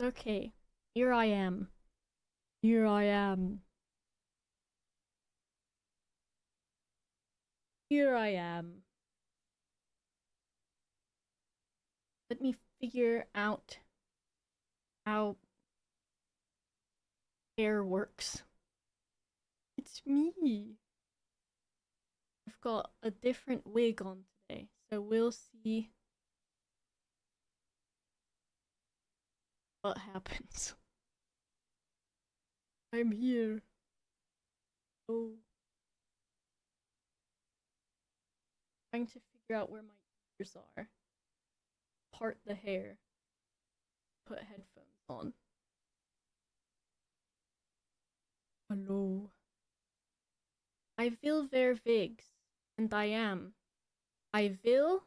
Okay, here I am. Here I am. Here I am. Let me figure out how hair works. It's me. I've got a different wig on today, so we'll see what happens. I'm here. Oh, trying to figure out where my ears are. Part the hair. Put headphones on. Hello. I will ver wigs, and I am. I will,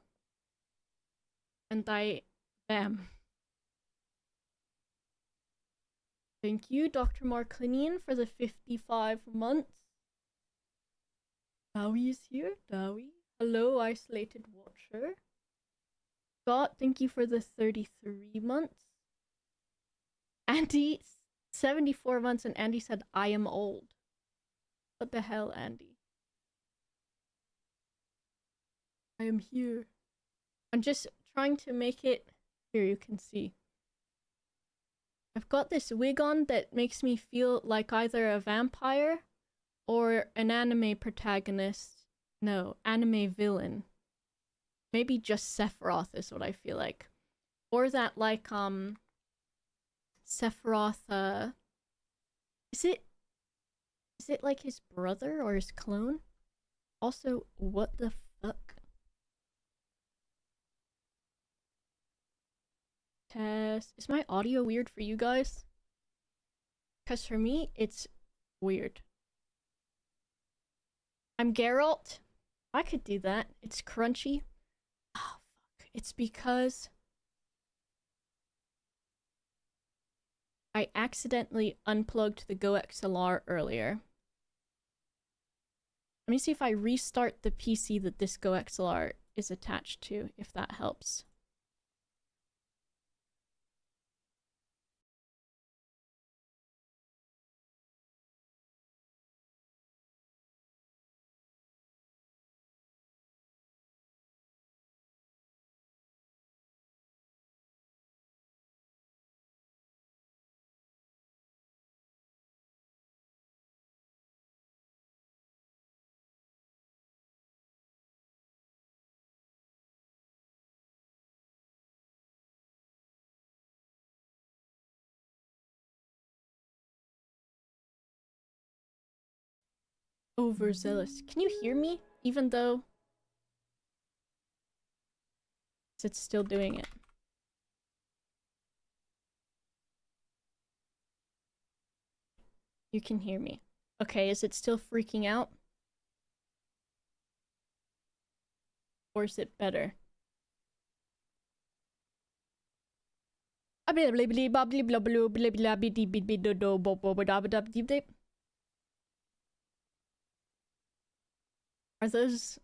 and I am. Thank you, Dr. Marklinian, for the 55 months. Dowie is here. Dowie. Hello, Isolated Watcher. Scott, thank you for the 33 months. Andy, 74 months, and Andy said, I am old. What the hell, Andy? I am here. I'm just trying to make it... Here, you can see. I've got this wig on that makes me feel like either a vampire or an anime protagonist. No, anime villain. Maybe just Sephiroth is what I feel like. Or that, like, Sephiroth, Is it like his brother or his clone? Also, what the fuck? Test. Is my audio weird for you guys? Because for me, it's weird. I'm Geralt. I could do that. It's crunchy. Oh, fuck. It's because I accidentally unplugged the GoXLR earlier. Let me see if I restart the PC that this GoXLR is attached to, if that helps. Overzealous. Can you hear me? Even though it's still doing it. You can hear me. Okay, is it still freaking out? Or is it better? Are those...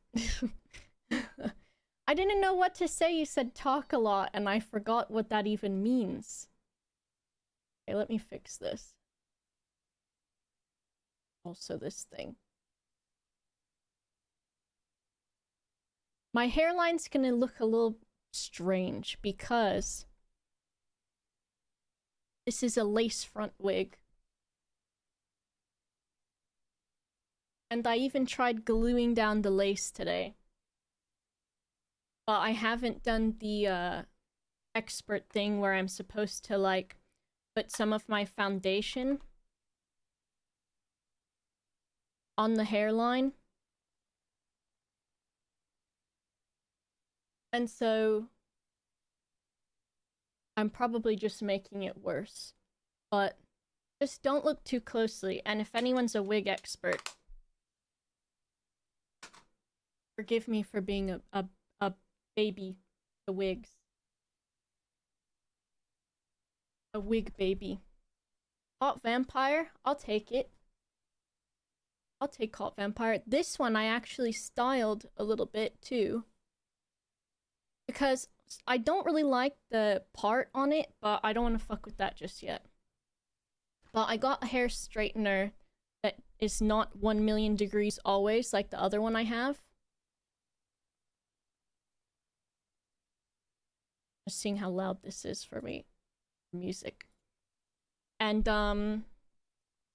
I didn't know what to say. You said talk a lot, and I forgot what that even means. Okay, let me fix this. Also this thing. My hairline's gonna look a little strange because this is a lace front wig. And I even tried gluing down the lace today. But I haven't done the expert thing where I'm supposed to like put some of my foundation on the hairline. And so I'm probably just making it worse. But just don't look too closely. And if anyone's a wig expert, forgive me for being a baby to wigs. A wig baby. Hot vampire? I'll take it. I'll take hot vampire. This one I actually styled a little bit too. Because I don't really like the part on it, but I don't want to fuck with that just yet. But I got a hair straightener that is not 1,000,000 degrees always, like the other one I have. Just seeing how loud this is for me. Music. And,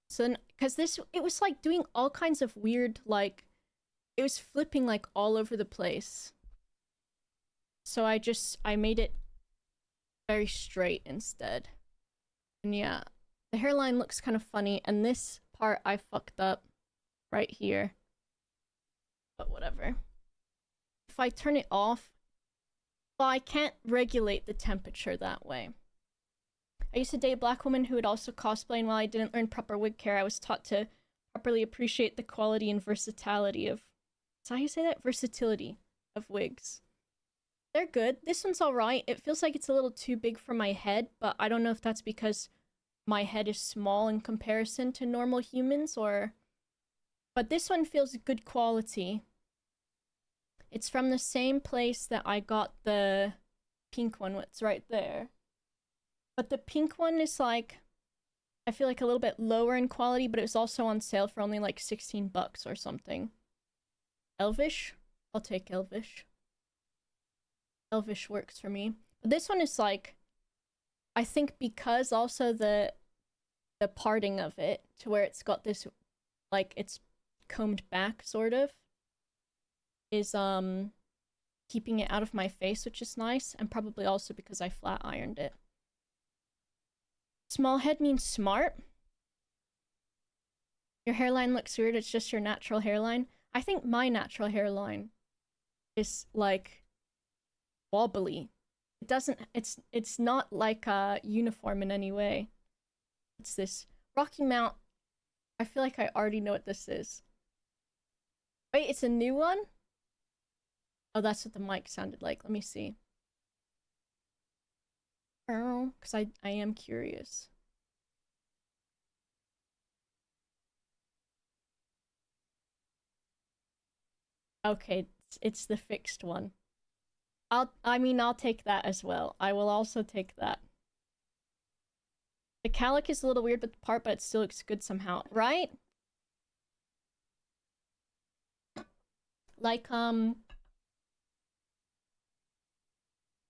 so then, because it was like doing all kinds of weird, like, it was flipping like all over the place. So I made it very straight instead. And yeah, the hairline looks kind of funny, and this part I fucked up right here. But whatever. If I turn it off, well, I can't regulate the temperature that way. I used to date a black woman who would also cosplay, and while I didn't learn proper wig care, I was taught to properly appreciate the quality and versatility of... Is that how you say that? Versatility of wigs. They're good. This one's alright. It feels like it's a little too big for my head, but I don't know if that's because my head is small in comparison to normal humans, or... But this one feels good quality. It's from the same place that I got the pink one, what's right there. But the pink one is like, I feel like a little bit lower in quality, but it was also on sale for only like 16 bucks or something. Elvish? I'll take Elvish. Elvish works for me. But this one is like, I think because also the parting of it to where it's got this, like, it's combed back sort of, is keeping it out of my face, which is nice, and probably also because I flat ironed it. Small head means smart. Your hairline looks weird, it's just your natural hairline. I think my natural hairline is like wobbly. It doesn't, it's not like uniform in any way. It's this Rocky Mount. I feel like I already know what this is. Wait, it's a new one? Oh, that's what the mic sounded like. Let me see. Oh, because I am curious. Okay, it's the fixed one. I'll take that as well. I will also take that. The calic is a little weird with the part, but it still looks good somehow, right? Like, I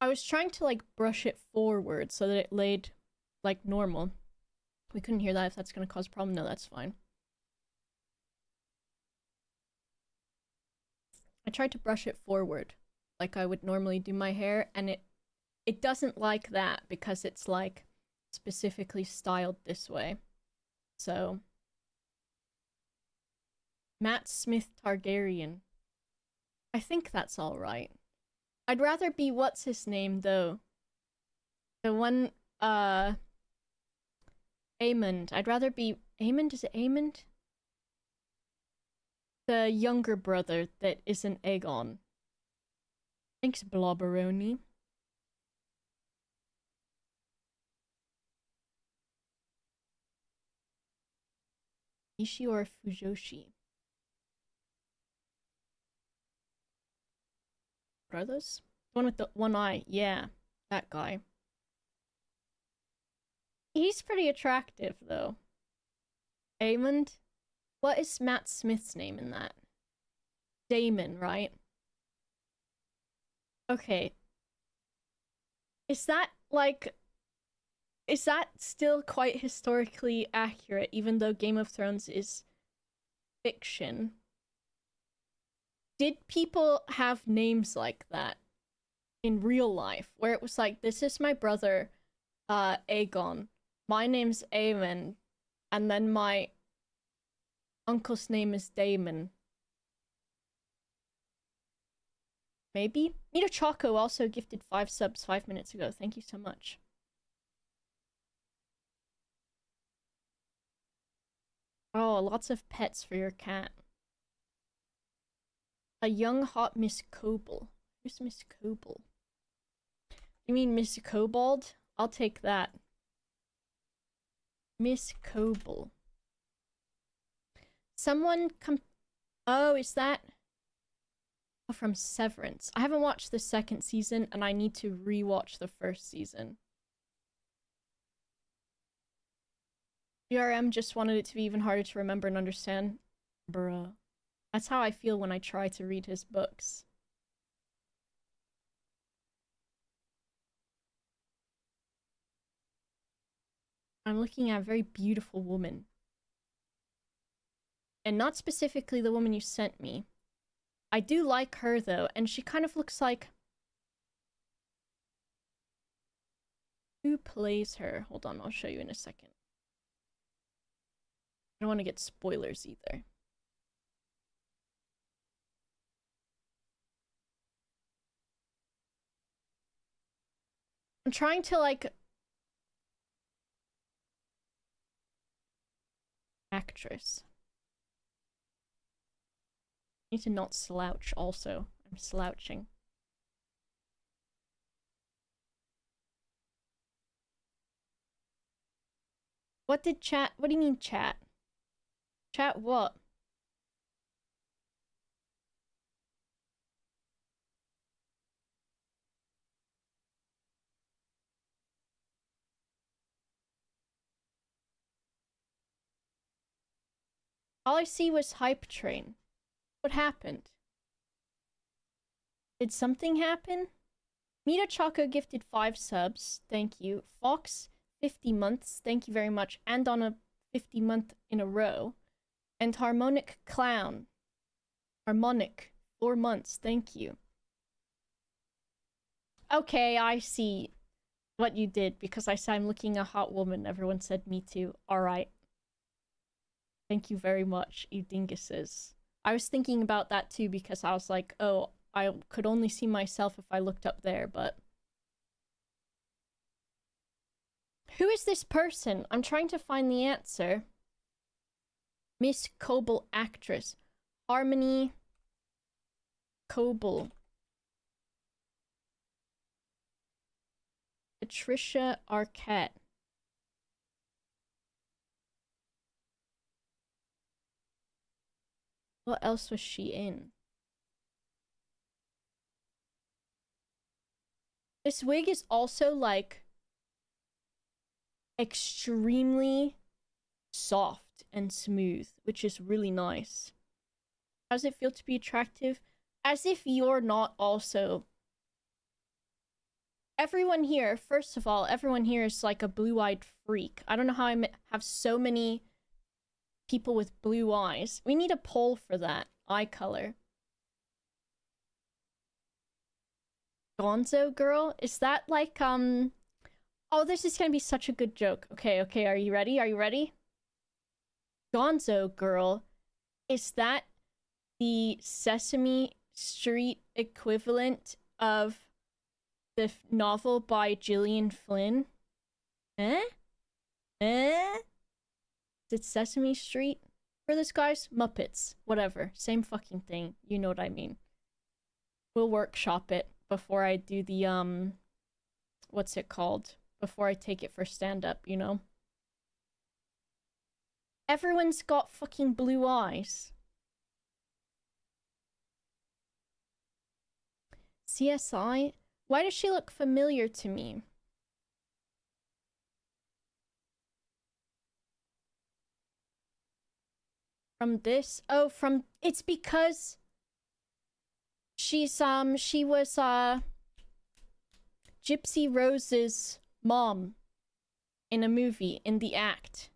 was trying to, like, brush it forward so that it laid, like, normal. We couldn't hear that. If that's gonna cause a problem, no, that's fine. I tried to brush it forward, like I would normally do my hair, and it doesn't like that because it's, like, specifically styled this way. So... Matt Smith Targaryen. I think that's alright. I'd rather be what's his name though. The one Aemond. I'd rather be Aemond, is it Aemond? The younger brother that isn't Aegon. Thanks, Blobberoni. Ishi or Fujoshi? What are those? The one with the one eye. Yeah, that guy. He's pretty attractive, though. Aemond? What is Matt Smith's name in that? Daemon, right? Okay. Is that, like... Is that still quite historically accurate, even though Game of Thrones is fiction? Did people have names like that in real life, where it was like, this is my brother, Aegon, my name's Aemon, and then my uncle's name is Daemon? Maybe? Mito Choco also gifted 5 subs 5 minutes ago. Thank you so much. Oh, lots of pets for your cat. A young hot Miss Kobold. Who's Miss Kobold? You mean Miss Kobold? I'll take that. Miss Kobold. Someone come... Oh, is that... from Severance. I haven't watched the second season, and I need to rewatch the first season. GRM just wanted it to be even harder to remember and understand. Bruh. That's how I feel when I try to read his books. I'm looking at a very beautiful woman. And not specifically the woman you sent me. I do like her, though, and she kind of looks like... Who plays her? Hold on, I'll show you in a second. I don't want to get spoilers either. I'm trying to, like... Actress. I need to not slouch also. I'm slouching. What do you mean chat? Chat what? All I see was Hype Train. What happened? Did something happen? Mita Choco gifted 5 subs. Thank you. Fox, 50 months. Thank you very much. And on a 50 month in a row. And Harmonic Clown. Harmonic, 4 months. Thank you. Okay, I see what you did because I said I'm looking a hot woman. Everyone said me too. Alright. Thank you very much, you dinguses. I was thinking about that too because I was like, oh, I could only see myself if I looked up there, but... Who is this person? I'm trying to find the answer. Miss Coble actress. Harmony Coble. Patricia Arquette. What else was she in? This wig is also, like, extremely soft and smooth, which is really nice. How does it feel to be attractive? As if you're not also... Everyone here, first of all, everyone here is like a blue-eyed freak. I don't know how I have so many people with blue eyes. We need a poll for that. Eye color. Gonzo girl? Is that like, Oh, this is gonna be such a good joke. Okay, are you ready? Are you ready? Gonzo girl. Is that the Sesame Street equivalent of the novel by Gillian Flynn? Eh? Eh? Is it Sesame Street? For this, guys? Muppets. Whatever. Same fucking thing. You know what I mean. We'll workshop it before I do the, what's it called? Before I take it for stand-up, you know? Everyone's got fucking blue eyes. CSI? Why does she look familiar to me? From this? Oh, from... It's because... she was, Gypsy Rose's mom in a movie, in The Act.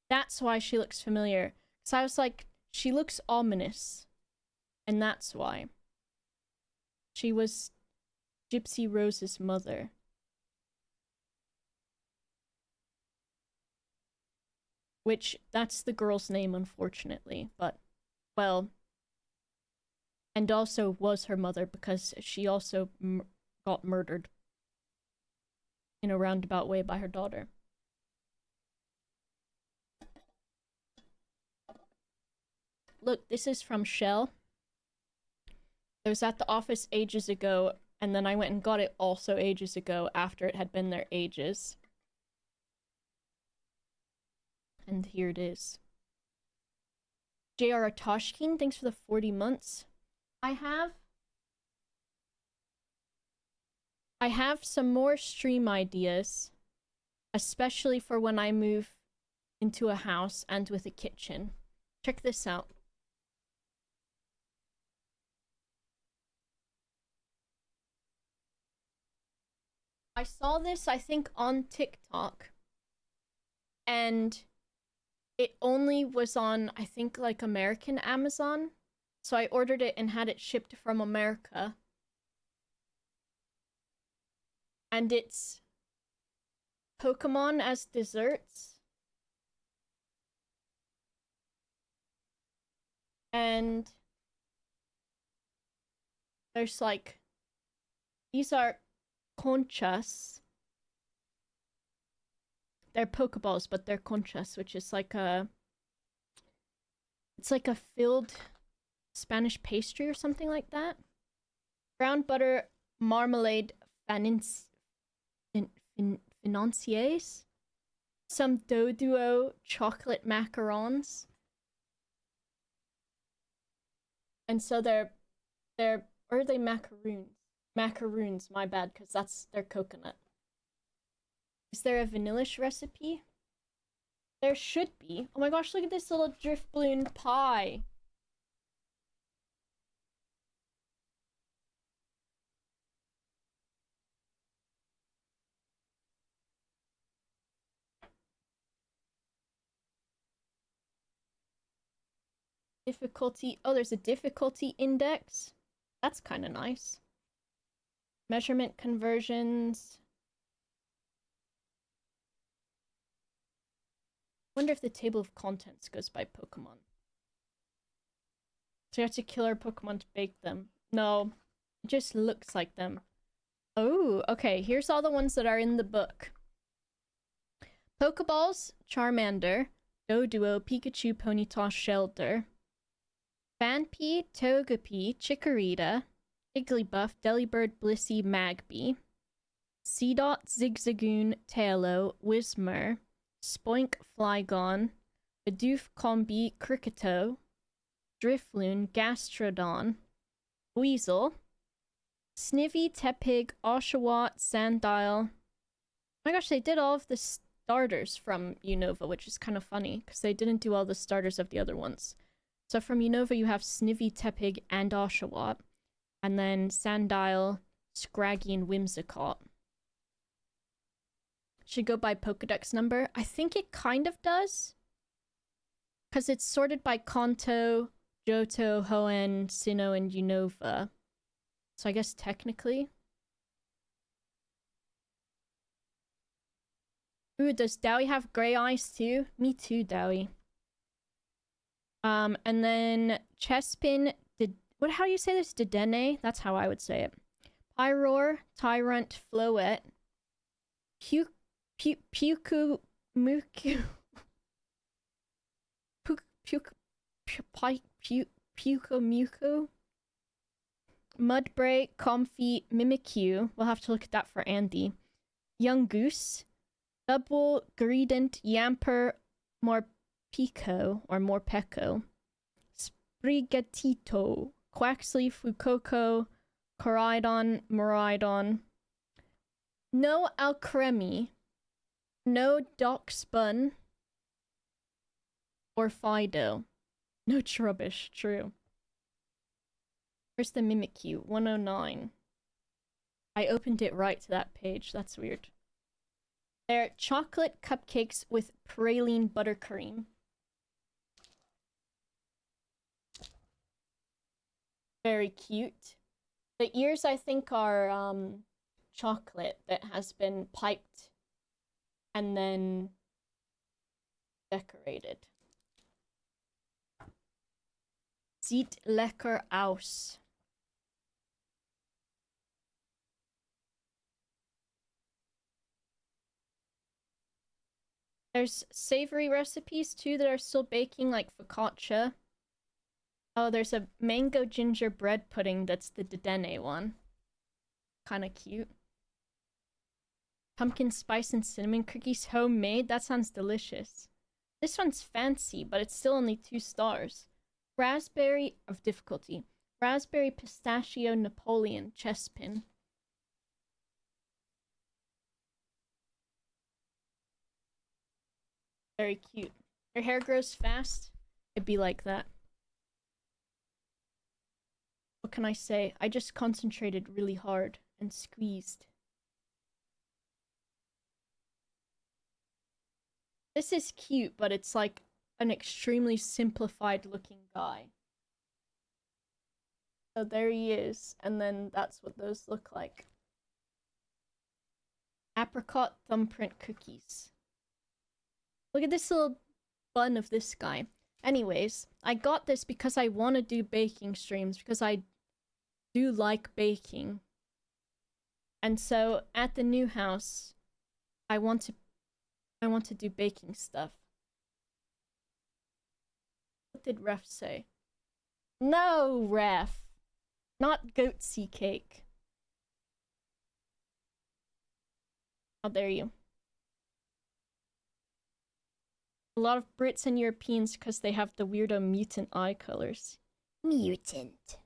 That's why she looks familiar. So I was like, she looks ominous. And that's why. She was Gypsy Rose's mother. Which, that's the girl's name, unfortunately. But, well... And also was her mother because she also got murdered. In a roundabout way by her daughter. Look, this is from Shell. It was at the office ages ago, and then I went and got it also ages ago after it had been there ages. And here it is. J.R. Toshkin, thanks for the 40 months. I have I have some more stream ideas, especially for when I move into a house and with a kitchen. Check this out. I saw this, I think, on TikTok, and it only was on, I think, like American Amazon. So I ordered it and had it shipped from America. And it's Pokemon as desserts. And there's like, these are conchas. They're Pokeballs, but they're conchas, which is like a, it's like a filled Spanish pastry or something like that. Brown butter marmalade financiers. Some Doduo chocolate macarons. And so they're or are they macaroons? Macaroons, my bad, because that's their coconut. Is there a vanillish recipe? There should be. Oh my gosh, look at this little Drifloon pie. Difficulty. Oh, there's a difficulty index. That's kind of nice. Measurement conversions. Wonder if the table of contents goes by Pokemon. So you have to kill our Pokemon to bake them. No, it just looks like them. Oh, okay. Here's all the ones that are in the book. Pokeballs, Charmander, Doduo, Pikachu, Ponyta, Shelter, Phanpy, Togepi, Chikorita, Jigglypuff, Delibird, Blissey, Magby, Seedot, Zigzagoon, Tailo, Whismur, Spoink, Flygon, Bidoof, Combi, Kricketo, Drifloon, Gastrodon, Weasel, Snivy, Tepig, Oshawott, Sandile. Oh my gosh, they did all of the starters from Unova, which is kind of funny, because they didn't do all the starters of the other ones. So from Unova, you have Snivy, Tepig, and Oshawott. And then Sandile, Scraggy, and Whimsicott. Should go by Pokedex number. I think it kind of does. Because it's sorted by Kanto, Johto, Hoenn, Sinnoh, and Unova. So I guess technically. Ooh, does Dowie have gray eyes too? Me too, Dowie. And then Chespin, how do you say this? Dedenne? That's how I would say it. Pyroar, Tyrant, Floette, Puku, Muku, Muku, Mudbray, Comfy, Mimikyu. We'll have to look at that for Andy. Young Goose, Double, Greedent, Yamper, Morpeko, or Morpeko, Sprigatito, Quaxly, Fuecoco, Coridon, Miraidon. No Alcremie, no Doxbun, or Fido. No Trubbish, true. Where's the Mimikyu? 109. I opened it right to that page. That's weird. They're chocolate cupcakes with praline buttercream. Very cute. The ears, I think, are chocolate that has been piped and then decorated. Sieht lecker aus. There's savory recipes too that are still baking, like focaccia. Oh, there's a mango gingerbread pudding that's the Dedenne one. Kind of cute. Pumpkin spice and cinnamon cookies homemade? That sounds delicious. This one's fancy, but it's still only 2 stars. Raspberry of difficulty. Raspberry pistachio Napoleon Chespin. Very cute. Your hair grows fast. It'd be like that. What can I say? I just concentrated really hard and squeezed. This is cute, but it's like an extremely simplified looking guy. So there he is, and then that's what those look like. Apricot thumbprint cookies. Look at this little bun of this guy. Anyways, I got this because I want to do baking streams, because I do like baking. And so at the new house, I want to do baking stuff. What did Ref say? No, Ref. Not goatsy cake. How dare you. A lot of Brits and Europeans because they have the weirdo mutant eye colors. Mutant.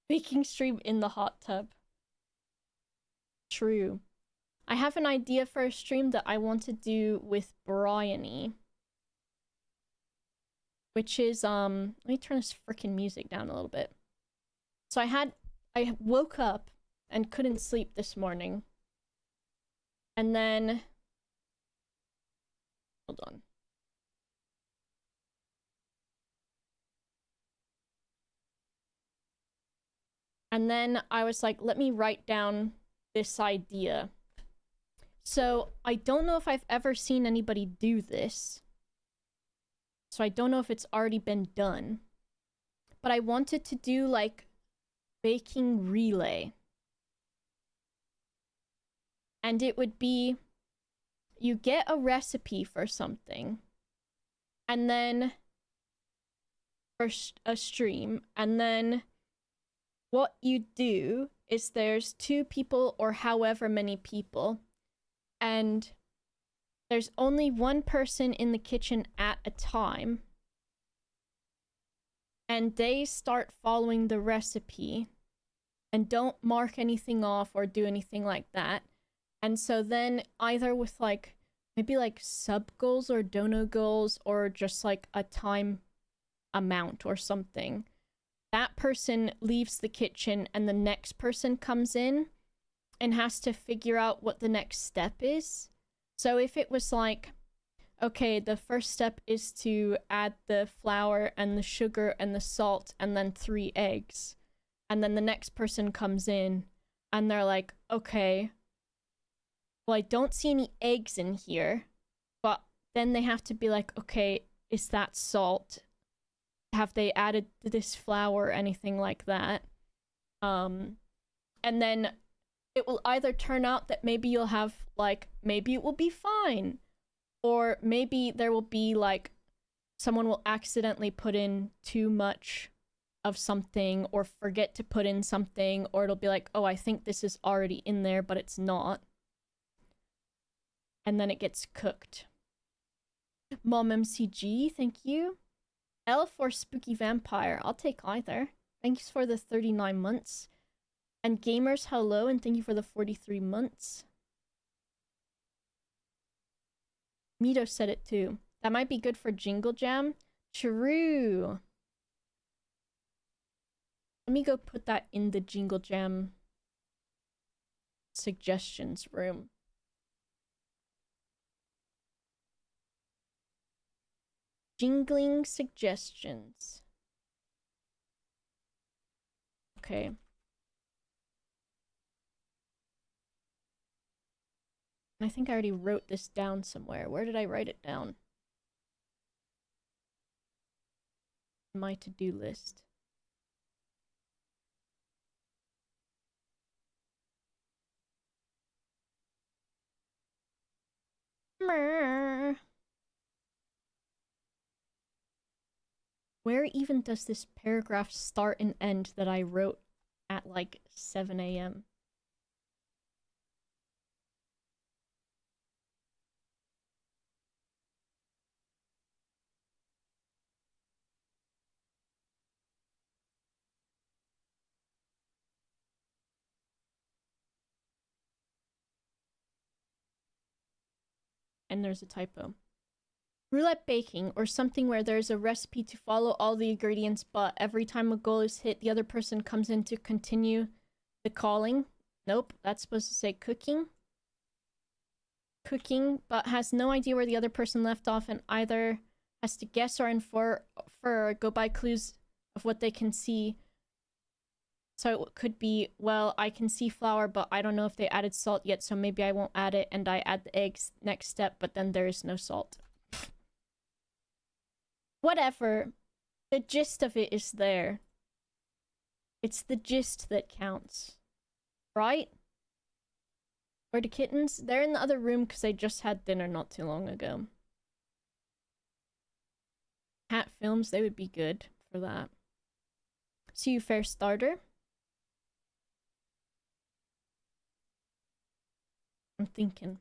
Baking stream in the hot tub. True. I have an idea for a stream that I want to do with Bryony. Which is, let me turn this freaking music down a little bit. So I woke up and couldn't sleep this morning. And then, hold on. And then I was like, let me write down this idea. So I don't know if I've ever seen anybody do this. So I don't know if it's already been done. But I wanted to do like baking relay. And it would be, you get a recipe for something. And then, for a stream. And then what you do is there's 2 people or however many people. And there's only one person in the kitchen at a time. And they start following the recipe. And don't mark anything off or do anything like that. And so then either with like, maybe like sub goals or dono goals or just like a time amount or something, that person leaves the kitchen and the next person comes in and has to figure out what the next step is. So if it was like, okay, the first step is to add the flour and the sugar and the salt and then 3 eggs. And then the next person comes in and they're like, okay, well, I don't see any eggs in here. But then they have to be like, okay, is that salt? Have they added this flour or anything like that? And then it will either turn out that maybe you'll have, like, maybe it will be fine. Or maybe there will be, like, someone will accidentally put in too much of something or forget to put in something. Or it'll be like, oh, I think this is already in there, but it's not. And then it gets cooked. Mom MCG, thank you. Elf or Spooky Vampire, I'll take either. Thanks for the 39 months. And Gamers, hello, and thank you for the 43 months. Mito said it too. That might be good for Jingle Jam. True. Let me go put that in the Jingle Jam suggestions room. Jingling suggestions. Okay. I think I already wrote this down somewhere. Where did I write it down? My to-do list. Where even does this paragraph start and end that I wrote at like 7 a.m.? and there's a typo. Roulette baking, or something where there's a recipe to follow all the ingredients, but every time a goal is hit, the other person comes in to continue the calling. Nope, that's supposed to say cooking. Cooking, but has no idea where the other person left off and either has to guess or infer or go by clues of what they can see. So it could be, well, I can see flour, but I don't know if they added salt yet, so maybe I won't add it, and I add the eggs next step, but then there is no salt. Whatever. The gist of it is there. It's the gist that counts. Right? Where the kittens? They're in the other room because they just had dinner not too long ago. Cat films, they would be good for that. See you, fair starter. I'm thinking.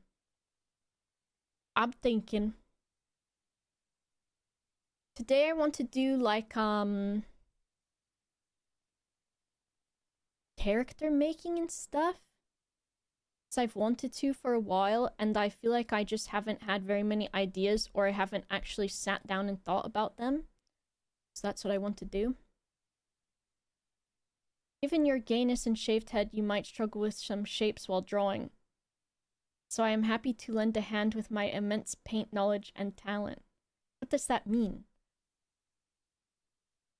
Today I want to do like character making and stuff. So I've wanted to for a while, and I feel like I just haven't had very many ideas, or I haven't actually sat down and thought about them. So that's what I want to do. Given your gayness and shaved head, you might struggle with some shapes while drawing. So I am happy to lend a hand with my immense paint knowledge and talent. What does that mean?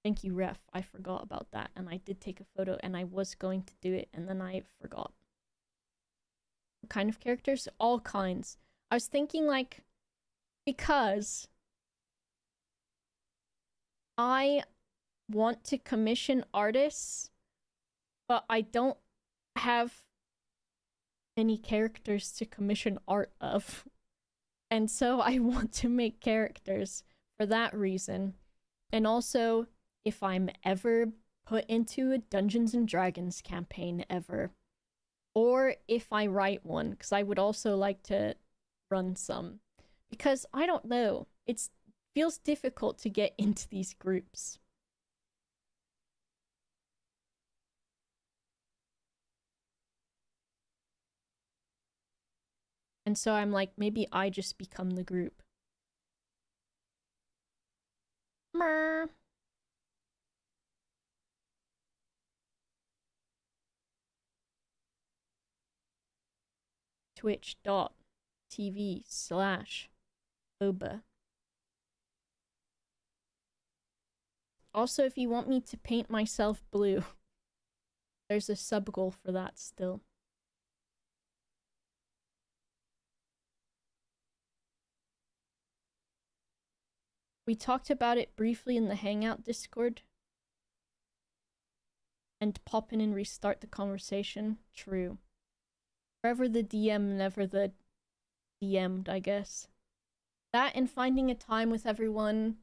Thank you, ref. I forgot about that, and I did take a photo, and I was going to do it, and then I forgot. What kind of characters? All kinds. I was thinking, like, because I want to commission artists, but I don't have any characters to commission art of. And so I want to make characters for that reason. And also, if I'm ever put into a Dungeons and Dragons campaign ever, or if I write one, because I would also like to run some. Because, I don't know, it feels difficult to get into these groups. And so I'm like, maybe I just become the group. Mer. Twitch.tv/boba. Also, if you want me to paint myself blue, there's a sub goal for that still. We talked about it briefly in the Hangout Discord. And pop in and restart the conversation. True. Forever the DM, never the DM'd, I guess. That and finding a time with everyone.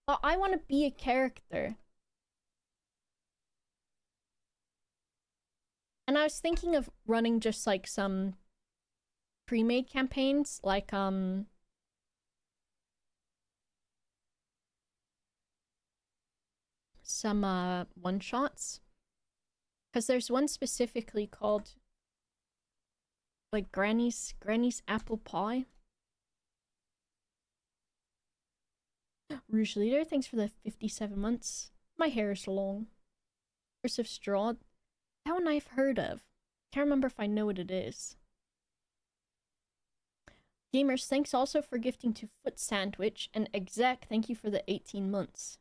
Well, I want to be a character. And I was thinking of running just like some pre-made campaigns, like some one-shots. Because there's one specifically called like Granny's Apple Pie. Rouge Leader, thanks for the 57 months. My hair is long. Curse of Straw. That one I've heard of. Can't remember if I know what it is. Gamers, thanks also for gifting to Foot Sandwich. And Exec, thank you for the 18 months.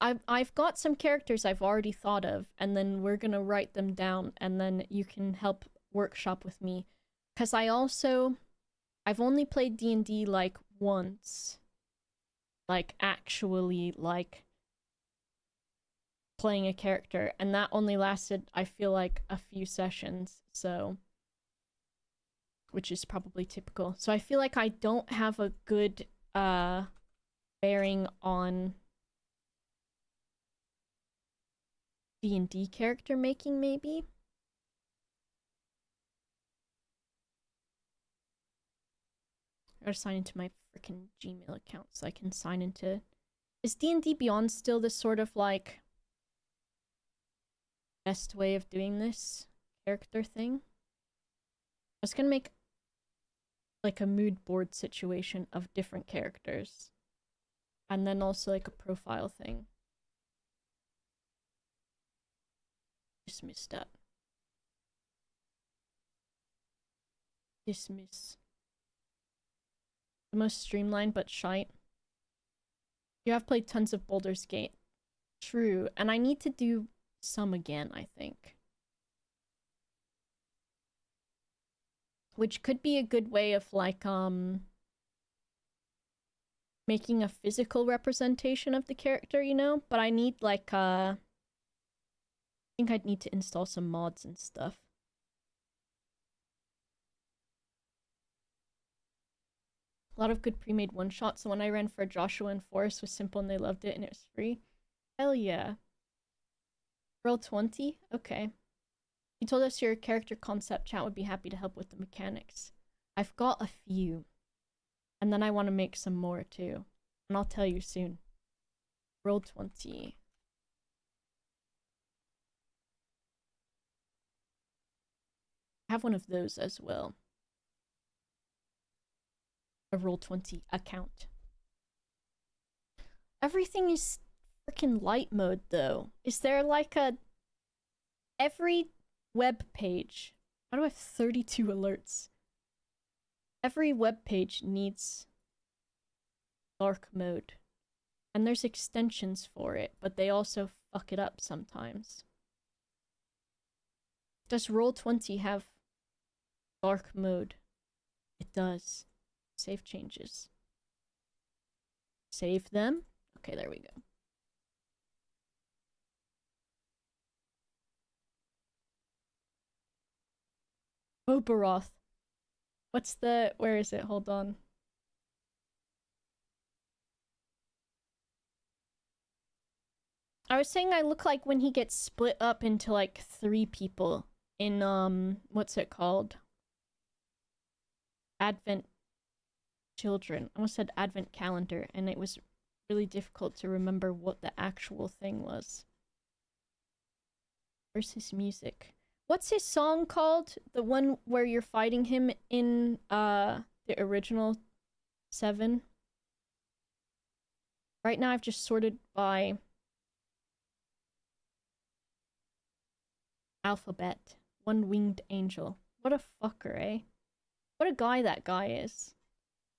I've got some characters I've already thought of, and then we're gonna write them down, and then you can help workshop with me. Because I've only played D&D like once. Like, actually, like, playing a character, and that only lasted, I feel like, a few sessions, so... Which is probably typical. So I feel like I don't have a good, bearing on D&D character making, maybe? I gotta sign into my freaking Gmail account so I can sign into... Is D&D Beyond still the sort of, like, best way of doing this character thing? I was gonna make like a mood board situation of different characters. And then also like a profile thing. Dismiss that. Dismiss. The most streamlined but shite. You have played tons of Baldur's Gate. True, and I need to do some again, I think. Which could be a good way of like making a physical representation of the character, you know? But I need like I think I'd need to install some mods and stuff. A lot of good pre-made one-shots. The one I ran for Joshua and Forrest was simple and they loved it and it was free. Hell yeah. Roll20? Okay. You told us your character concept chat would be happy to help with the mechanics. I've got a few. And then I want to make some more too. And I'll tell you soon. Roll20. I have one of those as well. A Roll20 account. Everything is freaking light mode though. Is there like a... Every web page... Why do I have 32 alerts? Every web page needs dark mode. And there's extensions for it, but they also fuck it up sometimes. Does Roll20 have dark mode? It does. Save changes. Save them. Okay, there we go. Oberoth. What's the... Where is it? Hold on. I was saying I look like when he gets split up into like 3 people in what's it called? Advent Children. I almost said Advent Calendar, and it was really difficult to remember what the actual thing was. Where's his music? What's his song called? The one where you're fighting him in the original 7? Right now I've just sorted by alphabet. One-winged angel. What a fucker, eh? What a guy that guy is.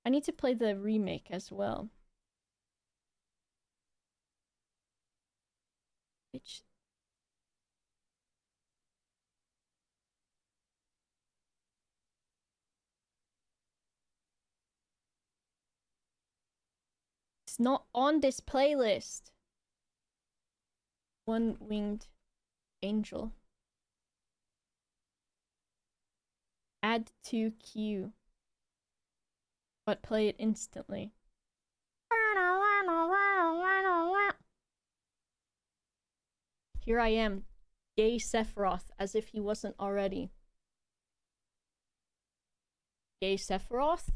I need to play the remake as well. Which... It's not on this playlist. One-winged angel. Add to queue. But play it instantly. Here I am, gay Sephiroth, as if he wasn't already. Gay Sephiroth?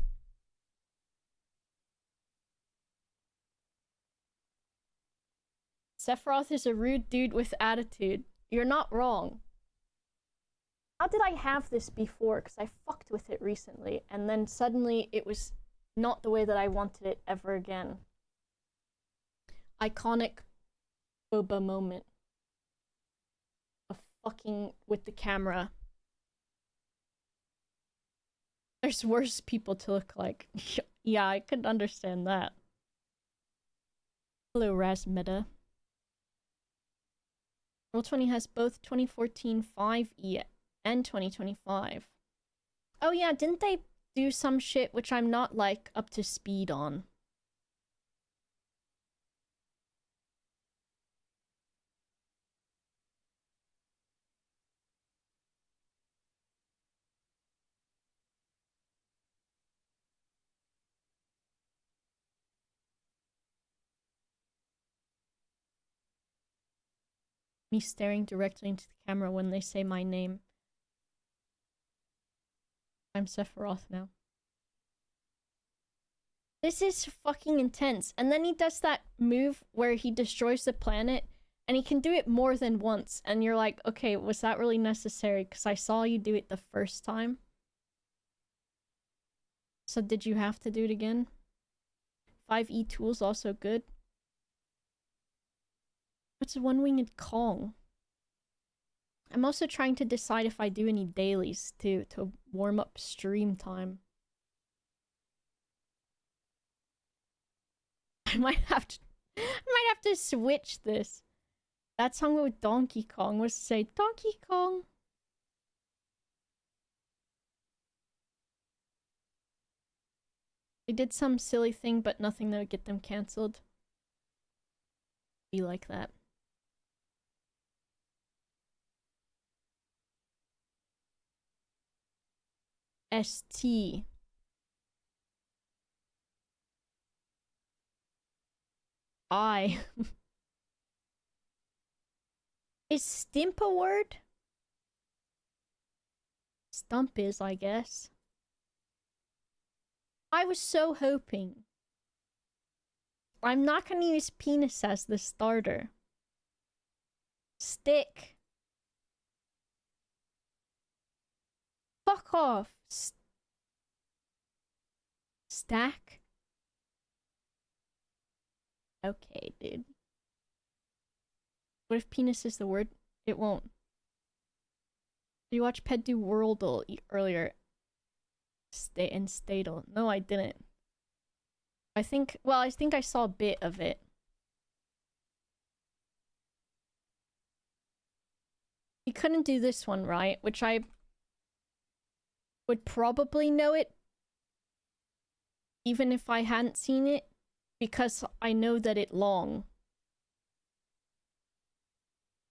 Sephiroth is a rude dude with attitude. You're not wrong. How did I have this before? Because I fucked with it recently, and then suddenly it was not the way that I wanted it ever again. Iconic boba moment. Of fucking with the camera. There's worse people to look like. Yeah, I could understand that. Hello, Razmeta. Roll20 has both 2014 5E and 2025. Oh yeah, didn't they do some shit which I'm not like up to speed on? Me staring directly into the camera when they say my name. I'm Sephiroth now. This is fucking intense. And then he does that move where he destroys the planet, and he can do it more than once. And you're like, okay, was that really necessary? Because I saw you do it the first time. So did you have to do it again? 5E tools also good. What's a one-winged Kong? I'm also trying to decide if I do any dailies to warm up stream time. I might have to switch this. That song with Donkey Kong was to say Donkey Kong. They did some silly thing, but nothing that would get them cancelled. Be like that. ST. I. Is stimp a word? Stump is, I guess. I was so hoping. I'm not gonna use penis as the starter. Stick. Fuck off. Stack? Okay, dude. What if penis is the word? It won't. Did you watch Ped do Worldle earlier? In Stadle. No, I didn't. I think I saw a bit of it. You couldn't do this one, right? Which I would probably know it even if I hadn't seen it, because I know that it's long.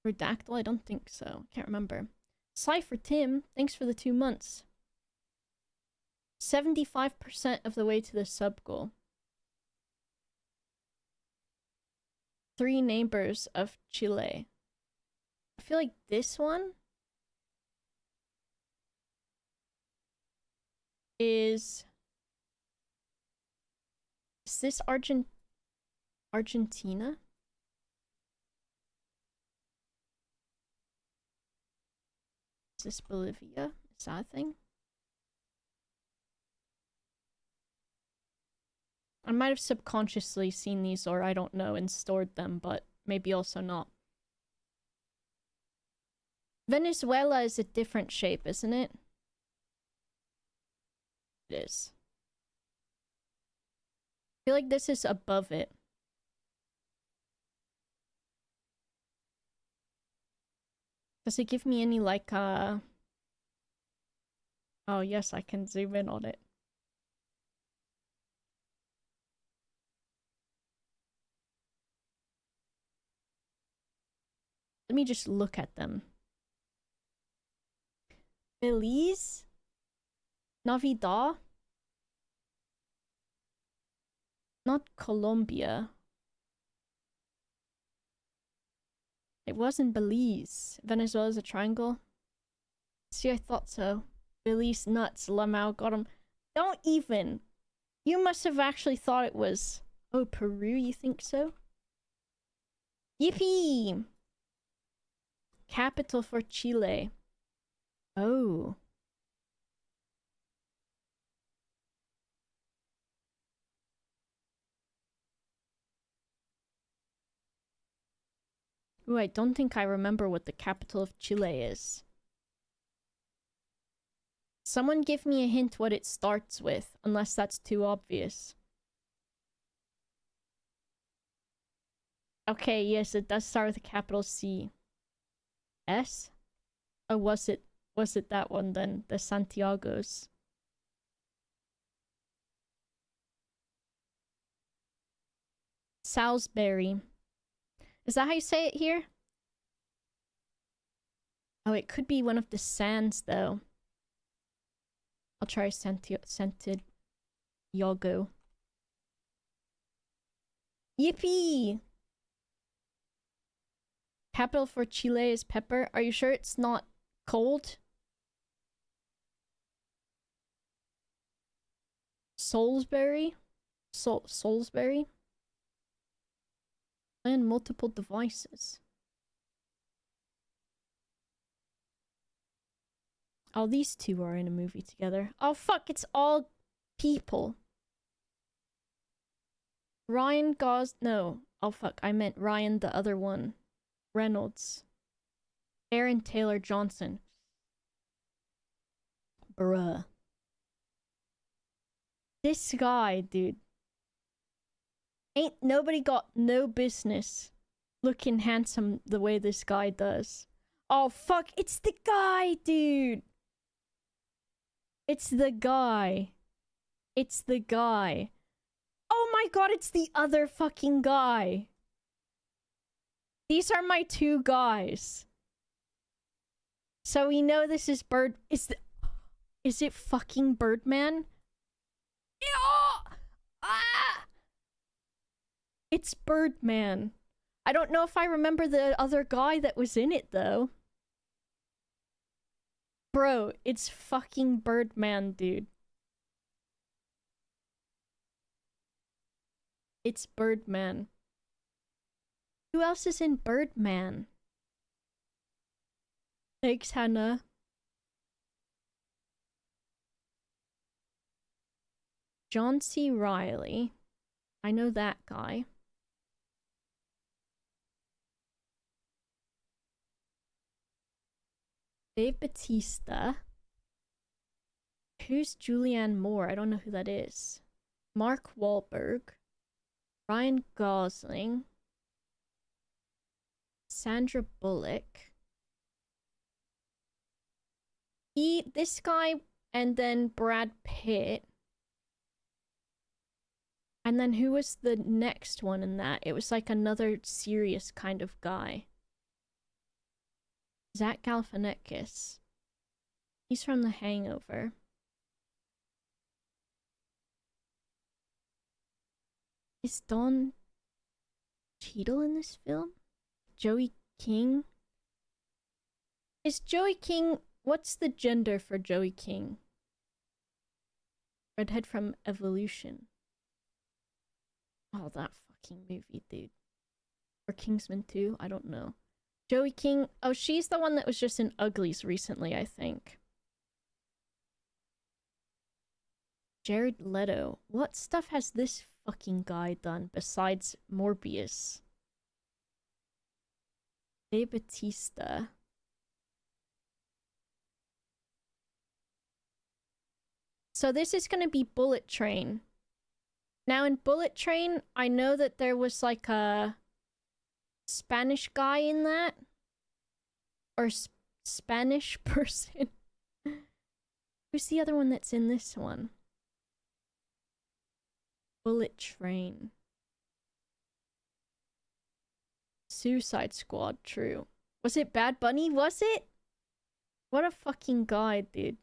Redactyl? I don't think so. Can't remember. Cypher Tim, thanks for the 2 months. 75% of the way to the sub goal. 3 neighbors of Chile. I feel like this one is this Argentina? Is this Bolivia? Is that a thing? I might have subconsciously seen these, or I don't know, and stored them, but maybe also not. Venezuela is a different shape, isn't it? It is. I feel like this is above it. Does it give me any, like, Oh, yes, I can zoom in on it. Let me just look at them. Belize? Navidad? Not Colombia. It wasn't Belize. Venezuela's a triangle. See, I thought so. Belize nuts. Lamau got him. Don't even. You must have actually thought it was... Oh, Peru, you think so? Yippee! Capital for Chile. Oh. Ooh, I don't think I remember what the capital of Chile is. Someone give me a hint what it starts with, unless that's too obvious. Okay, yes, it does start with a capital C. S? Oh, was it that one then? The Santiagos. Salisbury. Is that how you say it here? Oh, it could be one of the sands, though. I'll try Santiago. Yippee! Capital for Chile is pepper. Are you sure it's not cold? Salisbury? Salisbury? And multiple devices. Oh, these two are in a movie together. Oh, fuck, it's all people. Ryan no. Oh fuck, I meant Ryan the other one. Reynolds. Aaron Taylor Johnson. Bruh. This guy, dude. Ain't nobody got no business looking handsome the way this guy does. Oh fuck, it's the guy, dude. It's the guy. It's the guy. Oh my god, it's the other fucking guy. These are my two guys. So we know this is Is it fucking Birdman? Ah! It's Birdman. I don't know if I remember the other guy that was in it, though. Bro, it's fucking Birdman, dude. It's Birdman. Who else is in Birdman? Thanks, Hannah. John C. Reilly. I know that guy. Dave Bautista. Who's Julianne Moore? I don't know who that is. Mark Wahlberg. Ryan Gosling. Sandra Bullock. This guy, and then Brad Pitt. And then who was the next one in that? It was like another serious kind of guy. Zach Galifianakis. He's from The Hangover. Is Don Cheadle in this film? Joey King? Is Joey King... What's the gender for Joey King? Redhead from Evolution. Oh, that fucking movie, dude. Or Kingsman 2? I don't know. Joey King... Oh, she's the one that was just in Uglies recently, I think. Jared Leto. What stuff has this fucking guy done besides Morbius? Dave Bautista. So this is gonna be Bullet Train. Now in Bullet Train, I know that there was like a Spanish guy in that. Or Spanish person. Who's the other one that's in this one? Bullet Train. Suicide Squad, true. Was it Bad Bunny? Was it? What a fucking guy, dude.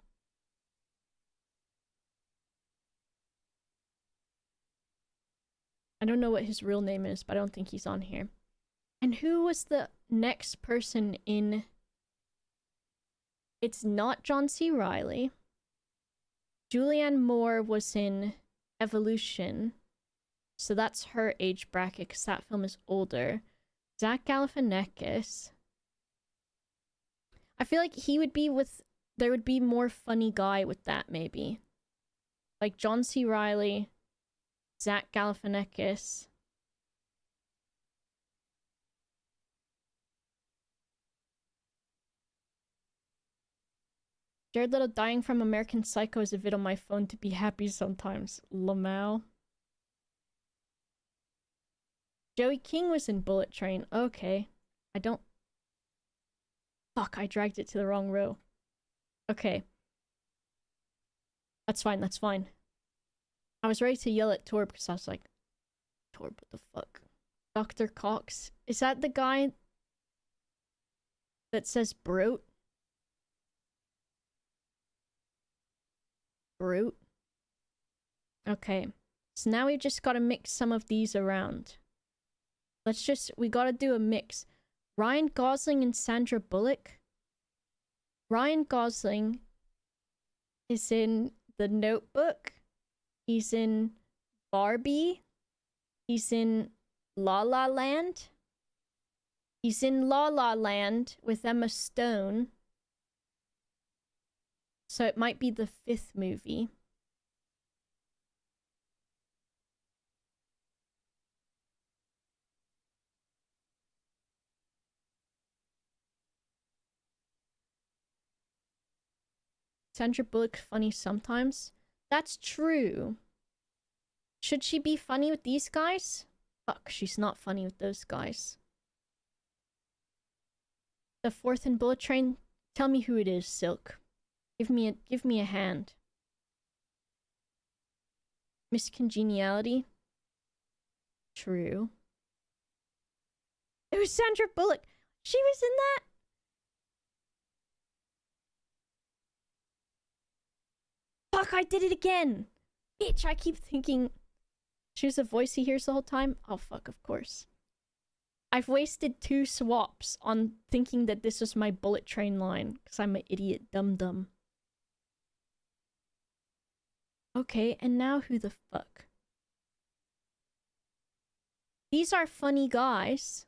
I don't know what his real name is, but I don't think he's on here. And who was the next person in... It's not John C. Reilly. Julianne Moore was in Evolution. So that's her age bracket, because that film is older. Zach Galifianakis. I feel like he would be with... There would be more funny guy with that, maybe. Like John C. Reilly... Zach Galifianakis. Jared Leto dying from American Psycho is a vid on my phone to be happy sometimes. Lamau. Joey King was in Bullet Train. Okay. I don't... Fuck, I dragged it to the wrong row. Okay. That's fine, that's fine. I was ready to yell at Torb because I was like, Torb, what the fuck? Dr. Cox? Is that the guy that says Brute? Brute? Okay. So now we just gotta mix some of these around. We gotta do a mix. Ryan Gosling and Sandra Bullock. Ryan Gosling is in The Notebook. He's in Barbie. He's in La La Land. He's in La La Land with Emma Stone. So it might be the 5th movie. Sandra Bullock funny sometimes? That's true. Should she be funny with these guys? Fuck, she's not funny with those guys. The fourth in Bullet Train? Tell me who it is, Silk. Give me a hand. Miss Congeniality? True. It was Sandra Bullock. She was in that? Fuck, I did it again! Bitch, I keep thinking she was a voice he hears the whole time. Oh, fuck, of course. I've wasted 2 swaps on thinking that this was my Bullet Train line, because I'm an idiot dum-dum. Okay, and now who the fuck? These are funny guys.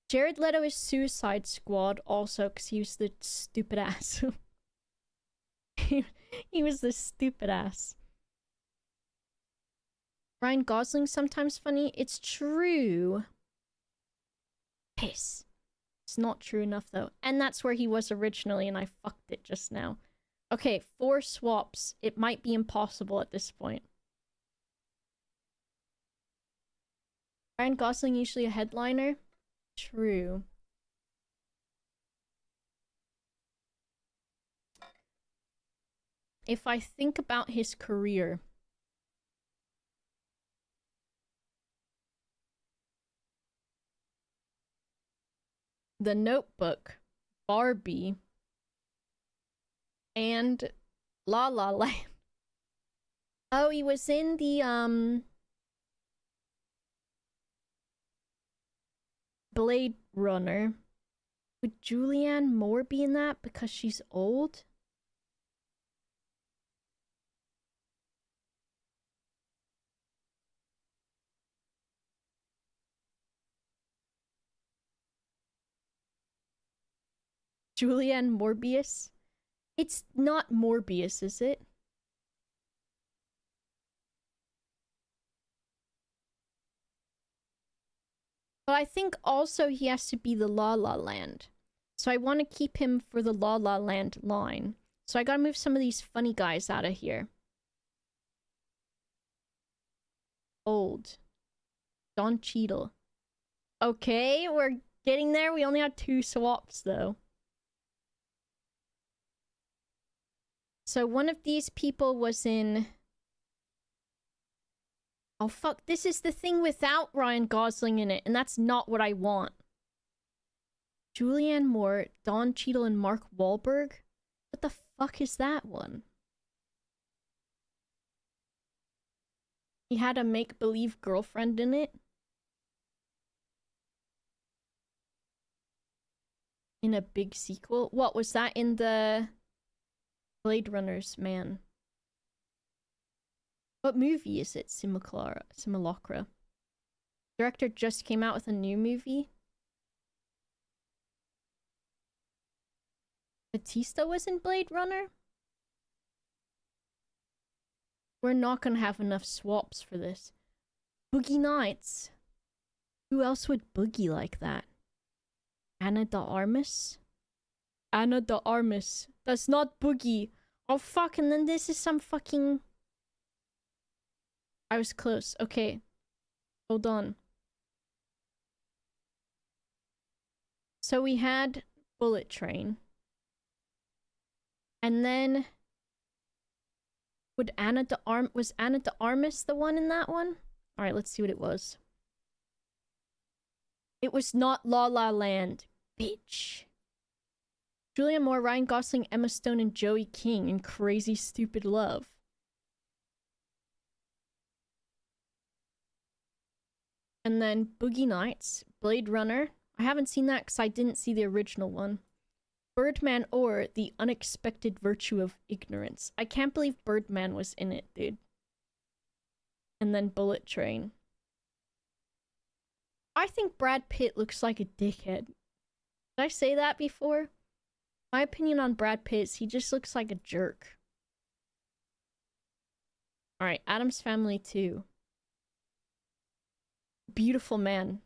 Jared Leto is Suicide Squad also because he was the stupid ass. he was the stupid ass. Ryan Gosling sometimes funny. It's true. Piss. It's not true enough though. And that's where he was originally and I fucked it just now. Okay, 4 swaps. It might be impossible at this point. Ryan Gosling usually a headliner? True. If I think about his career, The Notebook, Barbie, and La La Land. Oh, he was in the Blade Runner. Would Julianne Moore be in that because she's old? Julianne Morbius? It's not Morbius, is it? But I think also he has to be the La La Land. So I want to keep him for the La La Land line. So I gotta move some of these funny guys out of here. Old. Don Cheadle. Okay, we're getting there. We only had 2 swaps, though. So one of these people was in... Oh, fuck. This is the thing without Ryan Gosling in it, and that's not what I want. Julianne Moore, Don Cheadle, and Mark Wahlberg? What the fuck is that one? He had a make-believe girlfriend in it? In a big sequel? What, was that in the Blade Runners, man? What movie is it? Simulacra. Director just came out with a new movie? Batista was in Blade Runner? We're not gonna have enough swaps for this. Boogie Nights. Who else would boogie like that? Anna de Armas? Anna de Armas. That's not boogie. Oh fuck, and then this is some fucking... I was close. Okay. Hold on. So we had Bullet Train. And then... was Anna de Armas the one in that one? Alright, let's see what it was. It was not La La Land. Bitch. Julianne Moore, Ryan Gosling, Emma Stone, and Joey King in Crazy Stupid Love. And then Boogie Nights, Blade Runner. I haven't seen that because I didn't see the original one. Birdman or The Unexpected Virtue of Ignorance. I can't believe Birdman was in it, dude. And then Bullet Train. I think Brad Pitt looks like a dickhead. Did I say that before? My opinion on Brad Pitt is he just looks like a jerk. Alright, Addams Family 2. Beautiful man.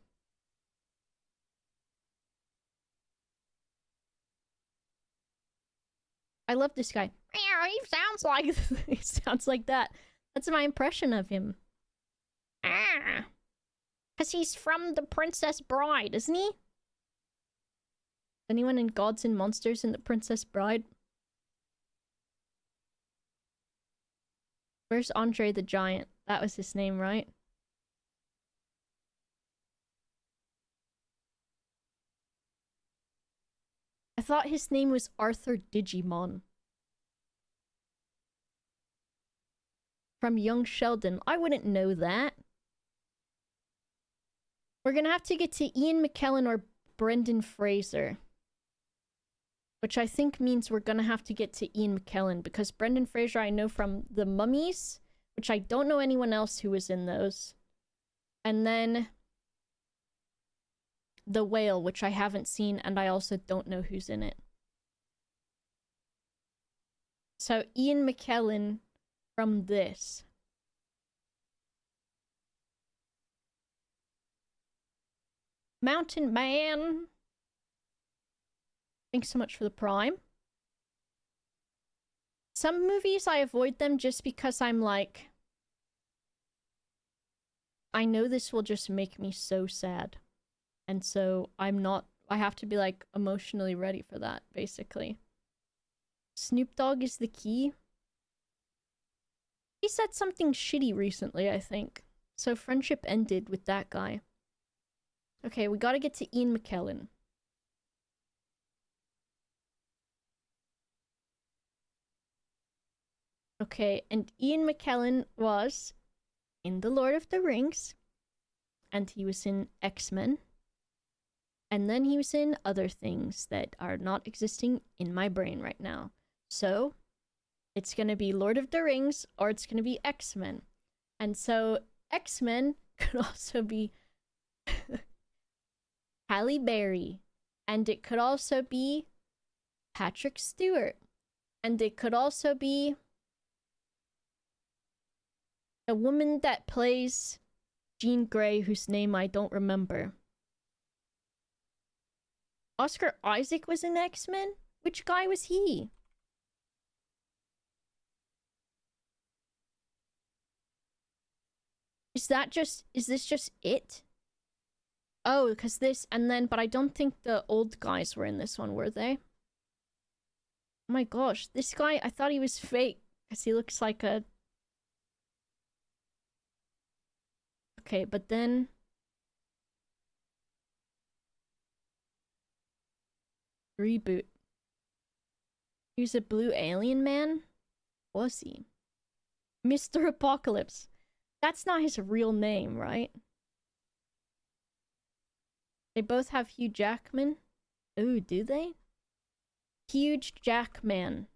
I love this guy. He sounds like he sounds like that. That's my impression of him. Cause he's from The Princess Bride, isn't he? Anyone in Gods and Monsters in The Princess Bride? Where's Andre the Giant? That was his name, right? I thought his name was Arthur Digimon. From Young Sheldon. I wouldn't know that. We're gonna have to get to Ian McKellen or Brendan Fraser. Which I think means we're gonna have to get to Ian McKellen, because Brendan Fraser I know from The Mummies, which I don't know anyone else who was in those. And then The Whale, which I haven't seen, and I also don't know who's in it. So Ian McKellen from this. Mountain Man. Thanks so much for the Prime. Some movies I avoid them just because I'm like, I know this will just make me so sad. And so I have to be like emotionally ready for that, basically. Snoop Dogg is the key. He said something shitty recently, I think. So friendship ended with that guy. Okay, we gotta get to Ian McKellen. Okay, and Ian McKellen was in The Lord of the Rings, and he was in X-Men, and then he was in other things that are not existing in my brain right now. So, it's gonna be Lord of the Rings, or it's gonna be X-Men. And so, X-Men could also be Halle Berry, and it could also be Patrick Stewart, and it could also be a woman that plays Jean Grey, whose name I don't remember. Oscar Isaac was in X-Men? Which guy was he? Is this just it? Oh, because this, and then, but I don't think the old guys were in this one, were they? Oh my gosh, this guy, I thought he was fake, because he looks like a... Okay, but then... Reboot. He was a blue alien man? Was he? Mr. Apocalypse. That's not his real name, right? They both have Hugh Jackman. Oh, do they? Huge Jackman.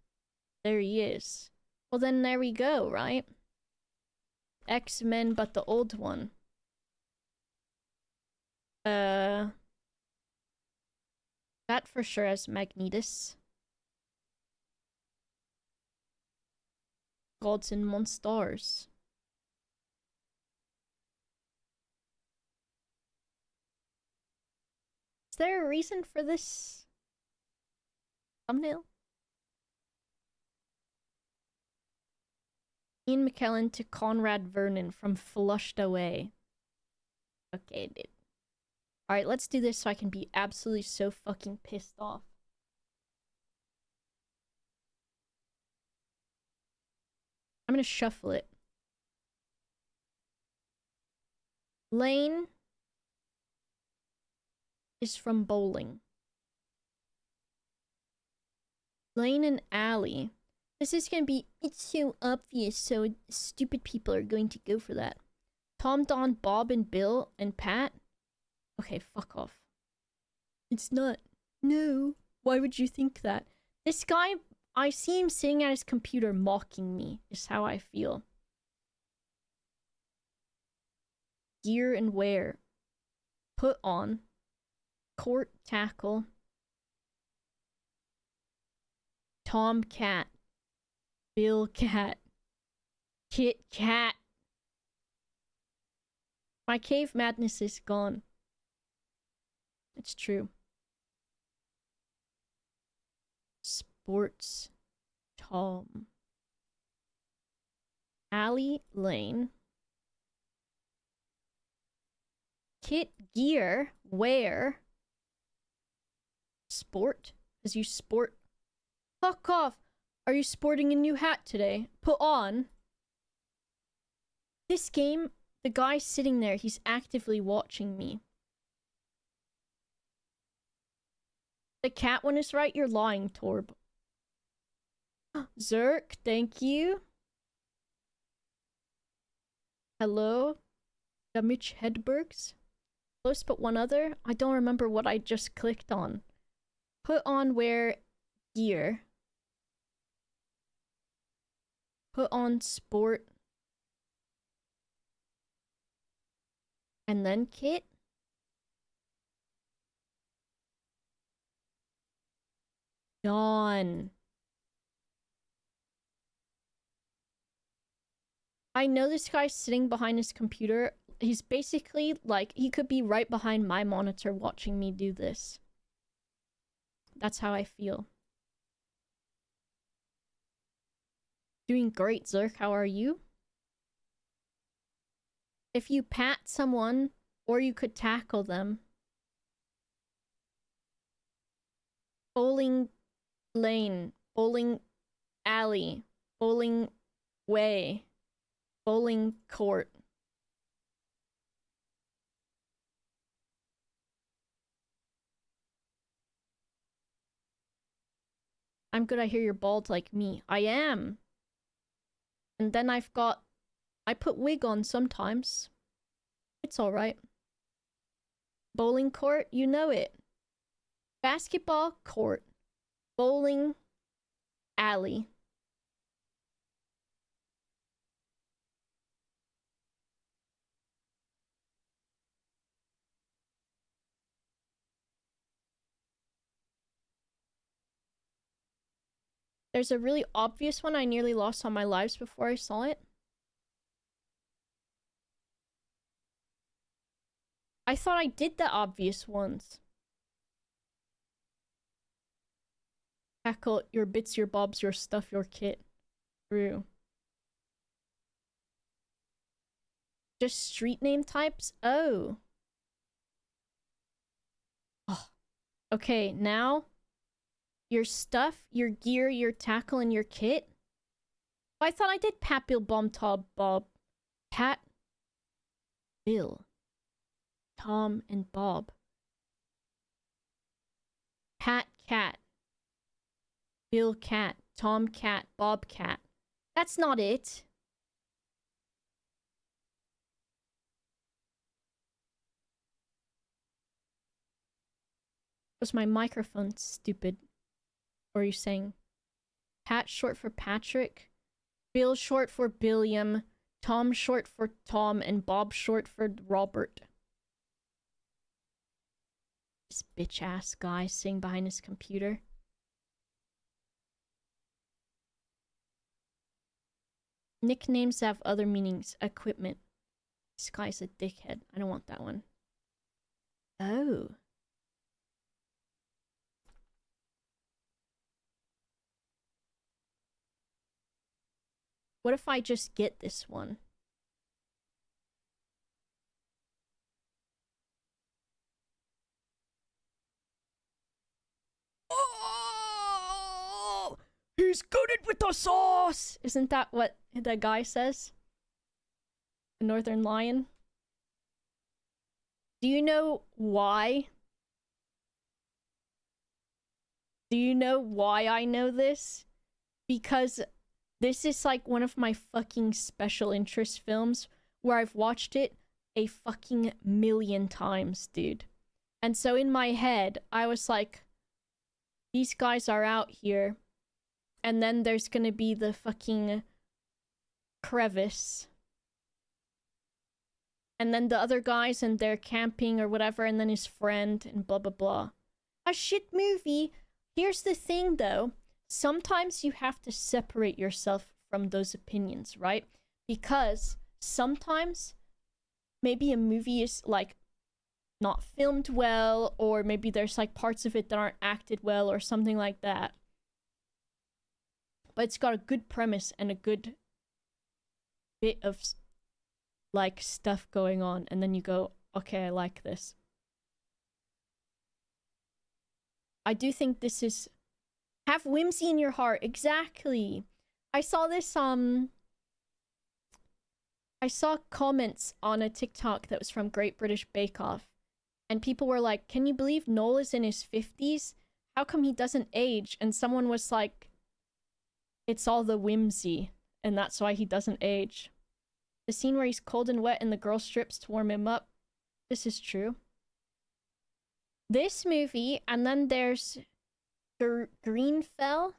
There he is. Well, then there we go, right? X-Men, but the old one. That for sure has Magnetus. Gods and Monsters. Is there a reason for this thumbnail? Ian McKellen to Conrad Vernon from Flushed Away. Okay, dude. Alright, let's do this so I can be absolutely so fucking pissed off. I'm gonna shuffle it. Lane is from Bowling. Lane and Allie. This is gonna be, it's so obvious, so stupid people are going to go for that. Tom, Don, Bob, and Bill, and Pat. Okay, fuck off. It's not. No. Why would you think that? This guy, I see him sitting at his computer mocking me, is how I feel. Gear and wear. Put on. Court tackle. Tom Cat. Bill Cat. Kit Kat. My cave madness is gone. It's true. Sports Tom. Alley Lane. Kit gear. Wear. Sport? Because you sport. Fuck off. Are you sporting a new hat today? Put on. This game, the guy sitting there, he's actively watching me. The cat one is right, you're lying, Torb. Zerk, thank you. Hello? Mitch Hedbergs? Close but one other? I don't remember what I just clicked on. Put on wear gear. Put on sport. And then kit? Dawn. I know this guy's sitting behind his computer. He's basically like, he could be right behind my monitor watching me do this. That's how I feel. Doing great, Zerk. How are you? If you pat someone, or you could tackle them. Bowling lane, bowling alley, bowling way, bowling court. I'm good, I hear you're bald like me. I am. And then I put wig on sometimes. It's alright. Bowling court, you know it. Basketball court. Bowling alley. There's a really obvious one I nearly lost on my lives before I saw it. I thought I did the obvious ones. Tackle your bits, your bobs, your stuff, your kit. True. Just street name types? Oh. Oh. Okay, now your stuff, your gear, your tackle, and your kit. Oh, I thought I did Pat, Bill, Bomb, Tom, Bob. Pat, Bill, Tom, and Bob. Pat, Cat. Bill, Cat. Tom, Cat. Bob, Cat. That's not it. Was my microphone stupid? Or are you saying Pat short for Patrick, Bill short for Billiam, Tom short for Tom, and Bob short for Robert? This bitch ass guy sitting behind his computer. Nicknames have other meanings. Equipment. This guy's a dickhead. I don't want that one. Oh. What if I just get this one? Oh! He's goaded with the sauce! Isn't that what the guy says? The Northern Lion? Do you know why? Do you know why I know this? Because this is like one of my fucking special interest films where I've watched it a fucking million times, dude. And so in my head, I was like, these guys are out here. And then there's gonna be the fucking crevice. And then the other guys and they're camping or whatever, and then his friend and blah blah blah. A shit movie. Here's the thing though. Sometimes you have to separate yourself from those opinions, right? because sometimes maybe a movie is like not filmed well, or maybe there's like parts of it that aren't acted well or something like that. But it's got a good premise and a good bit of like stuff going on, and then you go, okay, I like this. I do think this is have whimsy in your heart. Exactly. I saw this I saw comments on a TikTok that was from Great British Bake Off, and people were like, "Can you believe Noel is in his 50s? How come he doesn't age?" And someone was like, "It's all the whimsy, and that's why he doesn't age." The scene where he's cold and wet and the girl strips to warm him up. This is true. This movie, and then there's Greenfell?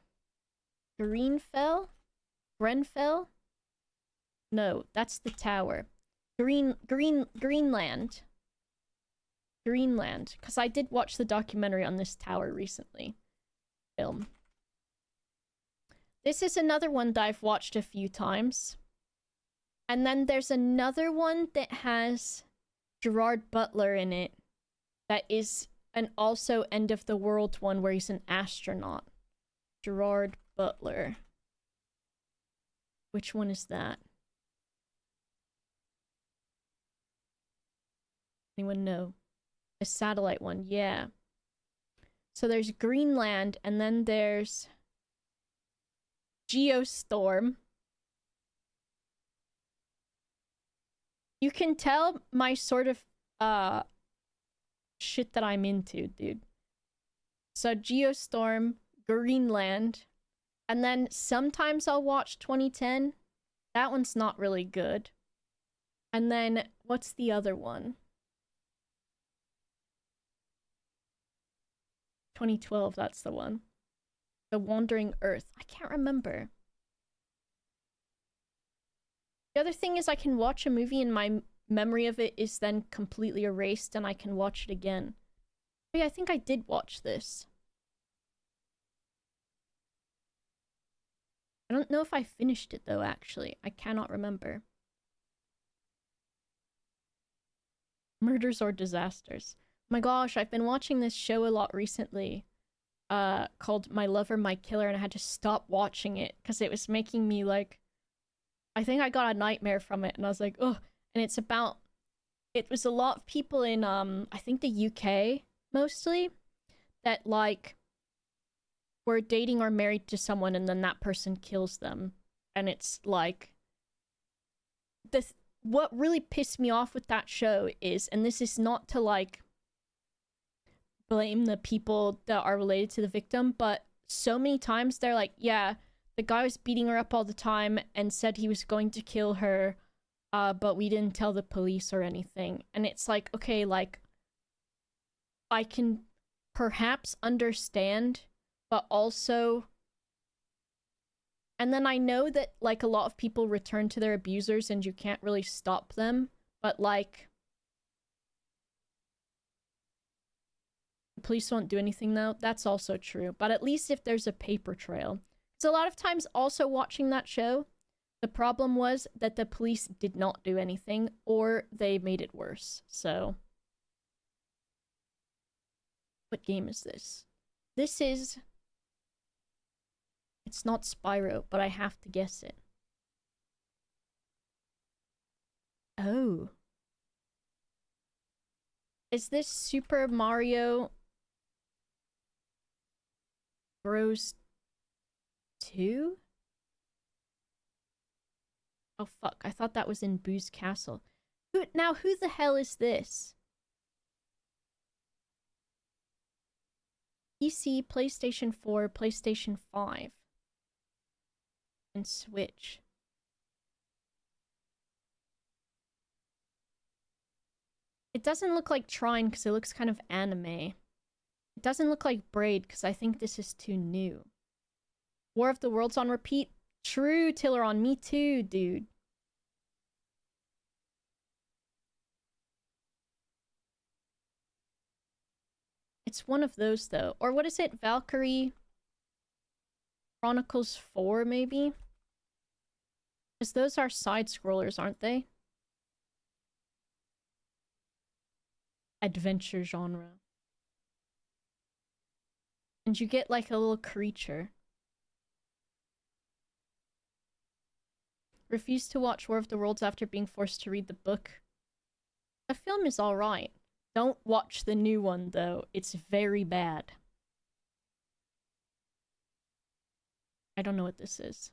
Grenfell? No, that's the tower. Greenland. Greenland. Because I did watch the documentary on this tower recently. Film. This is another one that I've watched a few times. And then there's another one that has Gerard Butler in it. That is an also end of the world one where he's an astronaut. Gerard Butler. Which one is that? Anyone know? A satellite one, yeah. So there's Greenland, and then there's Geostorm. You can tell my sort of shit that I'm into, dude. So Geostorm, Greenland, and then sometimes I'll watch 2010. That one's not really good. And then what's the other one? 2012, that's the one. The Wandering Earth. I can't remember. The other thing is I can watch a movie and my memory of it is then completely erased and I can watch it again. Oh yeah, I think I did watch this. I don't know if I finished it though, actually. I cannot remember. Murders or Disasters. My gosh, I've been watching this show a lot recently. Called My Lover, My Killer, and I had to stop watching it because it was making me like I think I got a nightmare from it and I was like, oh, and it's about it was a lot of people in I think the UK mostly that like were dating or married to someone and then that person kills them. And it's like what really pissed me off with that show is, and this is not to like blame the people that are related to the victim, but so many times they're like, yeah, the guy was beating her up all the time and said he was going to kill her, but we didn't tell the police or anything. And it's like, okay, like I can perhaps understand, but also, and then I know that like a lot of people return to their abusers and you can't really stop them, but like police won't do anything though. That's also true. But at least if there's a paper trail. Because a lot of times also watching that show, the problem was that the police did not do anything or they made it worse. So what game is this? This is it's not Spyro, but I have to guess it. Oh. Is this Super Mario Bros 2? Oh fuck, I thought that was in Boo's Castle. Who the hell is this? PC, PlayStation 4, PlayStation 5. And Switch. It doesn't look like Trine because it looks kind of anime. It doesn't look like Braid because I think this is too new. War of the Worlds on repeat? True, Tilleron, me too, dude. It's one of those though. Or what is it? Valkyrie Chronicles 4 maybe? Because those are side scrollers, aren't they? Adventure genre. And you get like a little creature. Refused to watch War of the Worlds after being forced to read the book. The film is alright. Don't watch the new one though. It's very bad. I don't know what this is.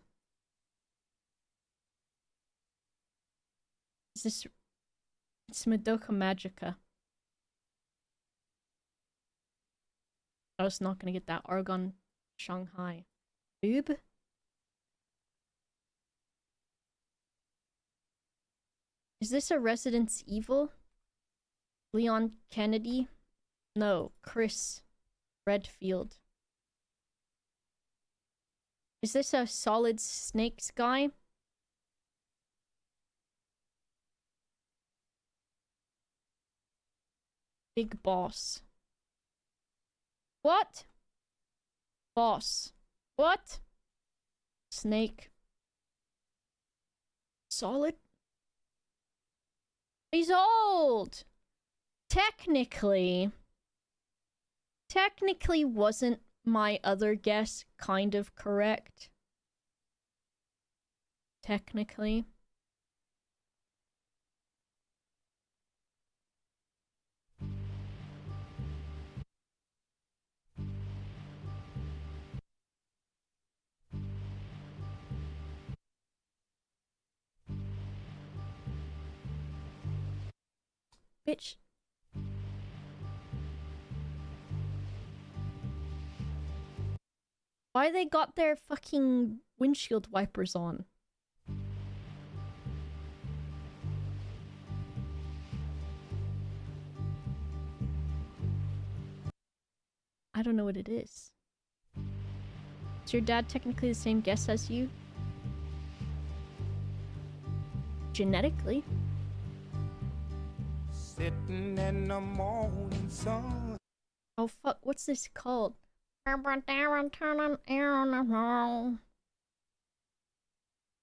Is this... It's Madoka Magica. I was not gonna get that. Argon Shanghai. Boob? Is this a Resident Evil? Leon Kennedy? No, Chris Redfield. Is this a Solid Snakes guy? Big Boss. What? Boss. What? Snake. Solid? He's old! Technically wasn't my other guess kind of correct? Technically. Bitch. Why they got their fucking windshield wipers on? I don't know what it is. Is your dad technically the same guess as you? Genetically. Sitting in the morning sun. Oh fuck, what's this called? Over there and turning in the hall.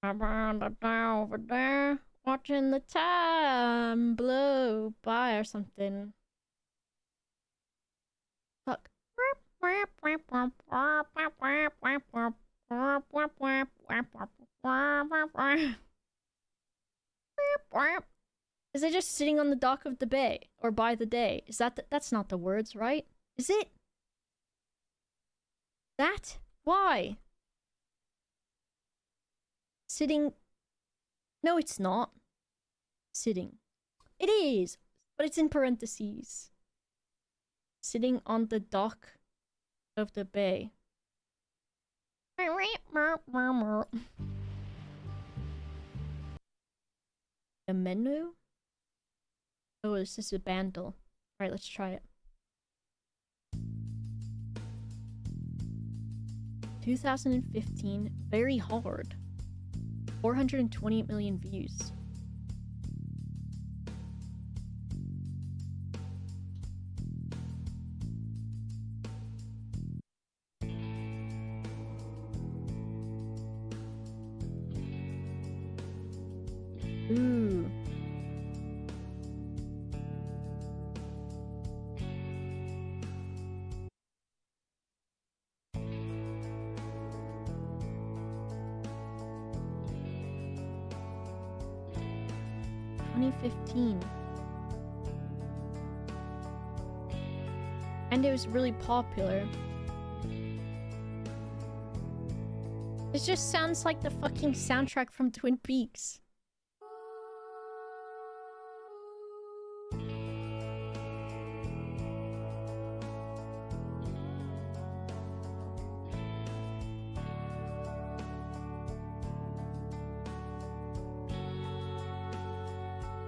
Over there, watching the time blow by or something. Fuck. Is it just sitting on the dock of the bay or by the day? Is that that's not the words, right? Is it? That? Why? Sitting. No, it's not. Sitting. It is, but it's in parentheses. Sitting on the dock of the bay. A menu? Oh, this is a bandle. Alright, let's try it. 2015, very hard. 428 million views. Ooh. And it was really popular. It just sounds like the fucking soundtrack from Twin Peaks.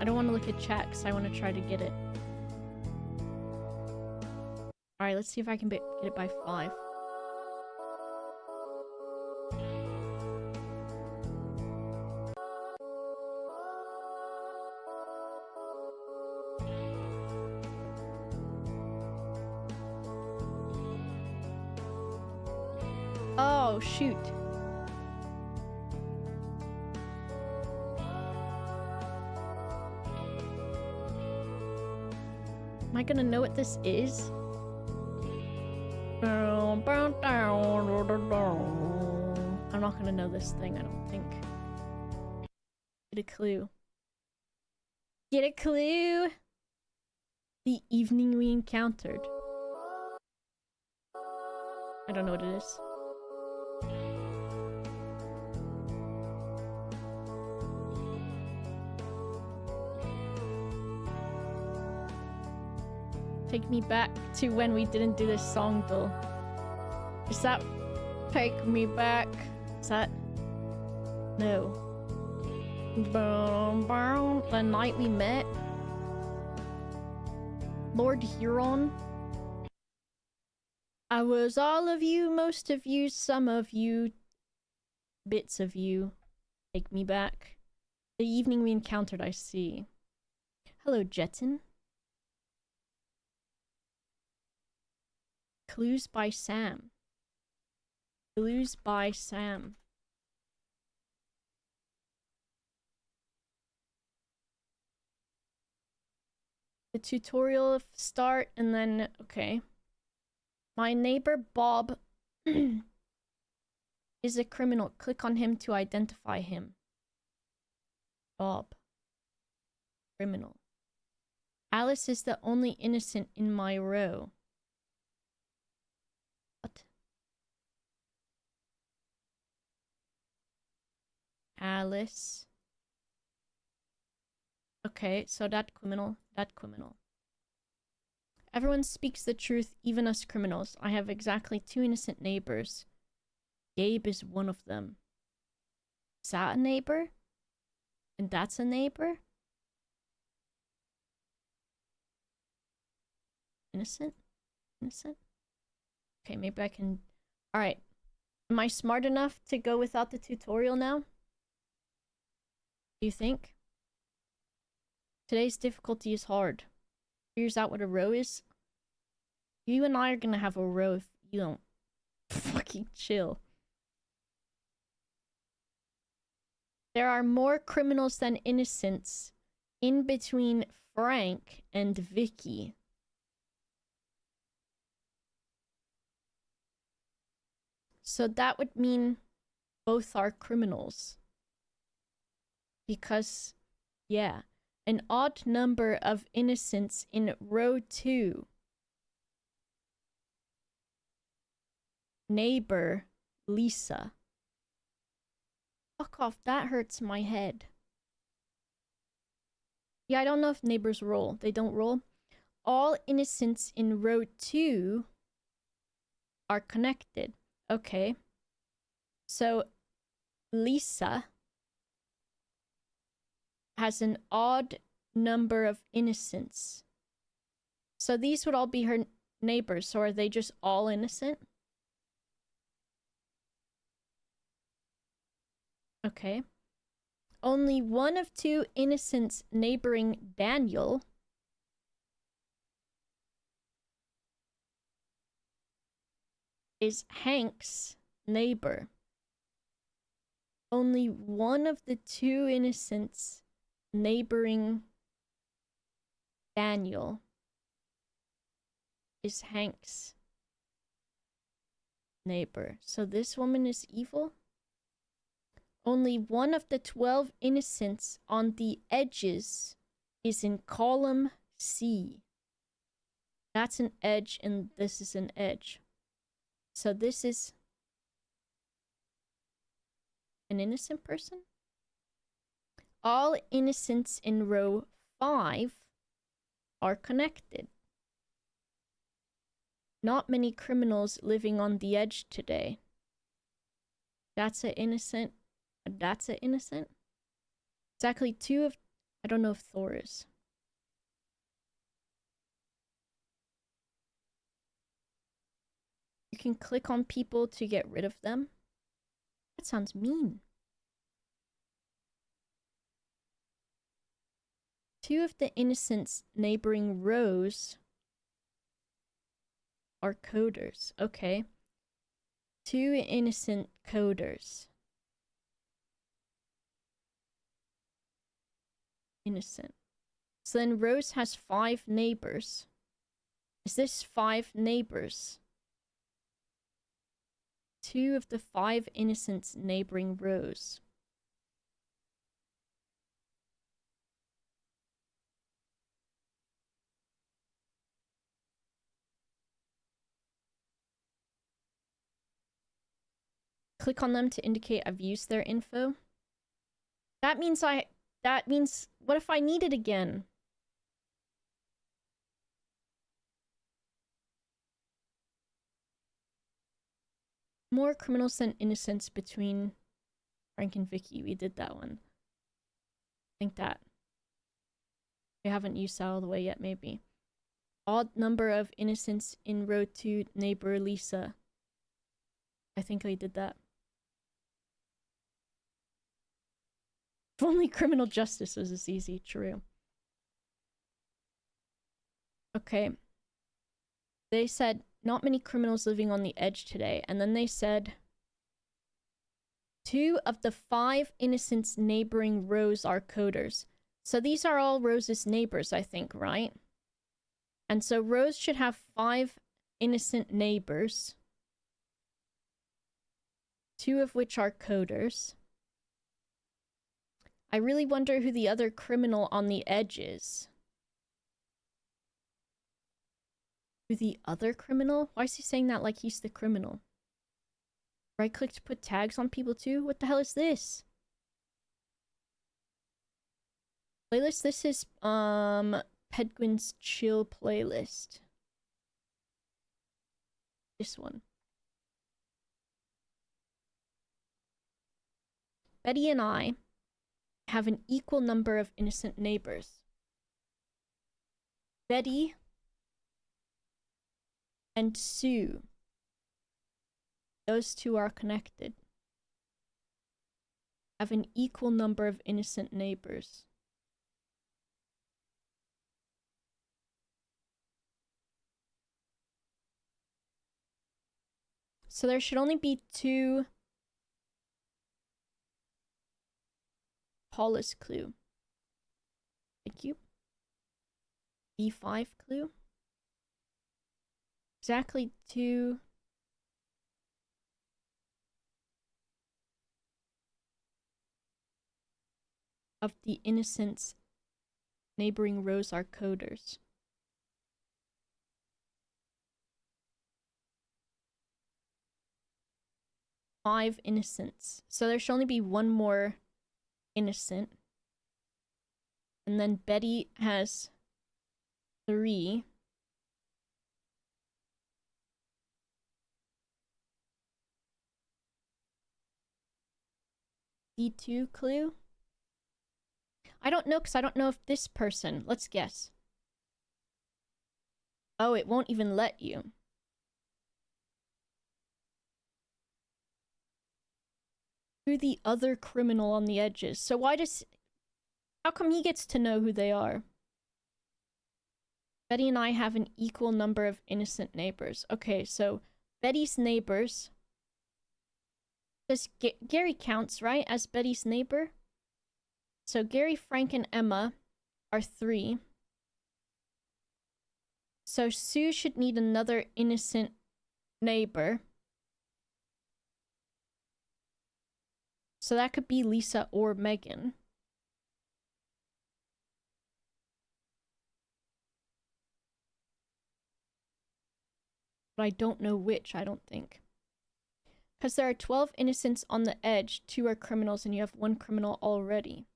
I don't want to look at chat because I want to try to get it. Alright, let's see if I can get it by 5. Oh, shoot. I gonna know what this is? I'm not gonna know this thing, I don't think. Get a clue. Get a clue! The evening we encountered. I don't know what it is. Take me back to when we didn't do this song, though. Is that... Take me back? Is that... No. The night we met? Lord Huron? I was all of you, most of you, some of you, bits of you. Take me back. The evening we encountered, I see. Hello, Jetton. Clues by Sam. Clues by Sam. The tutorial start and then... Okay. My neighbor Bob is a criminal. Click on him to identify him. Bob. Criminal. Alice is the only innocent in my row. What? Alice. Okay, so that criminal. Everyone speaks the truth, even us criminals. I have exactly 2 innocent neighbors. Gabe is one of them. Is that a neighbor? And that's a neighbor? Innocent? Innocent? Okay, maybe I can... Alright. Am I smart enough to go without the tutorial now? Do you think? Today's difficulty is hard. Figures out what a row is? You and I are gonna have a row if you don't fucking chill. There are more criminals than innocents in between Frank and Vicky. So that would mean both are criminals. Because, yeah, an odd number of innocents in row 2. Neighbor, Lisa. Fuck off, that hurts my head. Yeah, I don't know if neighbors roll. They don't roll. All innocents in row 2 are connected. Okay. So, Lisa has an odd number of innocents. So these would all be her neighbors. So are they just all innocent? Okay. Only one of 2 innocents neighboring Daniel is Hank's neighbor. Only one of the 2 innocents neighboring Daniel is Hank's neighbor. So this woman is evil? Only one of the 12 innocents on the edges is in column C. That's an edge and this is an edge. So this is an innocent person? All innocents in row 5 are connected. Not many criminals living on the edge today. That's an innocent. That's an innocent. Exactly 2 of... I don't know if Thor is. You can click on people to get rid of them. That sounds mean. 2 of the innocents neighboring rows are coders. Okay. 2 innocent coders. Innocent. So then Rose has 5 neighbors. Is this 5 neighbors? 2 of the 5 innocents neighboring rows. Click on them to indicate I've used their info. That means what if I need it again? More criminals than innocents between Frank and Vicky. We did that one. I think that. We haven't used that all the way yet, maybe. Odd number of innocents in row 2, neighbor Lisa. I think I did that. If only criminal justice was this easy. True. Okay. They said, not many criminals living on the edge today. And then they said, 2 of the 5 innocents neighboring rows are coders. So these are all Rose's neighbors, I think, right? And so Rose should have 5 innocent neighbors. 2 of which are coders. I really wonder who the other criminal on the edge is. Who the other criminal? Why is he saying that like he's the criminal? Right click to put tags on people too? What the hell is this? Playlist? This is, Pedguin's chill playlist. This one. Betty and I have an equal number of innocent neighbors. Betty and Sue. Those 2 are connected. Have an equal number of innocent neighbors. So there should only be 2 Paulus clue. Thank you. E5 clue. Exactly 2 of the innocents neighboring rows are coders. Five innocents. So there should only be 1 more innocent. And then Betty has 3. D2 clue? I don't know, because I don't know if this person... Let's guess. Oh, it won't even let you. Who the other criminal on the edge is. So why does... How come he gets to know who they are? Betty and I have an equal number of innocent neighbors. Okay, so Betty's neighbors... Does Gary counts, right, as Betty's neighbor? So Gary, Frank, and Emma are 3. So Sue should need another innocent neighbor. So that could be Lisa or Megan. But I don't know which, I don't think. Because there are 12 innocents on the edge, 2 are criminals, and you have 1 criminal already.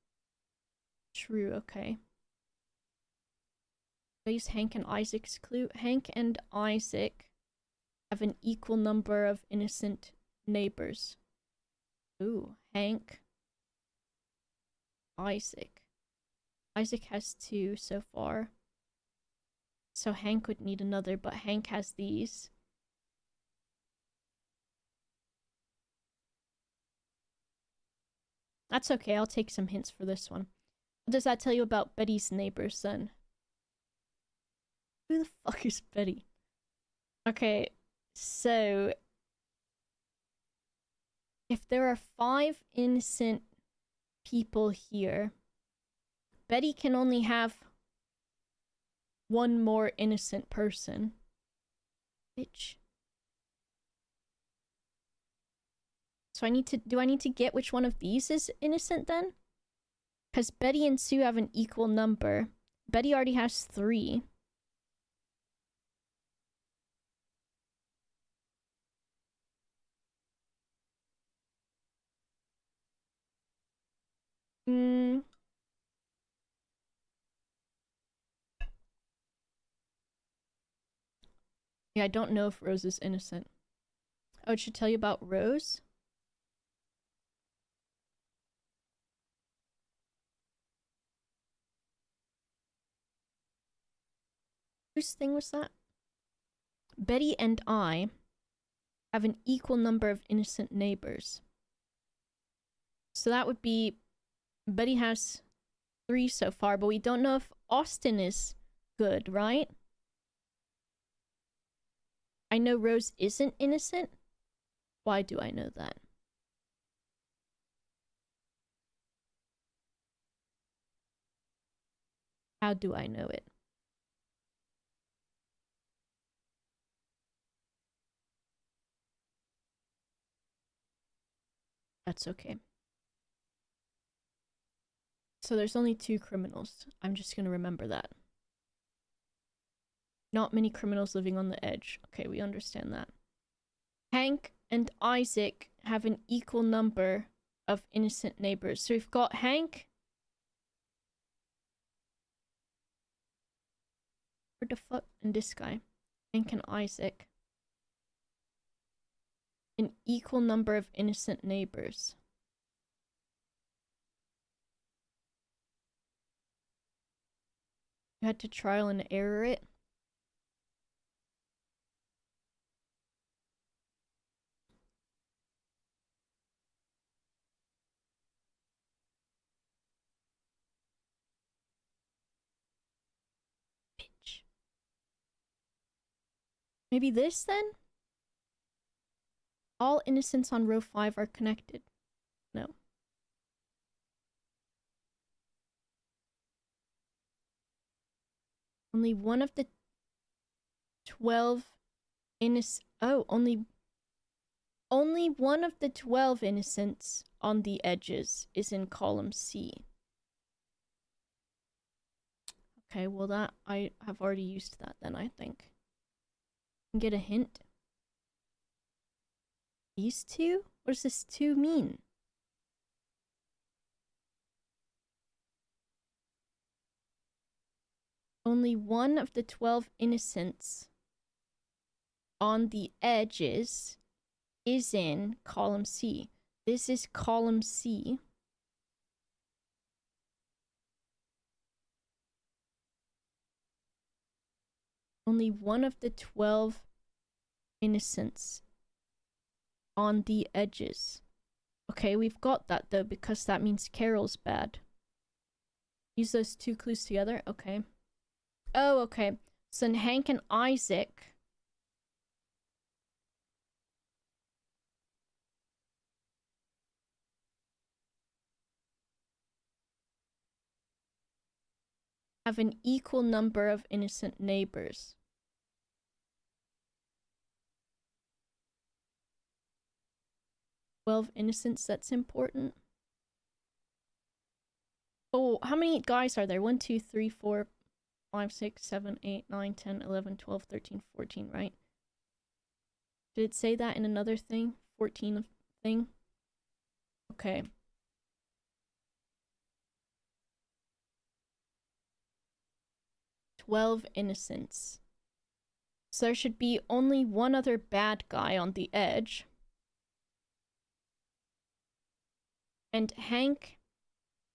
True, okay. I use Hank and Isaac's clue. Hank and Isaac have an equal number of innocent neighbors. Ooh, Hank. Isaac. Isaac has 2 so far. So Hank would need another, but Hank has these. That's okay, I'll take some hints for this one. What does that tell you about Betty's neighbors then? Who the fuck is Betty? Okay, so... If there are 5 innocent people here, Betty can only have one more innocent person. Bitch. So do I need to get which one of these is innocent then? Because Betty and Sue have an equal number. Betty already has 3. Yeah, I don't know if Rose is innocent. Oh, it should tell you about Rose? Whose thing was that? Betty and I have an equal number of innocent neighbors. So that would be... Betty has 3 so far, but we don't know if Austin is good, right? I know Rose isn't innocent. Why do I know that? How do I know it? That's okay. So there's only 2 criminals. I'm just gonna remember that. Not many criminals living on the edge. Okay, we understand that. Hank and Isaac have an equal number of innocent neighbors. So we've got Hank. Where the fuck? And this guy. Hank and Isaac. An equal number of innocent neighbors. You had to trial and error it. Bitch. Maybe this then? All innocents on row 5 are connected. No. Only one of the 12 innocent... Oh, only one of the 12 innocents on the edges is in column C. Okay, well that... I have already used that then, I think. Get a hint. These 2? What does this 2 mean? Only one of the 12 innocents on the edges is in column C. This is column C. Only one of the 12 innocents on the edges. Okay, we've got that though, because that means Carol's bad. Use those 2 clues together? Okay. Oh, okay. So then Hank and Isaac have an equal number of innocent neighbors. "12 innocents, that's important. Oh, how many guys are there? 1, 2, 3, 4, 5, 6, 7, 8, 9, 10, 11, 12, 13, 14, right? Did it say that in another thing? 14 thing? Okay. "12 innocents. So there should be only one other bad guy on the edge. And Hank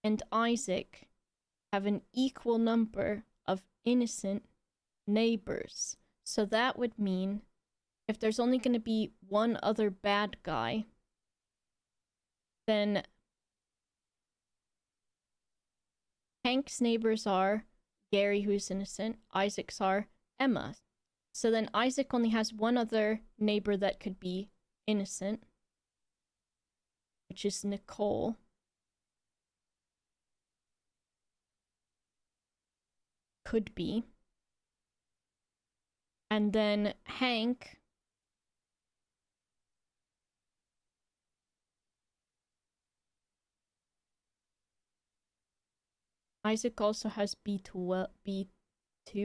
and Isaac have an equal number of innocent neighbors. So that would mean if there's only going to be one other bad guy, then Hank's neighbors are Gary, who's innocent. Isaac's are Emma. So then Isaac only has one other neighbor that could be innocent, which is Nicole. Could be. And then Hank. Isaac also has B2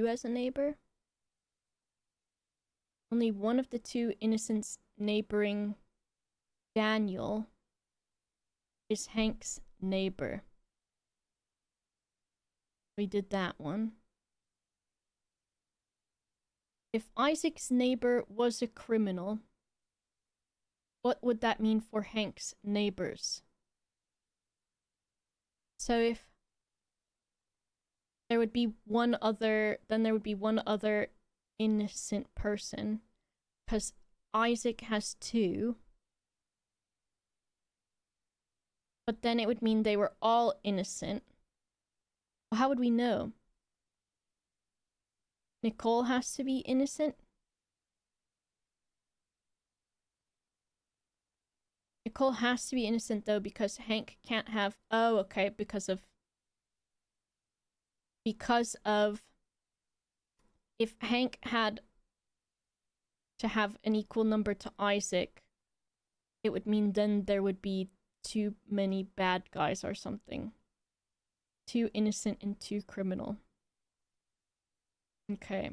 as a neighbor. Only one of the two innocents neighboring Daniel is Hank's neighbor. We did that one. If Isaac's neighbor was a criminal, what would that mean for Hank's neighbors? So if there would be one other, then there would be one other innocent person, because Isaac has 2. But then it would mean they were all innocent. Well, how would we know? Nicole has to be innocent? Nicole has to be innocent, though, because Hank can't have... Oh, okay, because of... If Hank had to have an equal number to Isaac, it would mean then there would be too many bad guys or something. 2 innocent and 2 criminal. Okay.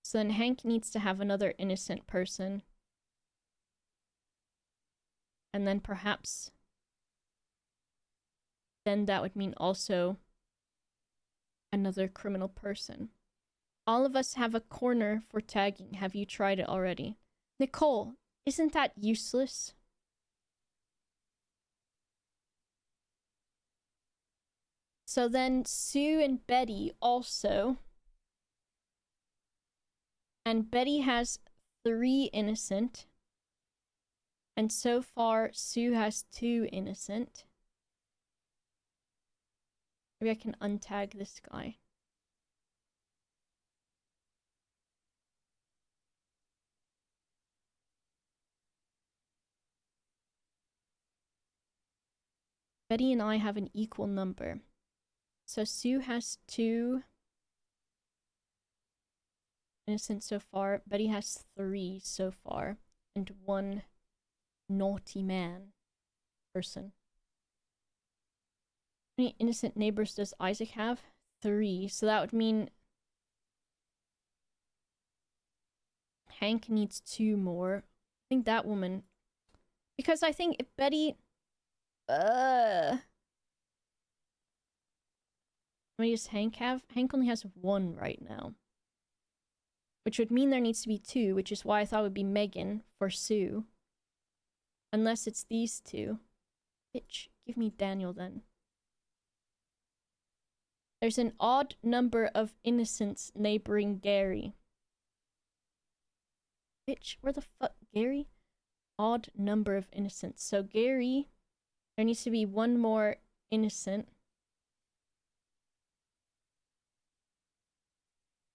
So then Hank needs to have another innocent person. And then perhaps... then that would mean also another criminal person. All of us have a corner for tagging. Have you tried it already? Nicole, isn't that useless? So then Sue and Betty also. And Betty has 3 innocent. And so far, Sue has 2 innocent. Maybe I can untag this guy. Betty and I have an equal number. So Sue has 2 innocent so far. Betty has 3 so far. And 1 naughty man person. How many innocent neighbors does Isaac have? 3. So that would mean Hank needs 2 more. I think that woman... Because I think if Betty... How many does Hank have? Hank only has 1 right now. Which would mean there needs to be 2, which is why I thought it would be Megan for Sue. Unless it's these 2. Bitch, give me Daniel then. There's an odd number of innocents neighboring Gary. Bitch, where the fuck? Gary? Odd number of innocents. So Gary, there needs to be 1 more innocent.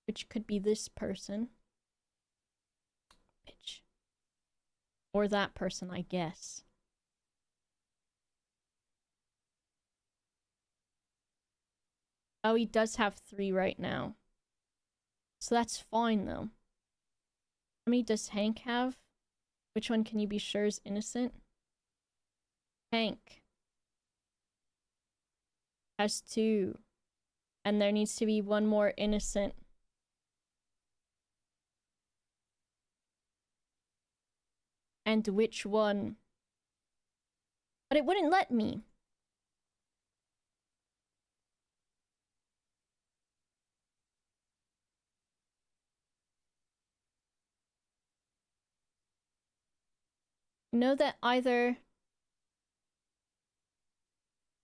Which could be this person. Bitch. Or that person, I guess. Oh, he does have 3 right now. So that's fine, though. How many does Hank have? Which one can you be sure is innocent? Hank has 2. And there needs to be 1 more innocent. And which one? But it wouldn't let me. You know that either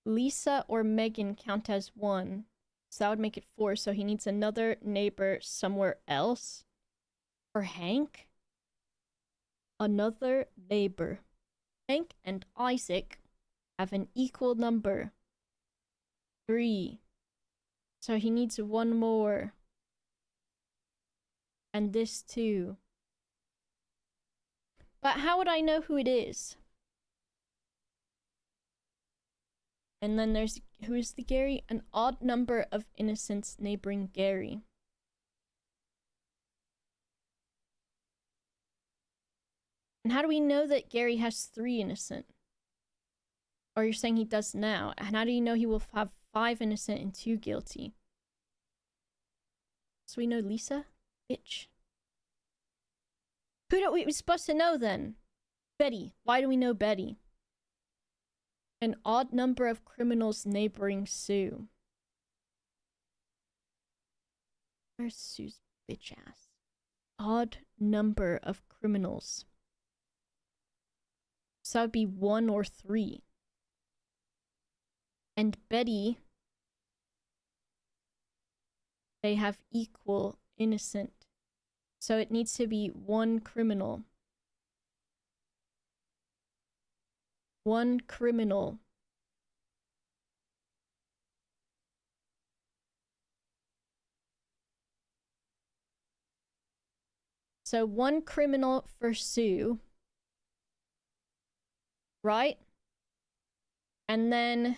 Lisa or Megan count as 1. So that would make it 4. So he needs another neighbor somewhere else. For Hank? Another neighbor. Hank and Isaac have an equal number. 3. So he needs 1 more. And this too. But how would I know who it is? And then there's... Who is the Gary? An odd number of innocents neighboring Gary. And how do we know that Gary has 3 innocent? Or you're saying he does now. And how do you know he will have 5 innocent and 2 guilty? So we know Lisa? Bitch. Who are we supposed to know then? Betty. Why do we know Betty? An odd number of criminals neighboring Sue. Where's Sue's bitch ass? Odd number of criminals. So that would be 1 or 3. And Betty, they have equal innocent. So it needs to be 1 criminal. 1 criminal. So 1 criminal for Sue. Right? And then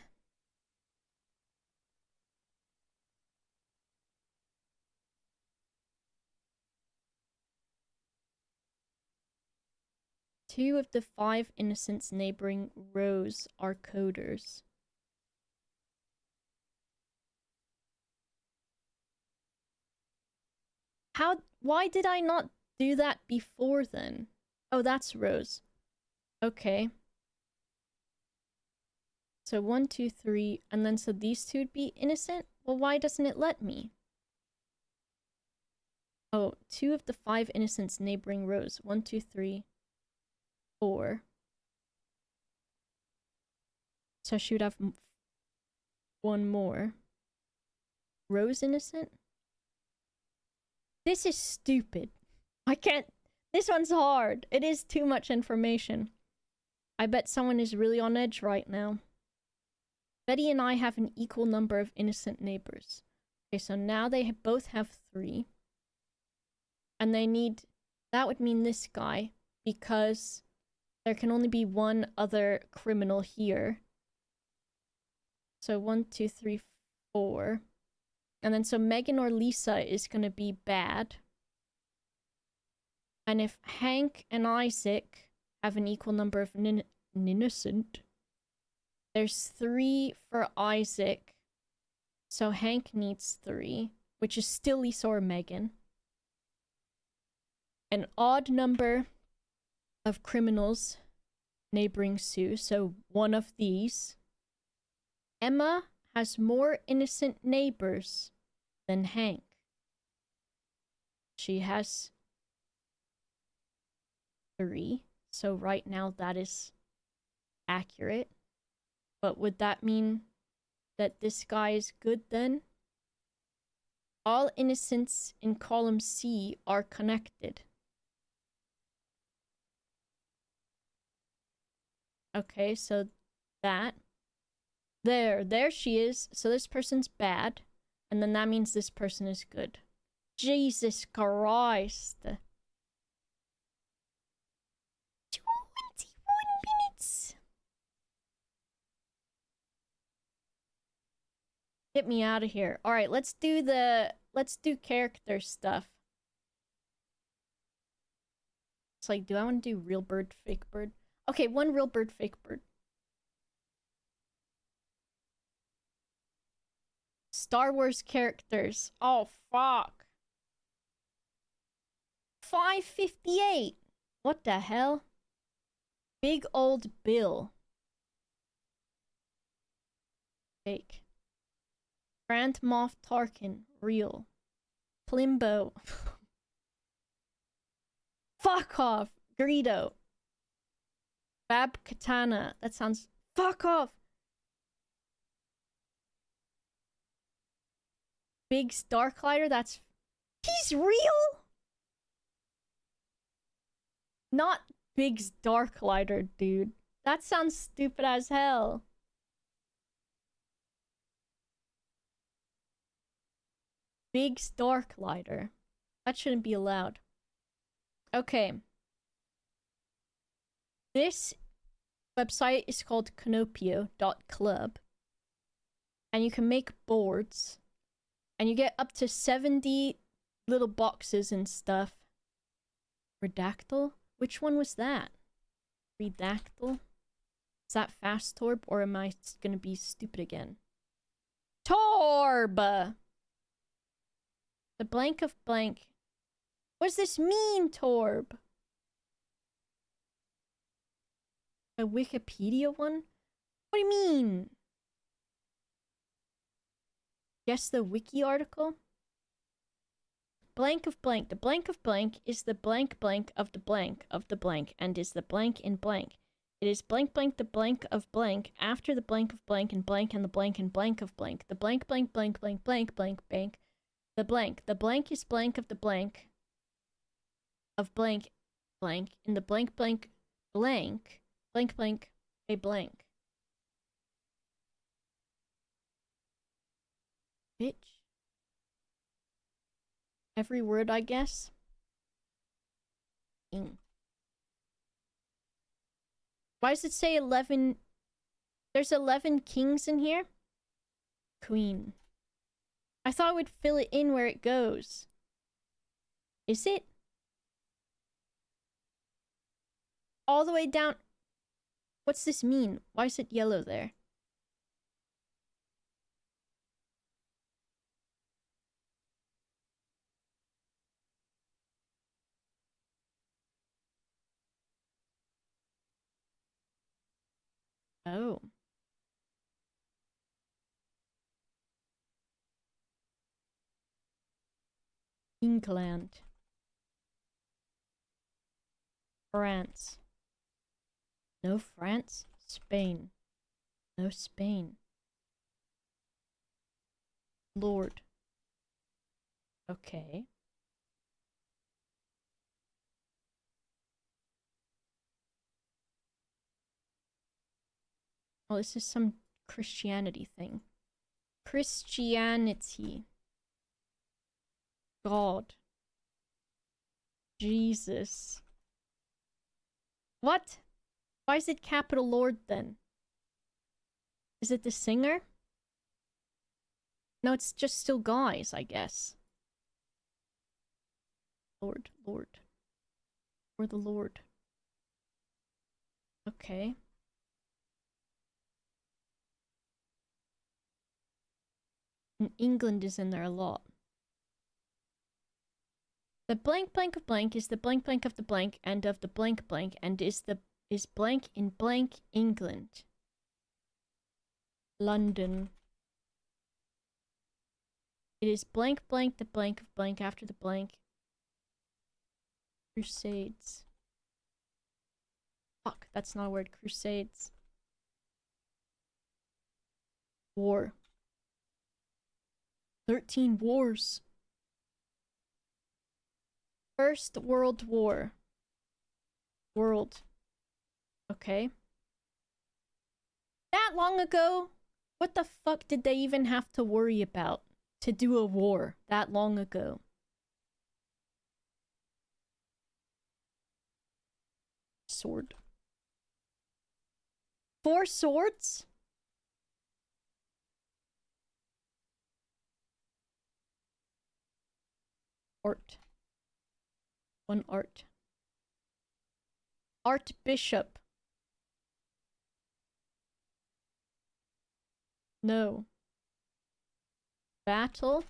2 of the 5 innocents neighboring Rose are coders. Why did I not do that before then? Oh, that's Rose. Okay. So 1, 2, 3, and then so these 2 would be innocent? Well, why doesn't it let me? Oh, 2 of the 5 innocents neighboring Rose. 1, 2, 3, 4. So she would have 1 more. Rose innocent? This is stupid. I can't... This one's hard. It is too much information. I bet someone is really on edge right now. Betty and I have an equal number of innocent neighbors. Okay, so now they both have 3. And they need... That would mean this guy. Because there can only be 1 other criminal here. So 1, 2, 3, 4. And then so Megan or Lisa is gonna be bad. And if Hank and Isaac have an equal number of innocent, there's 3 for Isaac. So Hank needs 3, which is still Lisa or Megan. An odd number of criminals neighboring Sue, so 1 of these. Emma has more innocent neighbors than Hank. She has 3, so right now that is accurate. But would that mean that this guy is good then? All innocents in column C are connected. Okay, so that. There she is. So this person's bad. And then that means this person is good. Jesus Christ. 21 minutes. Get me out of here. Alright, let's do character stuff. It's like, do I want to do real bird, fake bird? Okay, 1 real bird, fake bird. Star Wars characters. Oh, fuck. 558. What the hell? Big Old Bill. Fake. Grand Moff Tarkin. Real. Plimbo. Fuck off. Greedo. Bab Katana. That sounds... Fuck off. Big Starklighter. That's... He's real? Not Big Starklighter, dude. That sounds stupid as hell. Big Starklighter. That shouldn't be allowed. Okay. This website is called Canopio.club. And you can make boards. And you get up to 70 little boxes and stuff. Redactyl? Which one was that? Redactyl? Is that Fast Torb, or am I gonna be stupid again? Torb! The blank of blank. What does this mean, Torb? A Wikipedia one? What do you mean? Guess the wiki article? Blank of blank. The blank of blank is the blank blank of the blank of the blank and is the blank in blank. It is blank blank the blank of blank after the blank of blank and the blank and blank of blank. The blank blank blank blank blank blank blank. The blank. The blank is blank of the blank of blank blank in the blank blank blank blank blank a blank. Bitch. Every word, I guess. Why does it say 11? There's 11 kings in here? Queen. I thought I would fill it in where it goes. Is it? All the way down. What's this mean? Why is it yellow there? Oh. England. France. No France. Spain. No Spain. Lord. Okay. Oh, this is some Christianity thing. Christianity. God. Jesus. What? Why is it capital Lord then? Is it the singer? No, it's just still guys, I guess. Lord, Lord. Or the Lord. Okay. And England is in there a lot. The blank blank of blank is the blank blank of the blank and of the blank blank and is blank in blank England. London. It is blank blank the blank of blank after the blank. Crusades. Fuck, that's not a word. Crusades. War. 13 wars. First World War. World. Okay. That long ago? What the fuck did they even have to worry about to do a war that long ago? Sword. 4 swords? Art. 1 art. Archbishop. No. Battle.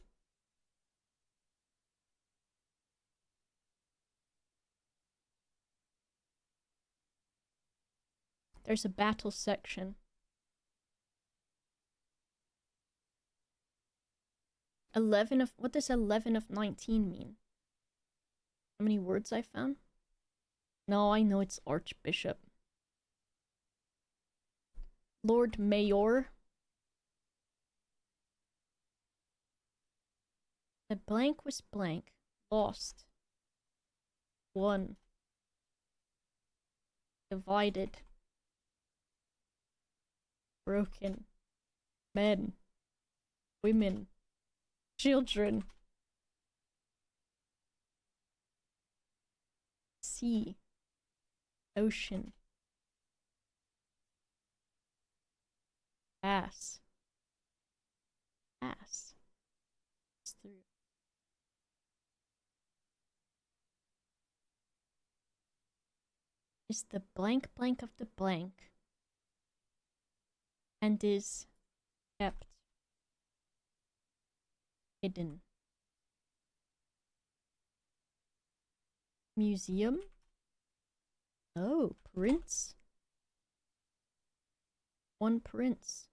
There's a battle section. 11 of... What does 11 of 19 mean? How many words I found? No, I know it's Archbishop. Lord Mayor. The blank was blank. Lost. Won. Divided. Broken. Men. Women. Children. Sea. Ocean. Ass. Ass. It's through. . is the blank blank of the blank and is kept hidden. Museum? Oh, prince? One prince.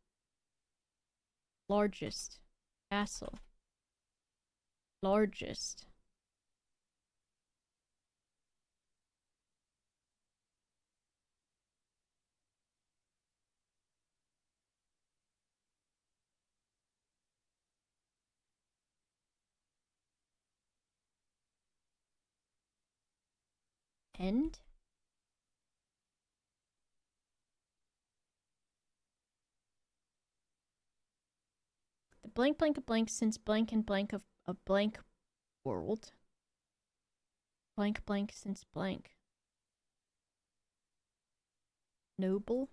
Largest. Castle. Largest. End? The blank blank of blank since blank and blank of a blank world. Blank blank since blank. Noble.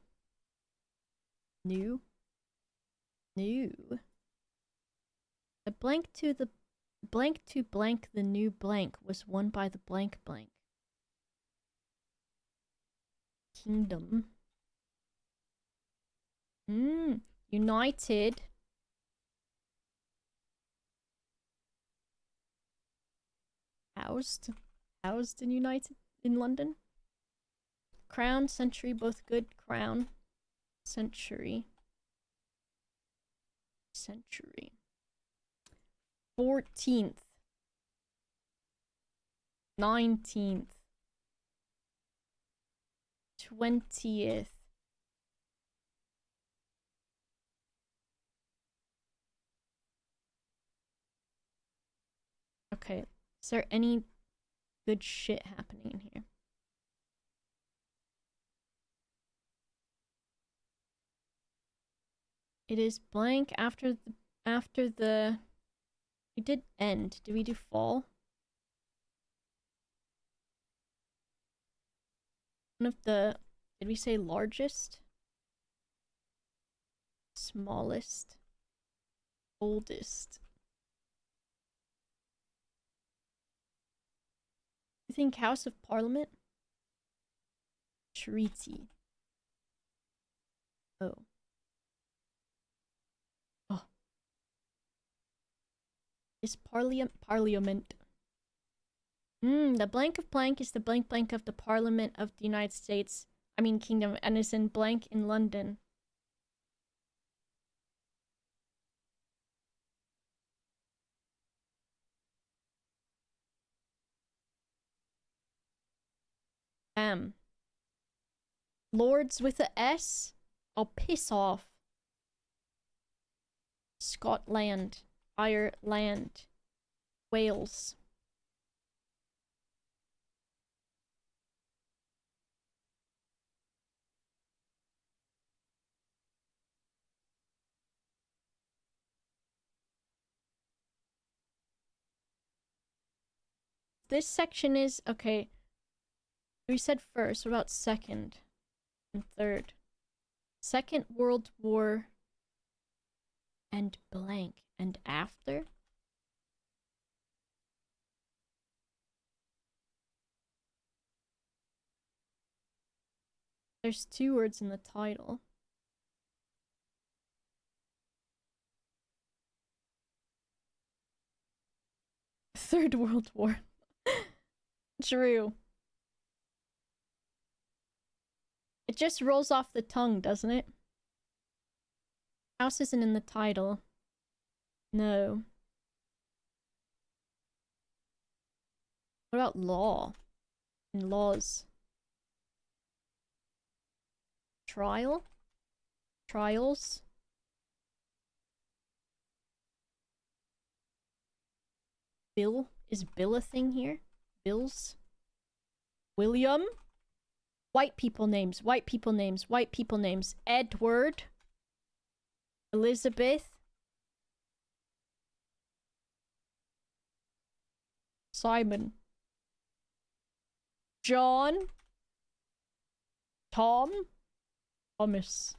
New. New. The blank to blank the new blank was won by the blank blank. Kingdom. United. Housed in United in London. Crown, century, both good. Crown. Century. 14th. 19th. 20th. Okay, is there any good shit happening in here? It is blank after the we did end. Did we do fall? One of the did we say largest? Smallest. Oldest. You think House of Parliament? Treaty. Oh. Oh. Is Parliament. The blank of blank is the blank blank of the Parliament of the United States. I mean Kingdom, and is in blank in London. Lords with a S? I'll piss off. Scotland. Ireland. Wales. This section is okay. We said first. What about second and third? Second World War and blank and after? There's 2 words in the title. Third World War. True. It just rolls off the tongue, doesn't it? House isn't in the title. No. What about law? And laws. Trial? Trials? Bill? Is Bill a thing here? Bills? William? White people names. White people names. White people names. Edward? Elizabeth? Simon? John? Tom? Thomas?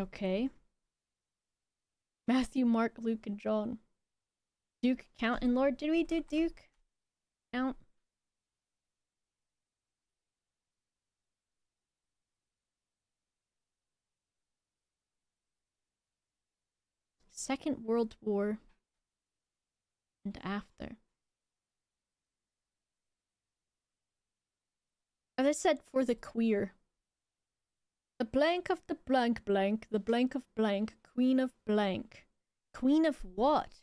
Okay. Matthew, Mark, Luke, and John. Duke, Count, and Lord. Did we do Duke? Count? Second World War and after. As I said, for the queer. The blank of the blank blank, the blank of blank, queen of blank. Queen of what?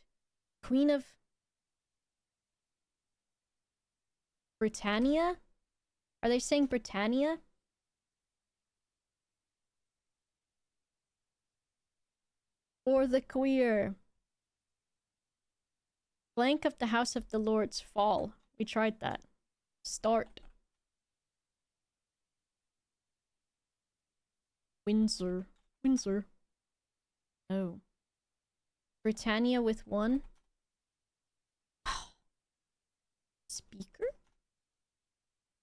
Queen of Britannia? Are they saying Britannia? For the queer. Blank of the House of the Lords fall. We tried that. Start. Windsor. Windsor. Oh. Britannia with one. Speaker?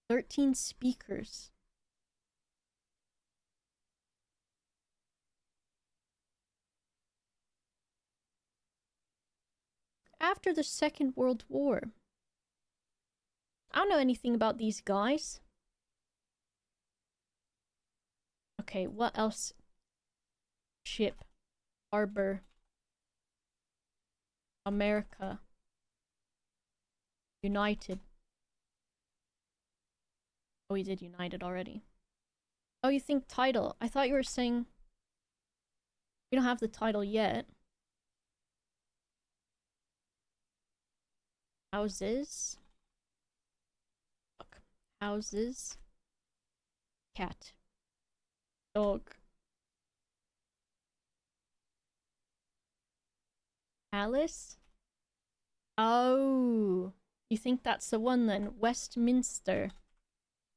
13 speakers. After the Second World War. I don't know anything about these guys. Okay, what else? Ship. Harbor. America. United. Oh, we did United already. Oh, you think title? I thought you were saying... We don't have the title yet. Houses. Fuck. Houses. Cat. Dog. Alice? Oh. You think that's the one then? Westminster.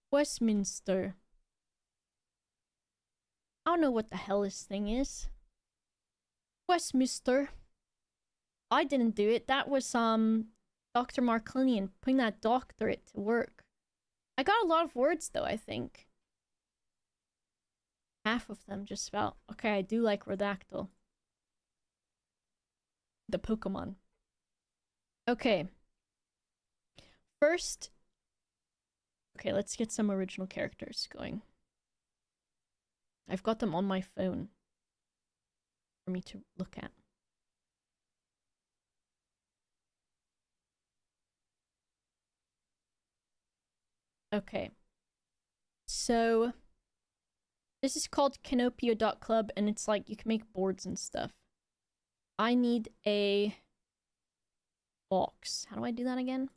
Westminster. I don't know what the hell this thing is. Westminster. I didn't do it. That was Dr. Marklinian putting that doctorate to work. I got a lot of words though, I think. Half of them just about. Okay, I do like Rodactyl. The Pokemon. Okay. First. Okay, let's get some original characters going. I've got them on my phone for me to look at. Okay. So this is called Canopio.club and it's like you can make boards and stuff. I need a box. How do I do that again?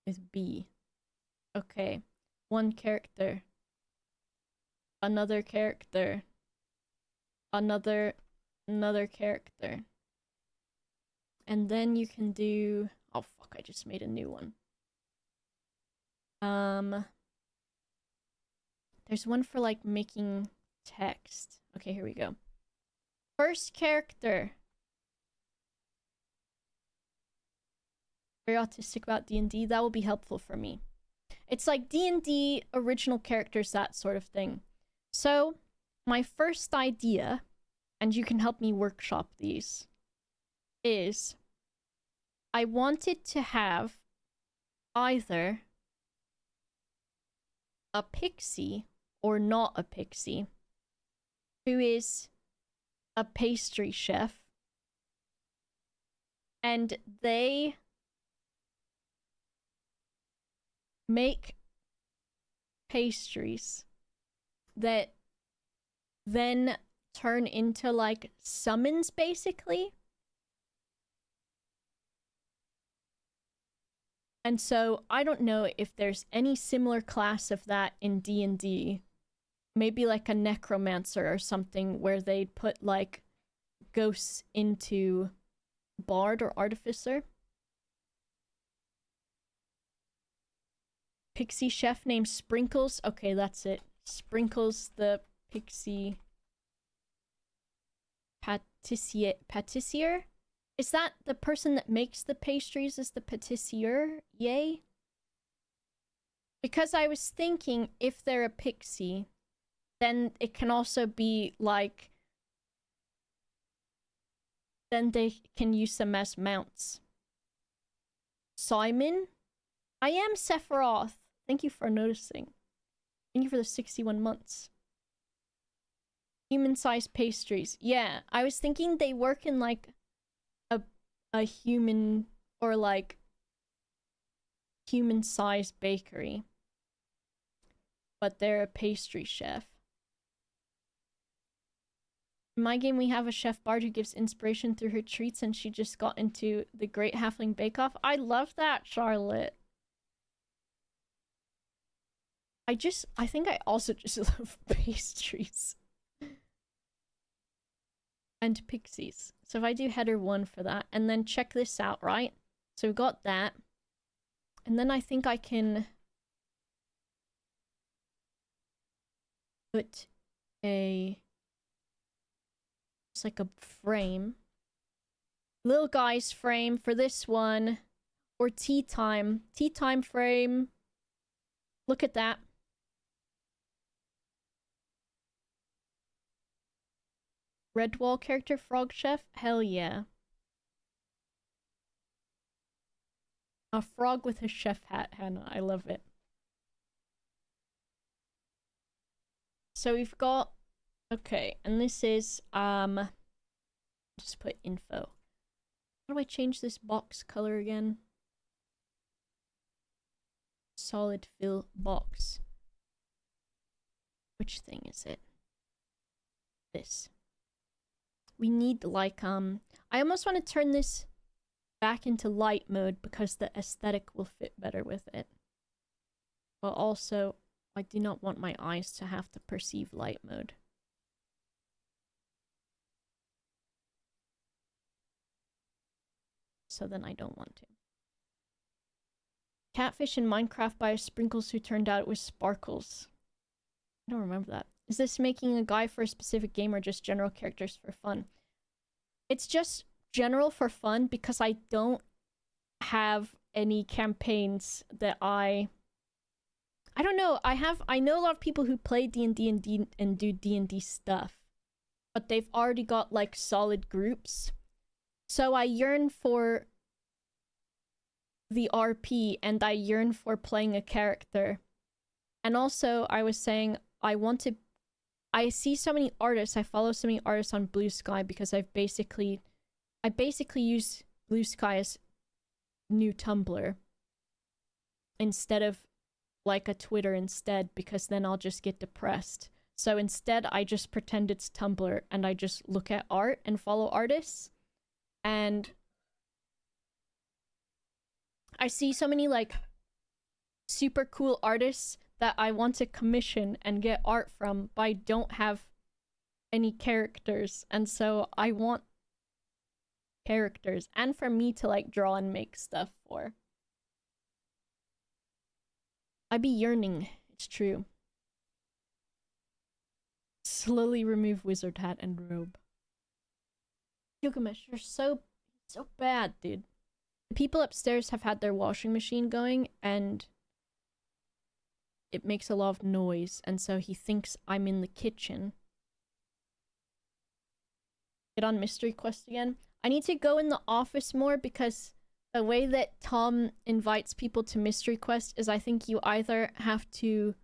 With B. Okay. One character. Another character. Another character. And then you can do... Oh fuck, I just made a new one. There's one for like making text. Okay, here we go. First character. Very autistic about D&D. That will be helpful for me. It's like D&D, original characters, that sort of thing. So, my first idea, and you can help me workshop these, is I wanted to have either a pixie or not a pixie who is a pastry chef, and they make pastries that then turn into like summons, basically. And so I don't know if there's any similar class of that in D&D. Maybe like a necromancer or something where they put like ghosts into bard or artificer. Pixie chef named Sprinkles. Okay, that's it. Sprinkles the pixie patissier? Is that the person that makes the pastries is the patissier? Yay? Because I was thinking if they're a pixie, then it can also be like then they can use them as mounts. Simon? I am Sephiroth. Thank you for noticing. Thank you for the 61 months. Human-sized pastries. Yeah, I was thinking they work in like a human or like human-sized bakery. But they're a pastry chef. In my game, we have a chef Bard who gives inspiration through her treats, and she just got into the Great Halfling Bake Off. I love that, Charlotte. I think I also just love pastries. And pixies. So if I do header 1 for that, and then check this out, right? So we've got that. And then I think I can put it's like a frame. Little guy's frame for this one. Or tea time. Tea time frame. Look at that. Redwall character, Frog Chef? Hell yeah. A frog with a chef hat, Hannah. I love it. So we've got... Okay, and this is... Just put info. How do I change this box color again? Solid fill box. Which thing is it? This. We need like I almost want to turn this back into light mode because the aesthetic will fit better with it. But also I do not want my eyes to have to perceive light mode. So then I don't want to. Catfish in Minecraft by Sprinkles who turned out it was Sparkles. I don't remember that. Is this making a guide for a specific game or just general characters for fun? It's just general for fun because I don't have any campaigns that I don't know. I know a lot of people who play D&D and do D&D stuff, but they've already got like solid groups. So I yearn for the RP and I yearn for playing a character. And also I was saying I see so many artists, I follow so many artists on Blue Sky because I basically use Blue Sky as new Tumblr instead of like a Twitter instead, because then I'll just get depressed. So instead I just pretend it's Tumblr and I just look at art and follow artists. And I see so many like super cool artists that I want to commission and get art from, but I don't have any characters. And so I want characters and for me to like draw and make stuff for. I be yearning, it's true. Slowly remove wizard hat and robe. Gilgamesh, you're so bad, dude. The people upstairs have had their washing machine going and it makes a lot of noise, and so he thinks I'm in the kitchen. Get on Mystery Quest again. I need to go in the office more because the way that Tom invites people to Mystery Quest is I think you either have to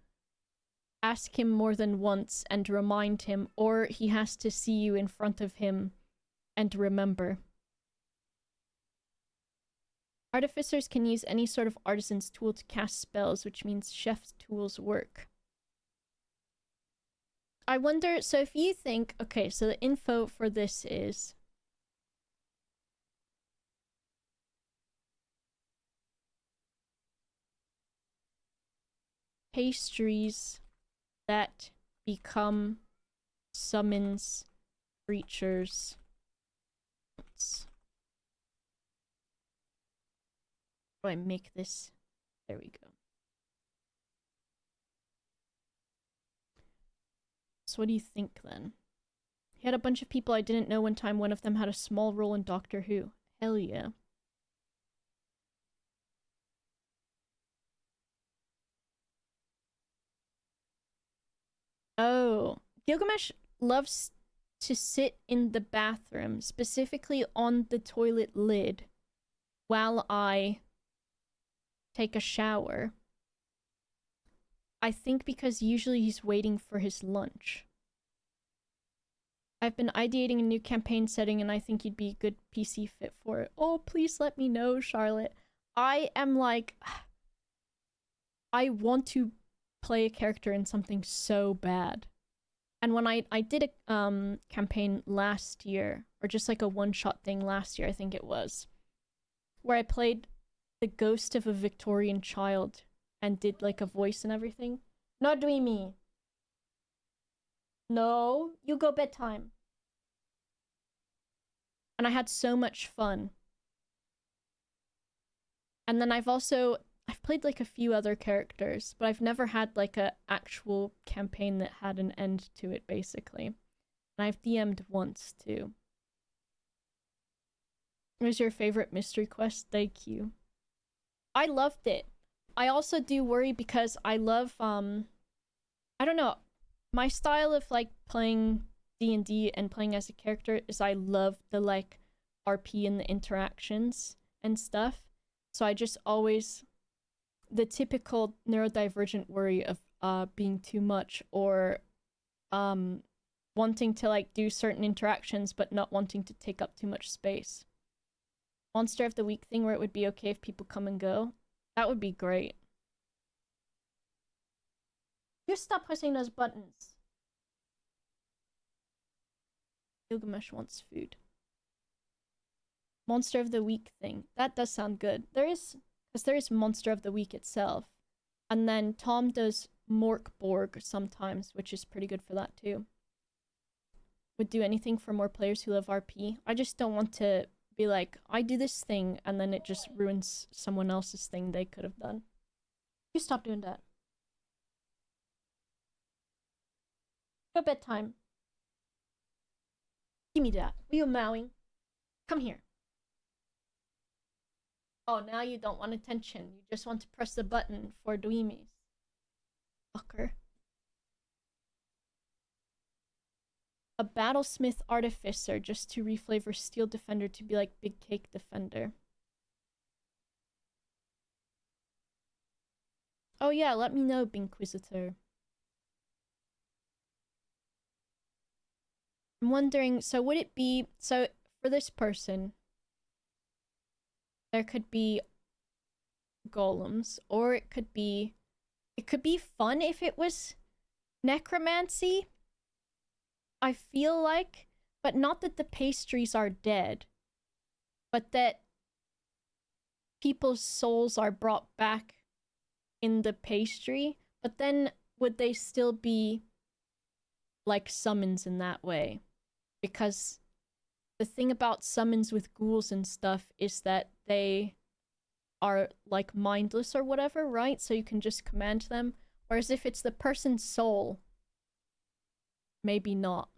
ask him more than once and remind him, or he has to see you in front of him and remember. Artificers can use any sort of artisan's tool to cast spells, which means chef's tools work. I wonder, so if you think, okay, so the info for this is pastries that become summons creatures. How do I make this? There we go. So what do you think then? He had a bunch of people I didn't know one time. One of them had a small role in Doctor Who. Hell yeah. Oh, Gilgamesh loves to sit in the bathroom, specifically on the toilet lid, while I take a shower. I think because usually he's waiting for his lunch. I've been ideating a new campaign setting and I think you'd be a good PC fit for it. Oh, please let me know, Charlotte. I am like... I want to play a character in something so bad. And when I did a campaign last year, or just like a one-shot thing last year, I think it was, where I played the ghost of a Victorian child and did like a voice and everything. Not doing me. No, you go bedtime. And I had so much fun. And then I've played like a few other characters, but I've never had like a actual campaign that had an end to it, basically. And I've DM'd once too. What was your favorite mystery quest? Thank you. I loved it. I also do worry because I love I don't know, my style of like playing D&D and playing as a character is I love the like RP and the interactions and stuff. So I just always, the typical neurodivergent worry of being too much, or wanting to like do certain interactions but not wanting to take up too much space. Monster of the Week thing where it would be okay if people come and go. That would be great. Just stop pressing those buttons. Gilgamesh wants food. Monster of the Week thing. That does sound good. There is Monster of the Week itself. And then Tom does Morkborg sometimes, which is pretty good for that too. Would do anything for more players who love RP. I just don't want to be like, I do this thing, and then it just ruins someone else's thing they could have done. You stop doing that. Go bedtime. Give me that. Are you mowing? Come here. Oh, now you don't want attention. You just want to press the button for Dweemies. Fucker. A Battlesmith Artificer just to reflavor Steel Defender to be like Big Cake Defender. Oh yeah, let me know, Binquisitor. I'm wondering, so would it be, so for this person, there could be golems, or it could be fun if it was necromancy, I feel like, but not that the pastries are dead, but that people's souls are brought back in the pastry, but then would they still be like summons in that way? Because the thing about summons with ghouls and stuff is that they are like mindless or whatever, right? So you can just command them. Whereas if it's the person's soul, maybe not.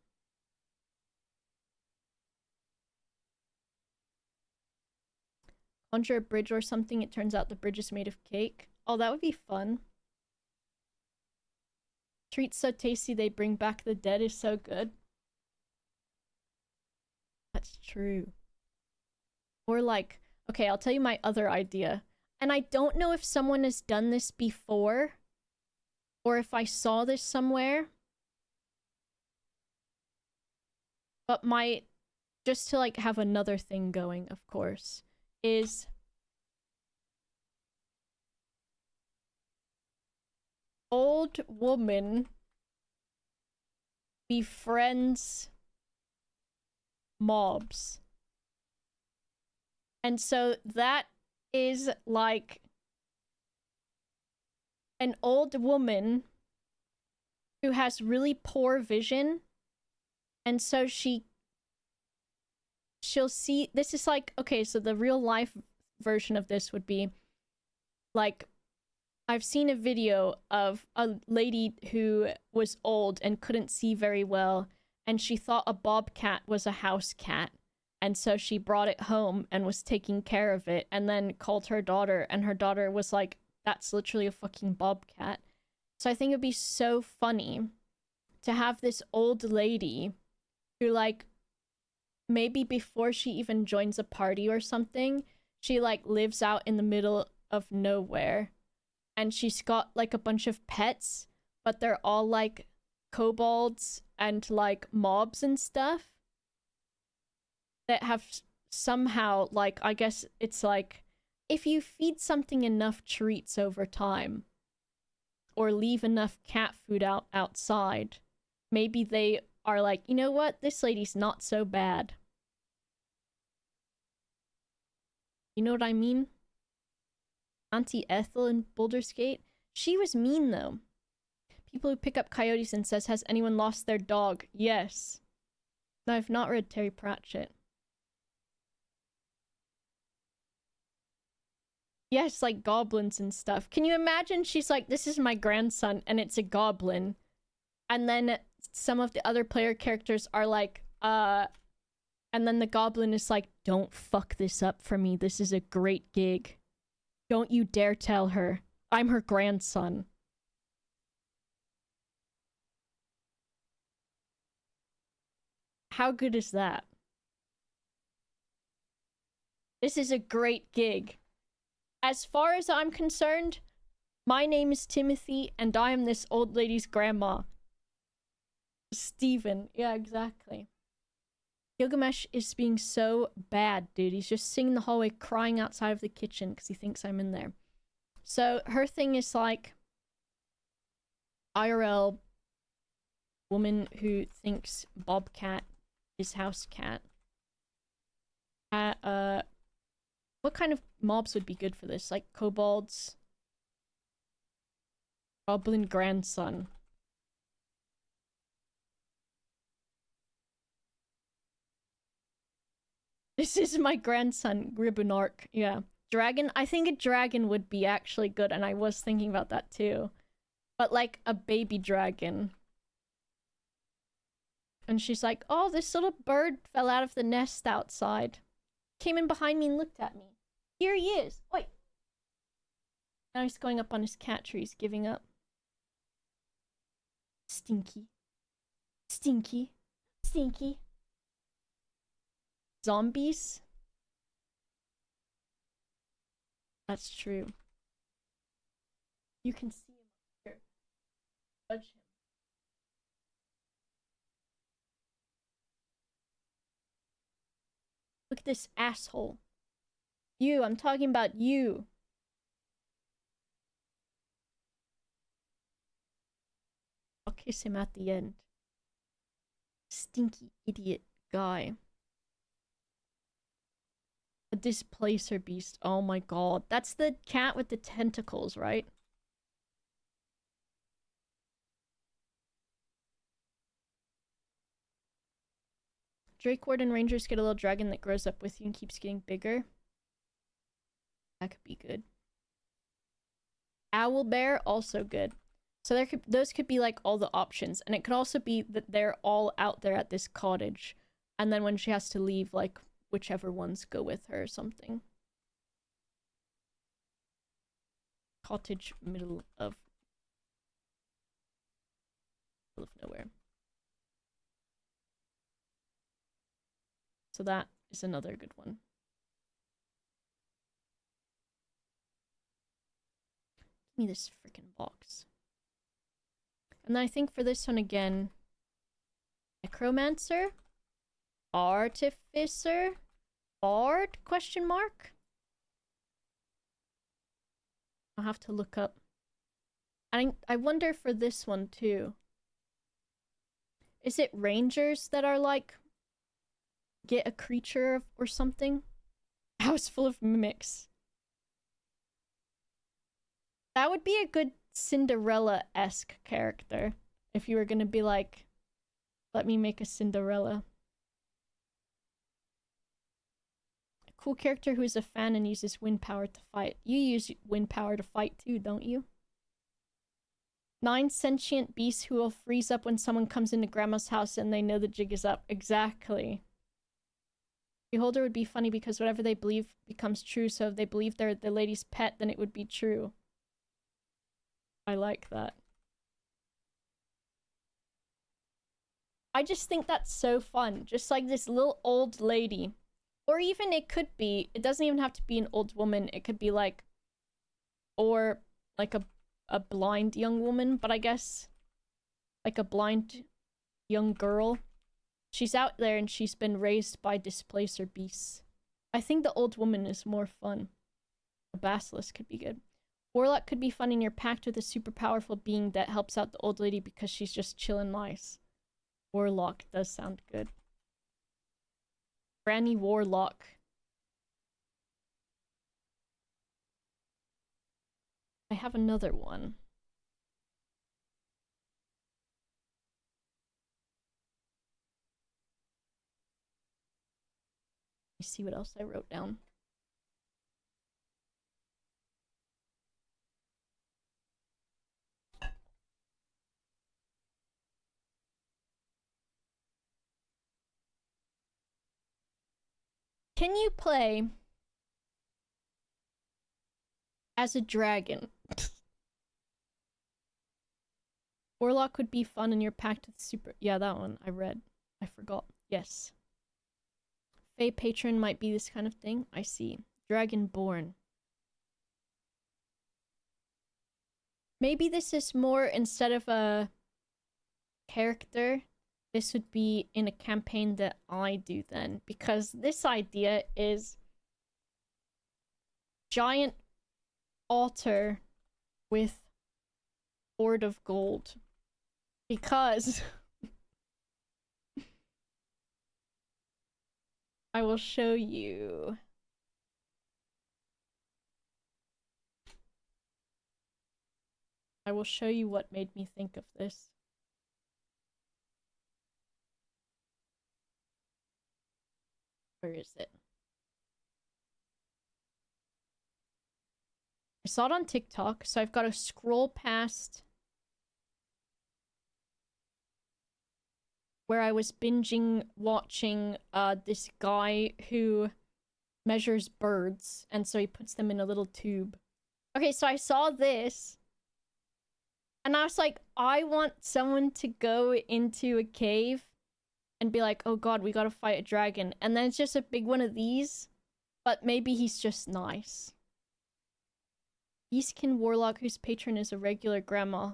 Conjure a bridge or something, it turns out the bridge is made of cake. Oh, that would be fun. Treats so tasty they bring back the dead is so good. That's true. Or like, okay, I'll tell you my other idea. And I don't know if someone has done this before, or if I saw this somewhere. But just to like have another thing going, of course, is old woman befriends mobs. And so that is like an old woman who has really poor vision, and so she'll see, this is like, okay, so the real life version of this would be like, I've seen a video of a lady who was old and couldn't see very well, and she thought a bobcat was a house cat, and so she brought it home and was taking care of it, and then called her daughter, and her daughter was like, that's literally a fucking bobcat. So I think it'd be so funny to have this old lady who, like, maybe before she even joins a party or something, she, like, lives out in the middle of nowhere. And she's got, like, a bunch of pets, but they're all, like, kobolds and, like, mobs and stuff that have somehow, like, I guess it's like, if you feed something enough treats over time, or leave enough cat food outside, maybe they are like, you know what, this lady's not so bad. You know what I mean? Auntie Ethel in Baldur's Gate, she was mean though. People who pick up coyotes and says, has anyone lost their dog? Yes. I've not read Terry Pratchett. Yes, like goblins and stuff. Can you imagine she's like, this is my grandson, and it's a goblin. And then some of the other player characters are like, and then the goblin is like, don't fuck this up for me. This is a great gig. Don't you dare tell her. I'm her grandson. How good is that? This is a great gig. As far as I'm concerned, my name is Timothy, and I am this old lady's grandma. Steven. Yeah, exactly. Gilgamesh is being so bad, dude. He's just sitting in the hallway crying outside of the kitchen because he thinks I'm in there. So her thing is like, IRL woman who thinks Bobcat is house cat. What kind of mobs would be good for this? Like kobolds? Goblin grandson. This is my grandson, Gribunark. Yeah. Dragon? I think a dragon would be actually good, and I was thinking about that too. But like a baby dragon. And she's like, oh, this little bird fell out of the nest outside. Came in behind me and looked at me. Here he is. Wait. Now he's going up on his cat tree. He's giving up. Stinky. Stinky. Stinky. Zombies? That's true. You can see him up here. Judge him. Look at this asshole. You, I'm talking about you. I'll kiss him at the end. Stinky idiot guy. A displacer beast. Oh my god. That's the cat with the tentacles, right? Drake Warden Rangers get a little dragon that grows up with you and keeps getting bigger. That could be good. Owlbear, also good. So those could be like all the options. And it could also be that they're all out there at this cottage. And then when she has to leave, like, whichever ones go with her or something. Cottage, middle of nowhere. So that is another good one. Give me this freaking box. And then I think for this one again, Necromancer, Artificer, Bard, question mark? I'll have to look up. I wonder for this one too. Is it rangers that are like, get a creature or something? House full of mimics. That would be a good Cinderella-esque character. If you were gonna be like, let me make a Cinderella. A cool character who is a fan and uses wind power to fight. You use wind power to fight too, don't you? 9 sentient beasts who will freeze up when someone comes into grandma's house and they know the jig is up. Exactly. Beholder would be funny because whatever they believe becomes true, so if they believe they're the lady's pet, then it would be true. I like that. I just think that's so fun. Just like this little old lady. Or even it could be, it doesn't even have to be an old woman. It could be like, or like a blind young woman, but I guess like a blind young girl. She's out there and she's been raised by displacer beasts. I think the old woman is more fun. A basilisk could be good. Warlock could be fun in your pact with a super powerful being that helps out the old lady because she's just chill and nice. Warlock does sound good. Granny Warlock. I have another one. Let me see what else I wrote down. Can you play as a dragon? Warlock would be fun in your pact with super... Yeah, that one I read. I forgot. Yes. Fey patron might be this kind of thing. I see. Dragonborn. Maybe this is more, instead of a character, this would be in a campaign that I do then. Because this idea is giant otter with hoard of gold. Because I will show you. I will show you what made me think of this. Where is it? I saw it on TikTok, so I've got to scroll past where I was binging watching this guy who measures birds, and so he puts them in a little tube. Okay, so I saw this, and I was like, I want someone to go into a cave and be like, oh god, we gotta fight a dragon. And then it's just a big one of these, but maybe he's just nice. Beastkin Warlock whose patron is a regular grandma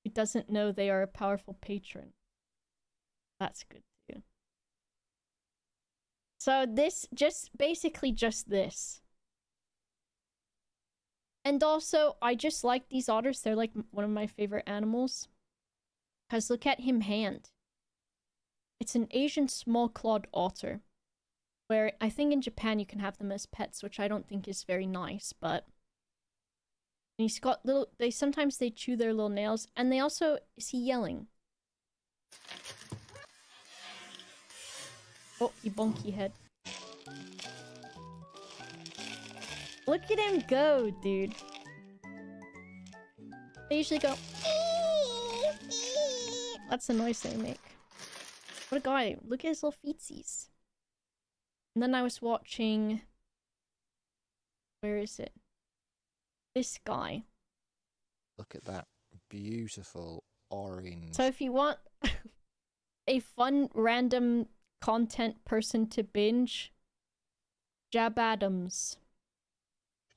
who doesn't know they are a powerful patron. That's good too. So this, basically just this. And also, I just like these otters. They're like one of my favorite animals. Because look at him hand. It's an Asian small-clawed otter. Where I think in Japan you can have them as pets, which I don't think is very nice, but... And he's got little... Sometimes they chew their little nails, and they also... Is he yelling? Oh, he bonky head. Look at him go, dude. They usually go... That's the noise they make. What a guy. Look at his little feetsies. And then I was watching... Where is it? This guy. Look at that beautiful orange. So if you want a fun, random content person to binge, Jab Adams.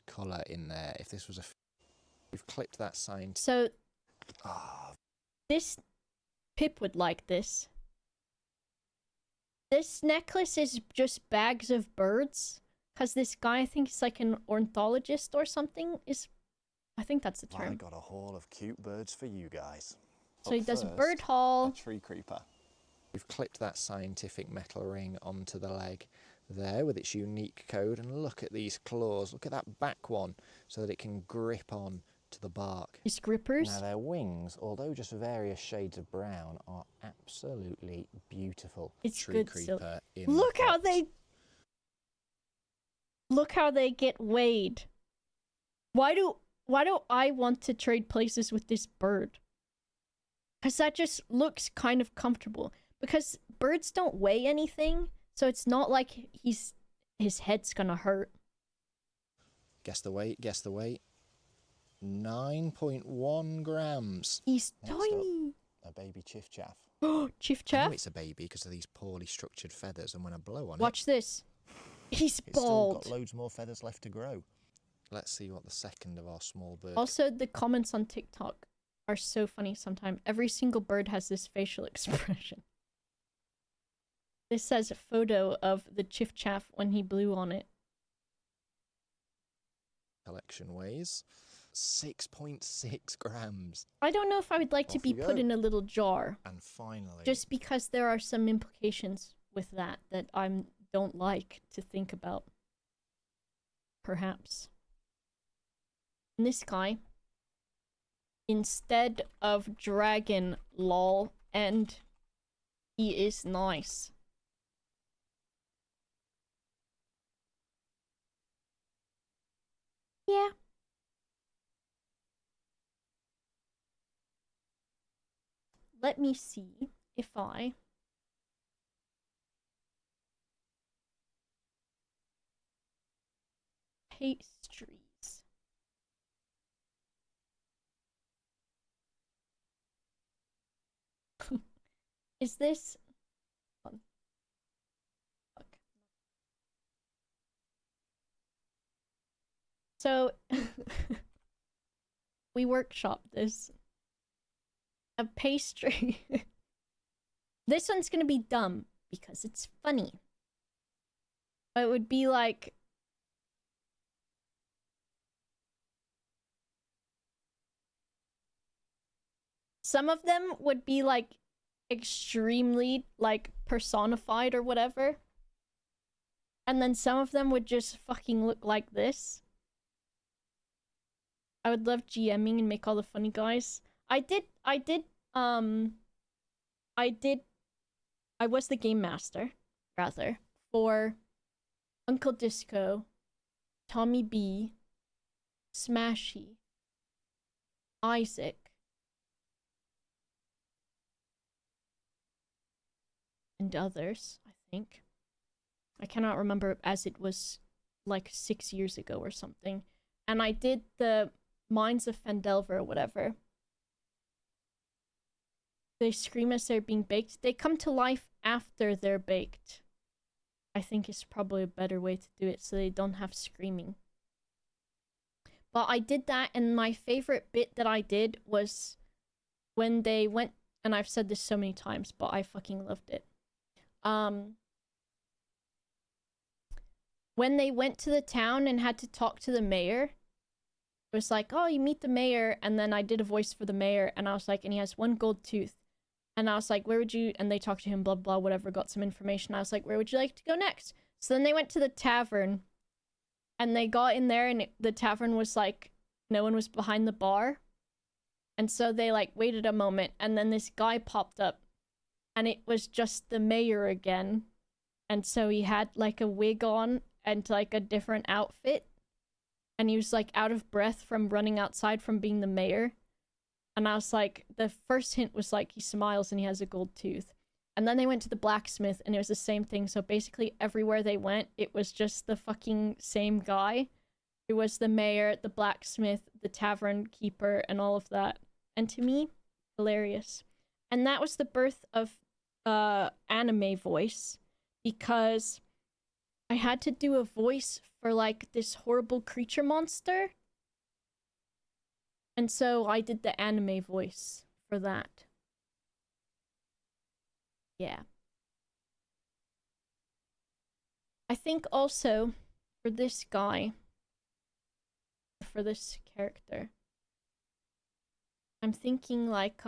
Colour in there. If this was a... We've clipped that sign. So... This... Pip would like this. This necklace is just bags of birds. Because this guy, I think he's like an ornithologist or something, I think that's the term. I got a haul of cute birds for you guys. So he does bird haul. A tree creeper. We've clipped that scientific metal ring onto the leg there with its unique code, and look at these claws. Look at that back one, so that it can grip on to the bark. His grippers. Now their wings, although just various shades of brown, are absolutely beautiful. It's Tree good. creeper in Look the how pot. they... Look how they get weighed. Why do I want to trade places with this bird? Because that just looks kind of comfortable. Because birds don't weigh anything, so it's not like his head's gonna hurt. Guess the weight, guess the weight. 9.1 grams. He's Next up, tiny. a baby chiff-chaff. Chief I know Chaff. it's a baby because of these poorly structured feathers, and when I blow on Watch this. He's It's still got bald. loads more feathers left to grow. let's see what the second of our small bird. Also, the comments on TikTok are so funny sometimes. Every single bird has this facial expression. This says a photo of the Chiff Chaff when he blew on it. Collection weighs 6.6 grams. I don't know if I would like to Off be you put go. in a little jar. And finally, Just because there are some implications with that I don't like to think about. Perhaps. And this guy, instead of dragon, lol, and he is nice. Yeah. Let me see if I pastries. Is this hold on. Fuck. So we workshopped this. A pastry. This one's gonna be dumb because it's funny. It would be like some of them would be like extremely like personified or whatever. And then some of them would just fucking look like this. I would love GMing and make all the funny guys. I was the game master, rather, for Uncle Disco, Tommy B, Smashy, Isaac, and others, I think. I cannot remember as it was like 6 years ago or something. And I did the Mines of Phandelver or whatever. They scream as they're being baked. They come to life after they're baked. I think is probably a better way to do it so they don't have screaming. But I did that, and my favorite bit that I did was when they went, and I've said this so many times, but I fucking loved it. When they went to the town and had to talk to the mayor, it was like, oh, you meet the mayor, and then I did a voice for the mayor, and I was like, and he has one gold tooth. And I was like, where would you... And they talked to him, blah, blah, whatever, got some information. I was like, where would you like to go next? So then they went to the tavern, and they got in there, and the tavern was like, no one was behind the bar. And so they, like, waited a moment, and then this guy popped up, and it was just the mayor again. And so he had, like, a wig on and, like, a different outfit. And he was, like, out of breath from running outside from being the mayor. And I was like, the first hint was like, he smiles and he has a gold tooth. And then they went to the blacksmith and it was the same thing. So basically everywhere they went, it was just the fucking same guy. It was the mayor, the blacksmith, the tavern keeper, and all of that. And to me, hilarious. And that was the birth of anime voice, because I had to do a voice for like this horrible creature monster. And so I did the anime voice for that. Yeah. I think also for this guy, for this character, I'm thinking like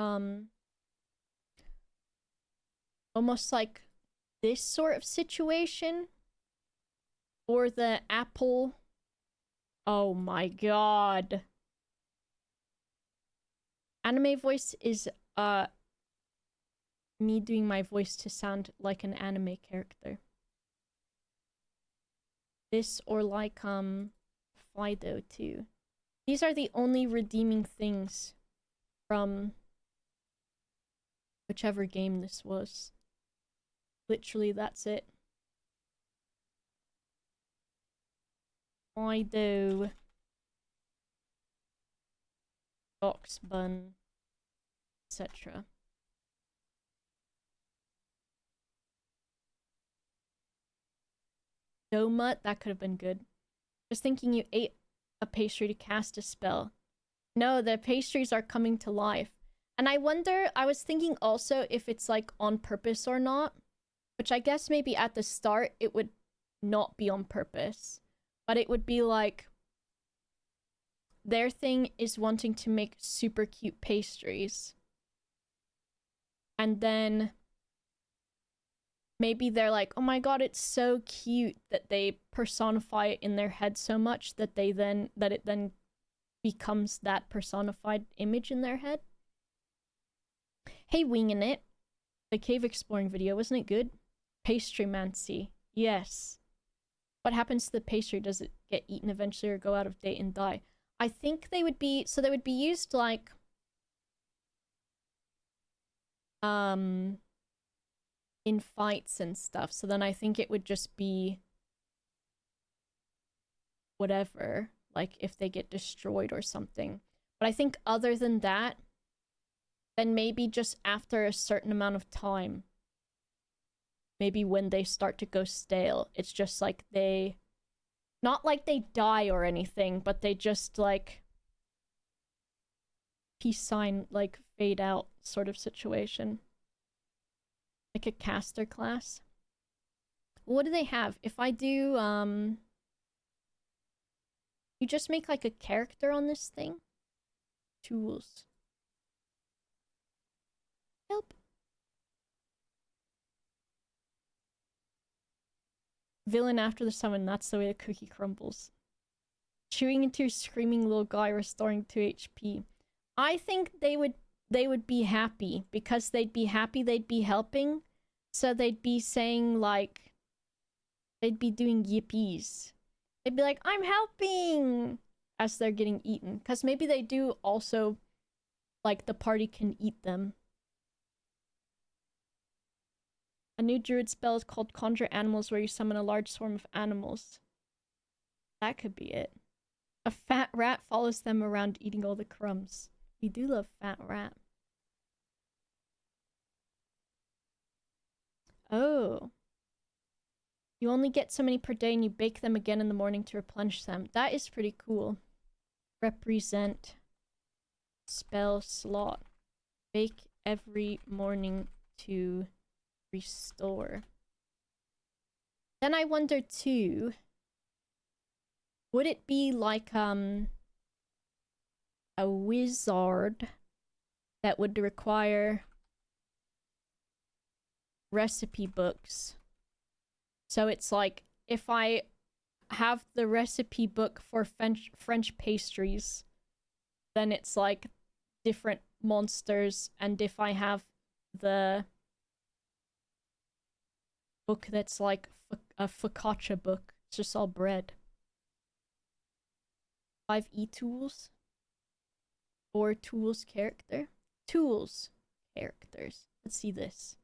almost like this sort of situation, or the apple. Oh my god. Anime voice is me doing my voice to sound like an anime character. This or like Fido too. These are the only redeeming things from whichever game this was. Literally, that's it. Fido. Box bun, etc. Donut, that could have been good. Just thinking you ate a pastry to cast a spell. No, the pastries are coming to life. And I wonder, I was thinking also if it's like on purpose or not. Which I guess maybe at the start it would not be on purpose. But it would be like their thing is wanting to make super cute pastries. And then maybe they're like, oh my god, it's so cute, that they personify it in their head so much that it then becomes that personified image in their head. Hey, Winging It, the cave exploring video, wasn't it good? Pastrymancy, yes. What happens to the pastry? Does it get eaten eventually or go out of date and die? I think they would be, so they would be used like in fights and stuff. So then I think it would just be whatever, like if they get destroyed or something. But I think other than that, then maybe just after a certain amount of time, maybe when they start to go stale, it's just like they, not like they die or anything, but they just like peace sign, like fade out sort of situation. Like a caster class. What do they have? If I do, you just make like a character on this thing? Tools. Help. Villain after the summon, that's the way the cookie crumbles. Chewing into a screaming little guy, restoring 2 HP. I think they would be happy, because they'd be happy they'd be helping. So they'd be saying like, they'd be doing yippies. They'd be like, I'm helping! As they're getting eaten. Because maybe they do also, like, the party can eat them. A new druid spell is called Conjure Animals, where you summon a large swarm of animals. That could be it. A fat rat follows them around eating all the crumbs. We do love fat rat. Oh. You only get so many per day and you bake them again in the morning to replenish them. That is pretty cool. Represent. Spell slot. Bake every morning to restore. Then I wonder too, would it be like a wizard that would require recipe books? So it's like, if I have the recipe book for French pastries, then it's like different monsters, and if I have the book that's like a focaccia book, it's just all bread. 5e tools? Or tools character? Tools characters. Let's see this.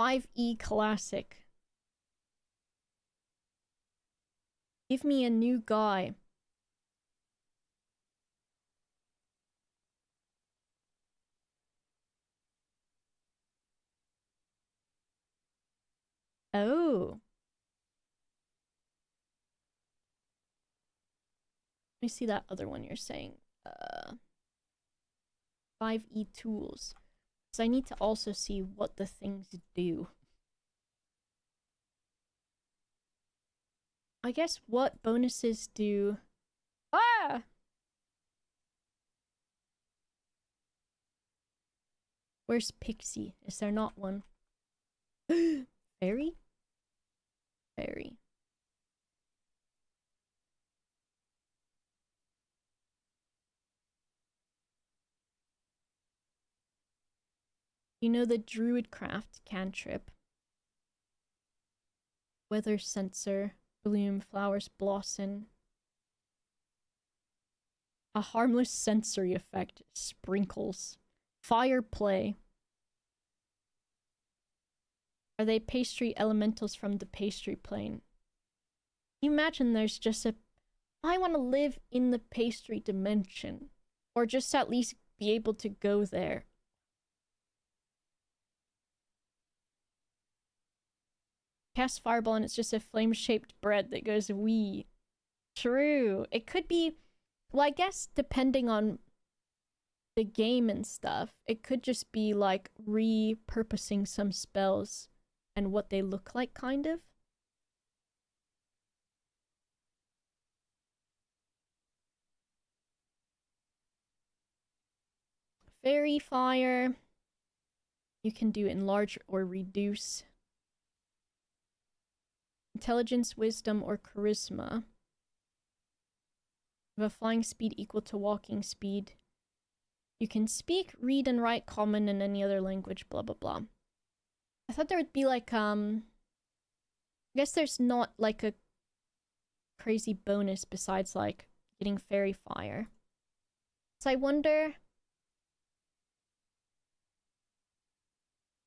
5e classic. Give me a new guy. Oh. Let me see that other one you're saying. 5e tools. So I need to also see what the things do. I guess what bonuses do... Ah! Where's Pixie? Is there not one? Fairy? Fairy. You know the Druidcraft cantrip. Weather sensor. Bloom, flowers blossom. A harmless sensory effect. Sprinkles. Fire play. Are they pastry elementals from the pastry plane? Can you imagine there's just a... I want to live in the pastry dimension. Or just at least be able to go there. Cast fireball and it's just a flame-shaped bread that goes wee. True. It could be, well, I guess depending on the game and stuff, it could just be like repurposing some spells and what they look like, kind of. Fairy fire. You can do enlarge or reduce. Intelligence, wisdom, or charisma. You have a flying speed equal to walking speed. You can speak, read, and write common and any other language, blah, blah, blah. I thought there would be like, I guess there's not like a crazy bonus besides like getting fairy fire. So I wonder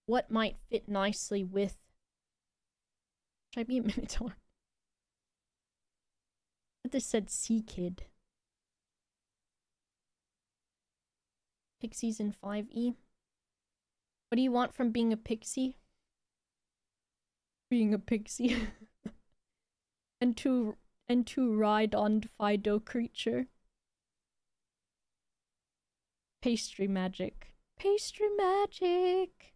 what might fit nicely with... Should I be a Minotaur? But this said Sea Kid. Pixies in 5e. What do you want from being a pixie? Being a pixie. and to ride on Fido creature. Pastry magic. Pastry magic.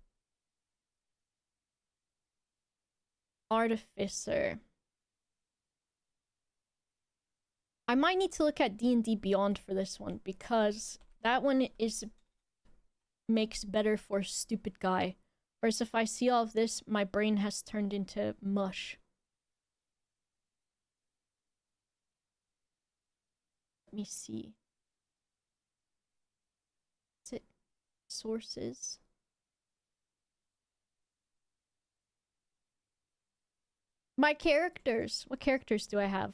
Artificer. I might need to look at D&D Beyond for this one because that one makes better for stupid guy. Whereas if I see all of this, my brain has turned into mush. Let me see. Is it sources? My characters. What characters do I have?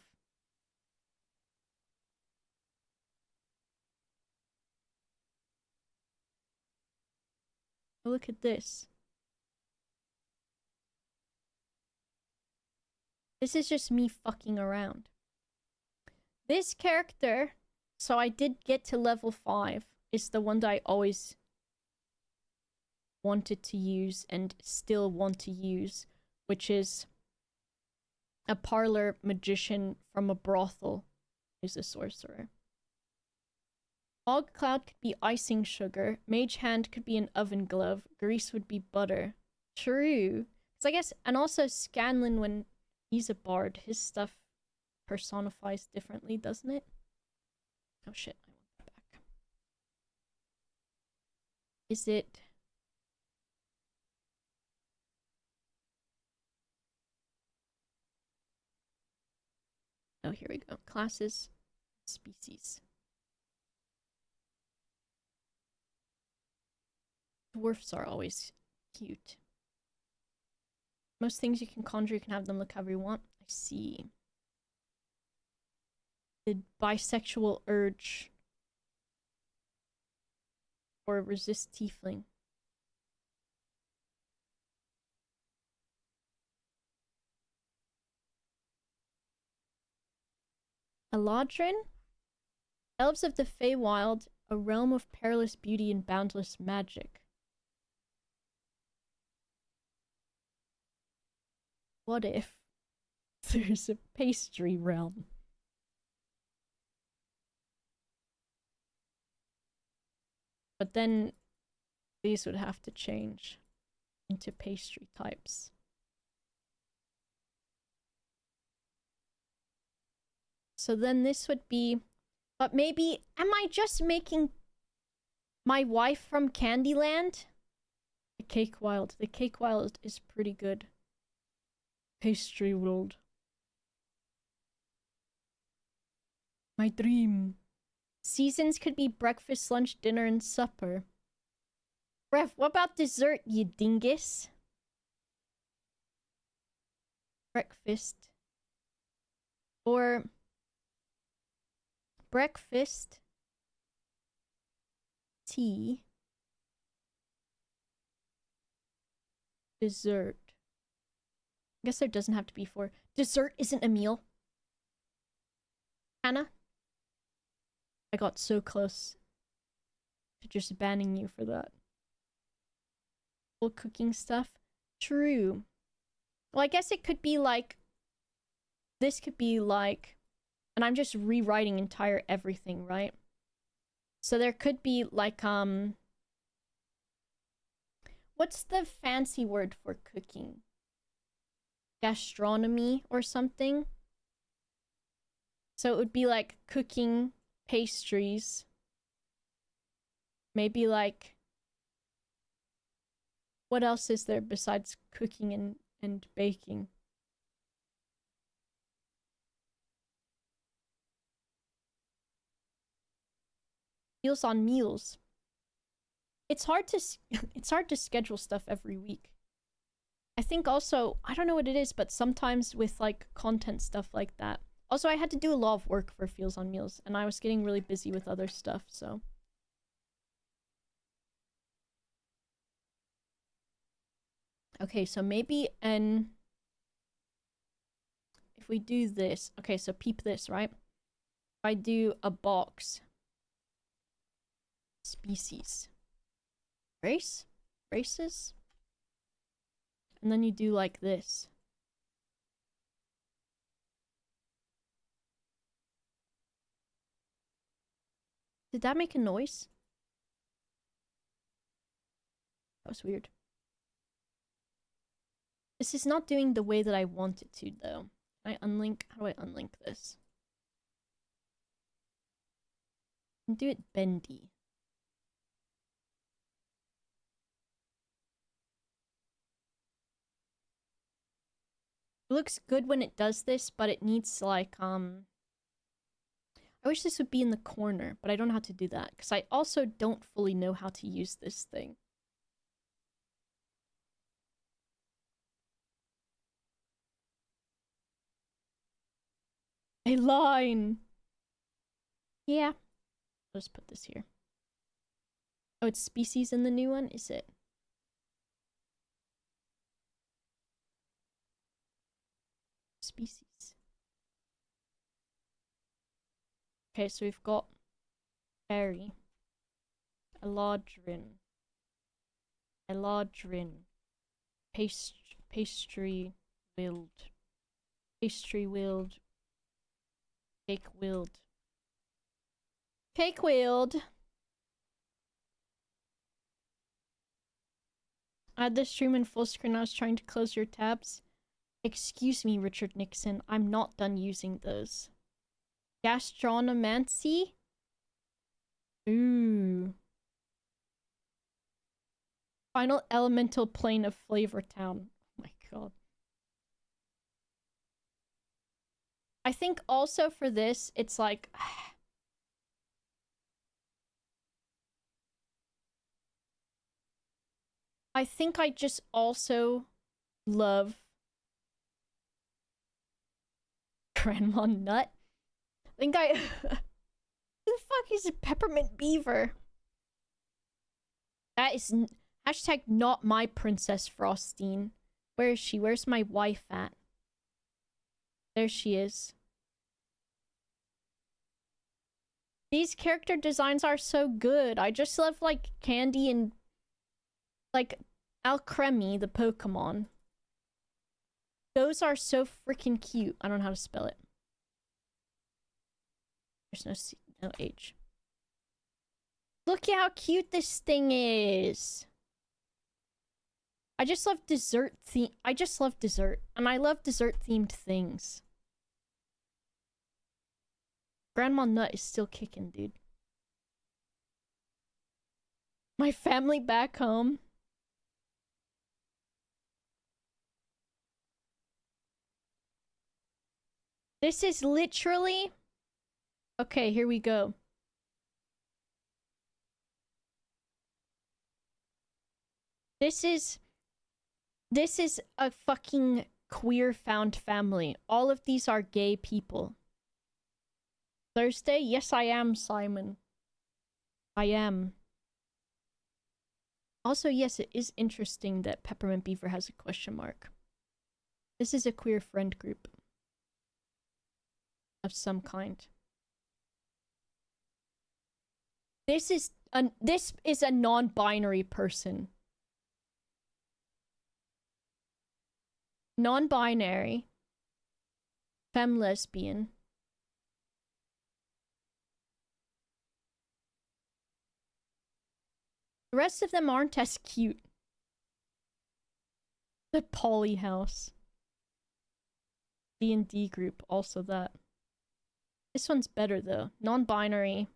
Look at this. This is just me fucking around. This character, so I did get to level 5, is the one that I always wanted to use and still want to use, which is a parlor magician from a brothel who's a sorcerer. Fog cloud could be icing sugar. Mage hand could be an oven glove. Grease would be butter. True. So I guess, and also Scanlan, when he's a bard, his stuff personifies differently, doesn't it? Oh shit, I want that back. Is it... Oh, here we go. Classes, species. Dwarfs are always cute. Most things you can conjure, you can have them look however you want. I see. The bisexual urge. Or resist tiefling. Eladrin? Elves of the Feywild, a realm of perilous beauty and boundless magic. What if there's a pastry realm? But then these would have to change into pastry types. So then this would be... But maybe... Am I just making my wife from Candyland? The Cake Wild. The Cake Wild is pretty good. Pastry world. My dream. Seasons could be breakfast, lunch, dinner, and supper. Ref, what about dessert, you dingus? Breakfast. Or... breakfast. Tea. Dessert. I guess there doesn't have to be 4. Dessert isn't a meal. Hannah? I got so close to just banning you for that. Full cooking stuff? True. Well, I guess it could be like, this could be like, and I'm just rewriting entire everything, right? So there could be like, what's the fancy word for cooking? Gastronomy or something? So it would be like cooking pastries. Maybe like, what else is there besides cooking and baking? Meals on meals. It's hard to it's hard to schedule stuff every week. I think also, I don't know what it is, but sometimes with like content stuff like that. Also, I had to do a lot of work for Feels on Meals, and I was getting really busy with other stuff, so. Okay, so maybe if we do this, okay, so peep this, right? If I do a box, species, races, and then you do like this. Did that make a noise? That was weird. This is not doing the way that I want it to, though. Can I unlink? How do I unlink this? And do it bendy. It looks good when it does this, but it needs like, I wish this would be in the corner, but I don't know how to do that, because I also don't fully know how to use this thing. A line! Yeah. I'll just put this here. Oh, it's species in the new one? Is it? Species. Okay, so we've got berry, eladrin, pastry willed, cake willed. Cake willed. I had this stream in full screen. I was trying to close your tabs. Excuse me, Richard Nixon. I'm not done using those. Gastronomancy? Ooh. Final elemental plane of Flavor Town. Oh my god. I think also for this, it's like... I think I just also love Grandma Nut. I think I... Who the fuck is a Peppermint Beaver? That is... Hashtag not my Princess Frostine. Where is she? Where's my wife at? There she is. These character designs are so good. I just love, like, Candy and... like, Alcremie, the Pokemon. Those are so freaking cute. I don't know how to spell it. There's no C, no H. Look at how cute this thing is. I just love dessert theme. I just love dessert. And I love dessert themed things. Grandma Nut is still kicking, dude. My family back home. This is literally... Okay, here we go. This is a fucking queer found family. All of these are gay people. Thursday? Yes, I am, Simon. I am. Also, yes, it is interesting that Peppermint Beaver has a question mark. This is a queer friend group. Of some kind. This is a non-binary person. non-binary, femme lesbian. The rest of them aren't as cute. The Poly House. D&D group, also that. This one's better though. Non-binary.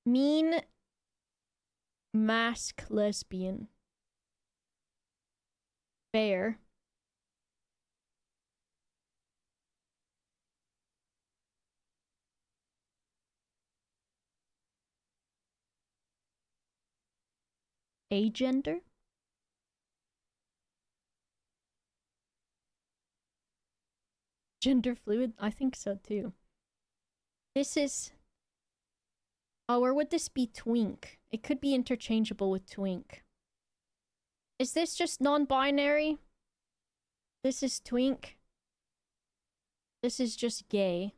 Mean mask lesbian. Fair. Agender? Gender fluid? I think so too. This is... Oh, or would this be twink? It could be interchangeable with twink. Is this just non-binary? This is twink. This is just gay.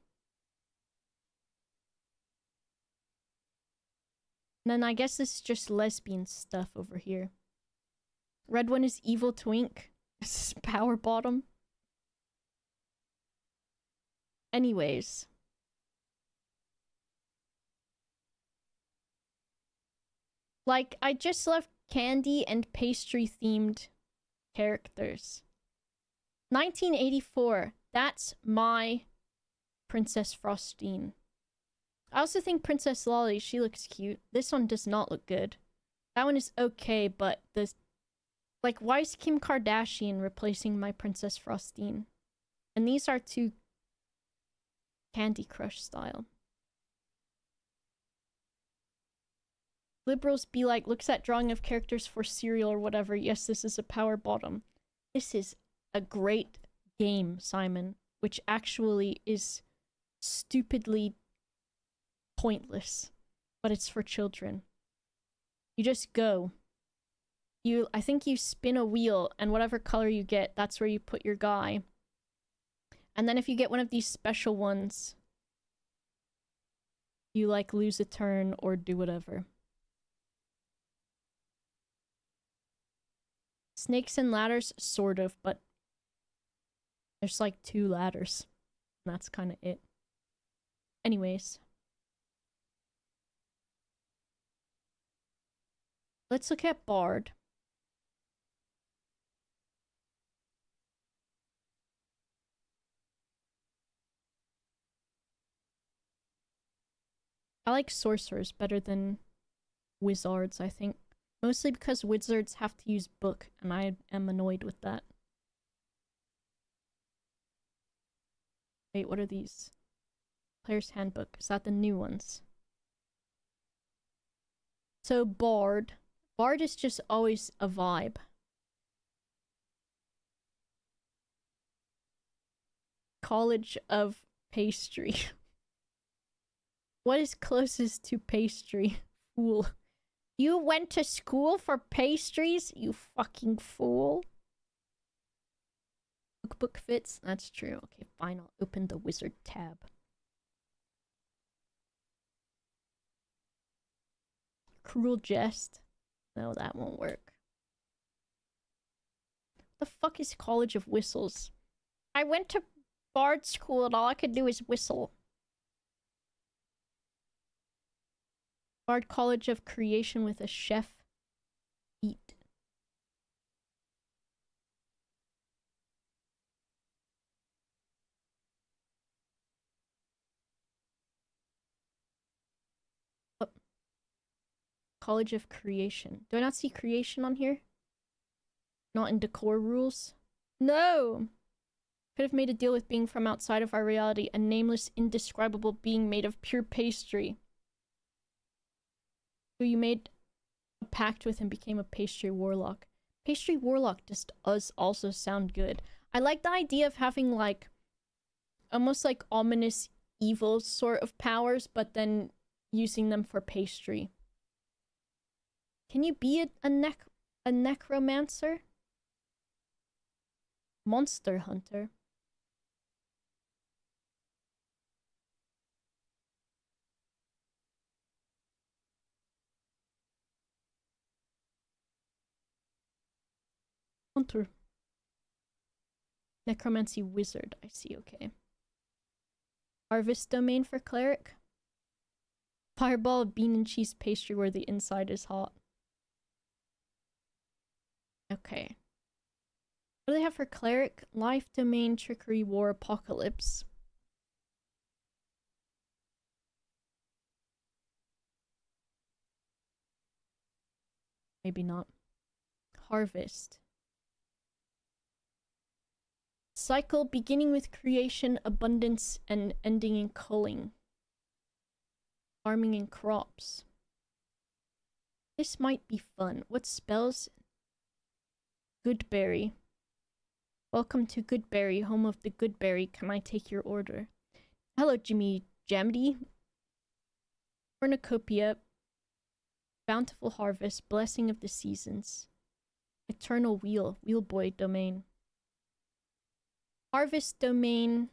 And then I guess this is just lesbian stuff over here. Red one is evil twink. This is power bottom. Anyways. Like, I just love candy and pastry themed characters. 1984. That's my Princess Frostine. I also think Princess Lolly, she looks cute. This one does not look good. That one is okay, but the... Like, why is Kim Kardashian replacing my Princess Frostine? And these are two Candy Crush style. Liberals be like, looks at drawing of characters for cereal or whatever. Yes, this is a power bottom. This is a great game, Simon, which actually is stupidly pointless, but it's for children. You just go. I think you spin a wheel, and whatever color you get, that's where you put your guy. And then if you get one of these special ones, you like lose a turn or do whatever. Snakes and ladders, sort of, but there's like 2 ladders. And that's kind of it. Anyways. Let's look at Bard. I like sorcerers better than wizards, I think. Mostly because wizards have to use book, and I am annoyed with that. Wait, what are these? Player's Handbook. Is that the new ones? So, Bard. Bard is just always a vibe. College of Pastry. What is closest to pastry? Fool. You went to school for pastries, you fucking fool. Cookbook fits? That's true. Okay, fine. I'll open the wizard tab. Cruel Jest? No, that won't work. The fuck is College of Whistles? I went to Bard school and all I could do is whistle. Bard College of Creation with a chef. Eat. Oh. College of Creation. Do I not see creation on here? Not in decor rules? No! Could have made a deal with being from outside of our reality, a nameless, indescribable being made of pure pastry. So you made a pact with and became a pastry warlock. Pastry warlock just does also sound good. I like the idea of having like almost like ominous evil sort of powers, but then using them for pastry. Can you be a necromancer? Monster hunter. hunter. Necromancy wizard, I see, okay. Harvest domain for cleric. Fireball, bean and cheese pastry where the inside is hot. Okay. What do they have for cleric? Life domain, trickery, war, apocalypse. Maybe not. Harvest. Cycle beginning with creation, abundance, and ending in culling. Farming and crops. This might be fun. What spells? Goodberry. Welcome to Goodberry, home of the Goodberry. Can I take your order? Hello, Jimmy Jamdy. Cornucopia. Bountiful harvest. Blessing of the seasons. Eternal wheel. Wheelboy domain. Harvest domain.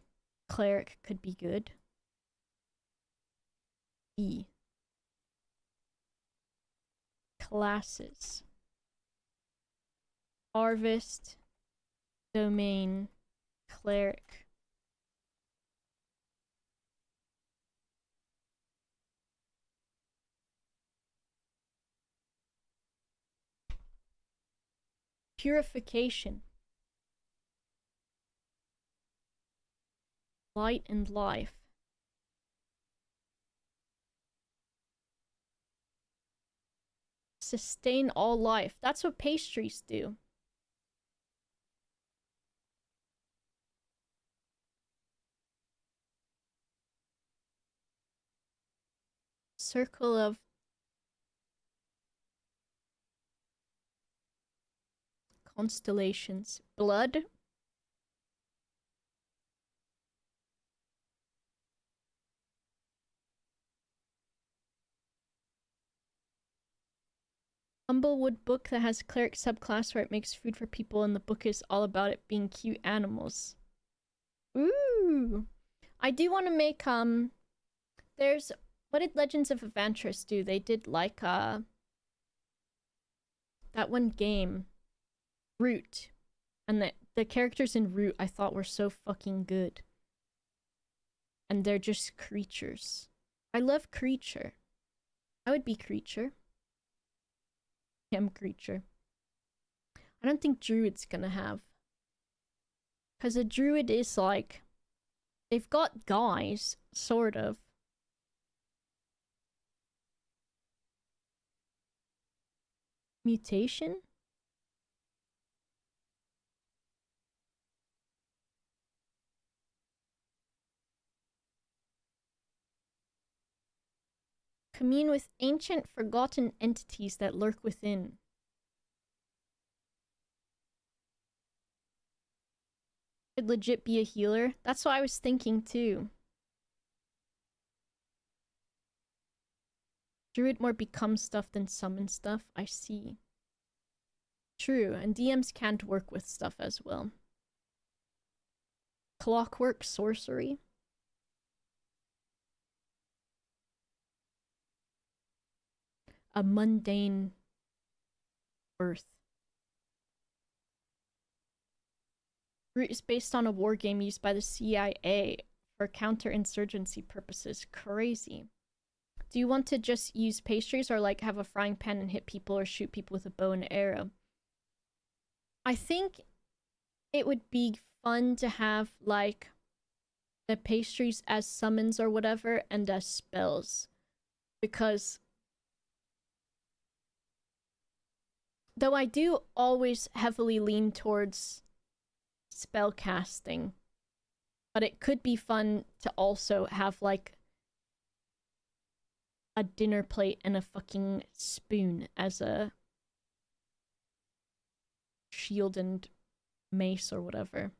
Cleric could be good. E. Classes. Harvest domain. Cleric. Purification. Light and life. Sustain all life. That's what pastries do. Circle of constellations. Blood. Humblewood book that has cleric subclass where it makes food for people, and the book is all about it being cute animals. Ooh. I do want to make there's what did Legends of Evantris do? They did like that one game, Root. And the characters in Root I thought were so fucking good. And they're just creatures. I love creature. I would be creature. Creature. I don't think druid's gonna have. Because a druid is like... They've got guys, sort of. Mutation? Commune with ancient, forgotten entities that lurk within. Could legit be a healer. That's what I was thinking too. Druid more becomes stuff than summon stuff. I see. True, and DMs can't work with stuff as well. Clockwork sorcery. A mundane earth. Root is based on a war game used by the CIA for counterinsurgency purposes. Crazy. Do you want to just use pastries or like have a frying pan and hit people or shoot people with a bow and arrow? I think it would be fun to have like the pastries as summons or whatever and as spells. Because though I do always heavily lean towards spell casting, but it could be fun to also have like a dinner plate and a fucking spoon as a shield and mace or whatever.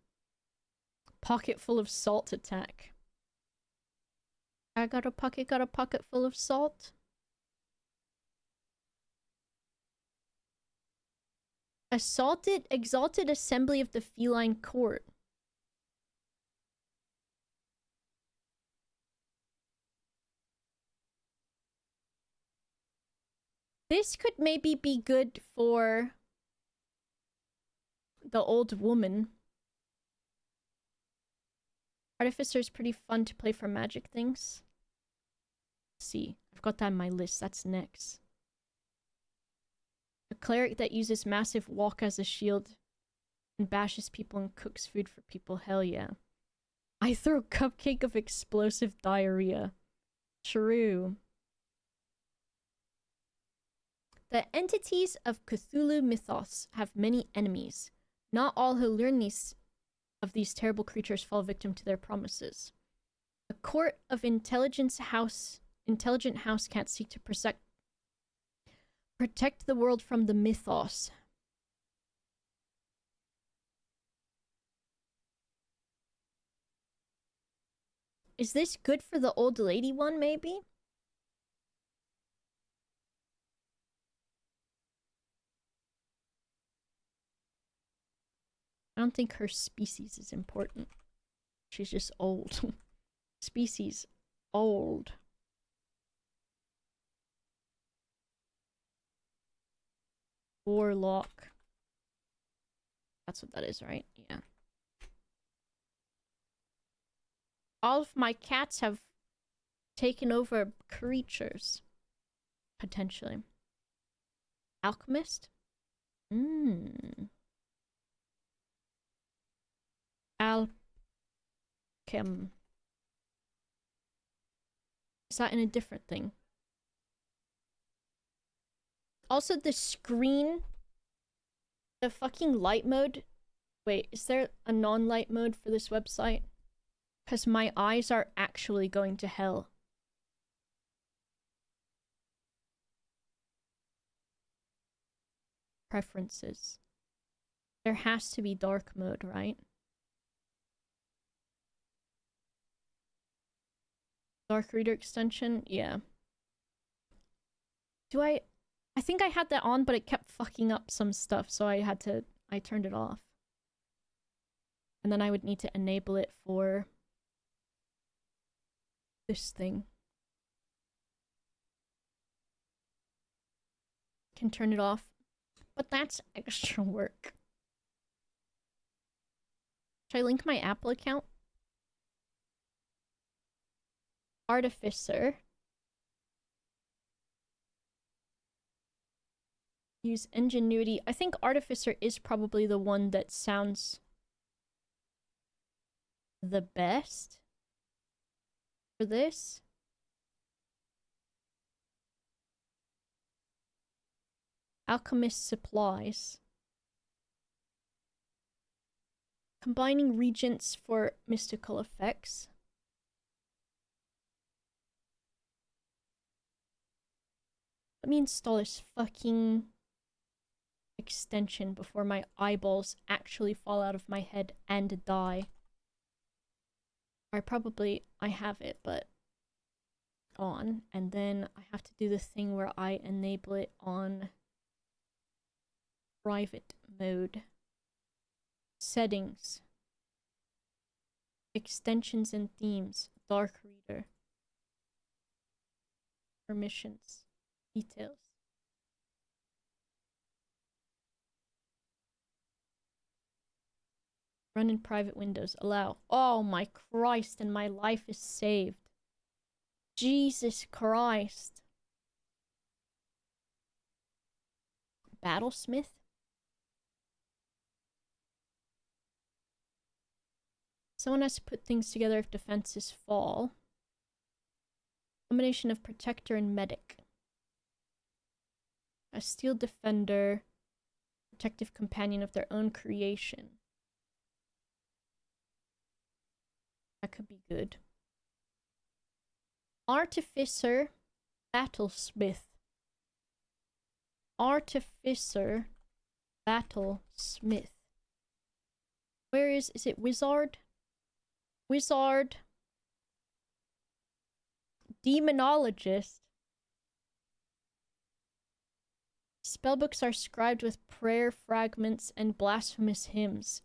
Pocket full of salt attack. I got a pocket full of salt. Exalted assembly of the feline court. This could maybe be good for the old woman. Artificer is pretty fun to play for magic things. Let's see, I've got that on my list. That's next. A cleric that uses massive walk as a shield and bashes people and cooks food for people. Hell yeah. I throw cupcake of explosive diarrhea. True. The entities of Cthulhu mythos have many enemies. Not all who learn of these terrible creatures fall victim to their promises. A court of intelligent house cats seek to protect the world from the mythos. Is this good for the old lady one, maybe? I don't think her species is important. She's just old. Species. Old. Warlock. That's what that is, right? Yeah. All of my cats have taken over creatures. Potentially. Alchemist? Alchem. Is that in a different thing? Also, the screen, the fucking light mode. Wait, is there a non-light mode for this website? Because my eyes are actually going to hell. Preferences. There has to be dark mode, right? Dark reader extension? Yeah. I think I had that on, but it kept fucking up some stuff, so I turned it off. And then I would need to enable it for this thing. Can turn it off, but that's extra work. Should I link my Apple account? Artificer. Use ingenuity. I think Artificer is probably the one that sounds the best for this. Alchemist supplies. Combining regents for mystical effects. Let me install this fucking extension before my eyeballs actually fall out of my head and die. Or I have it, but on. And then I have to do the thing where I enable it on private mode. Settings. Extensions and themes. Dark reader. Permissions. Details. Run in private windows. Allow. Oh my Christ, and my life is saved. Jesus Christ. Battlesmith? Someone has to put things together if defenses fall. Combination of protector and medic. A steel defender. Protective companion of their own creation. That could be good. Artificer, Battlesmith. Artificer, Battlesmith. Where is it Wizard? Wizard. Demonologist. Spellbooks are scribed with prayer fragments and blasphemous hymns.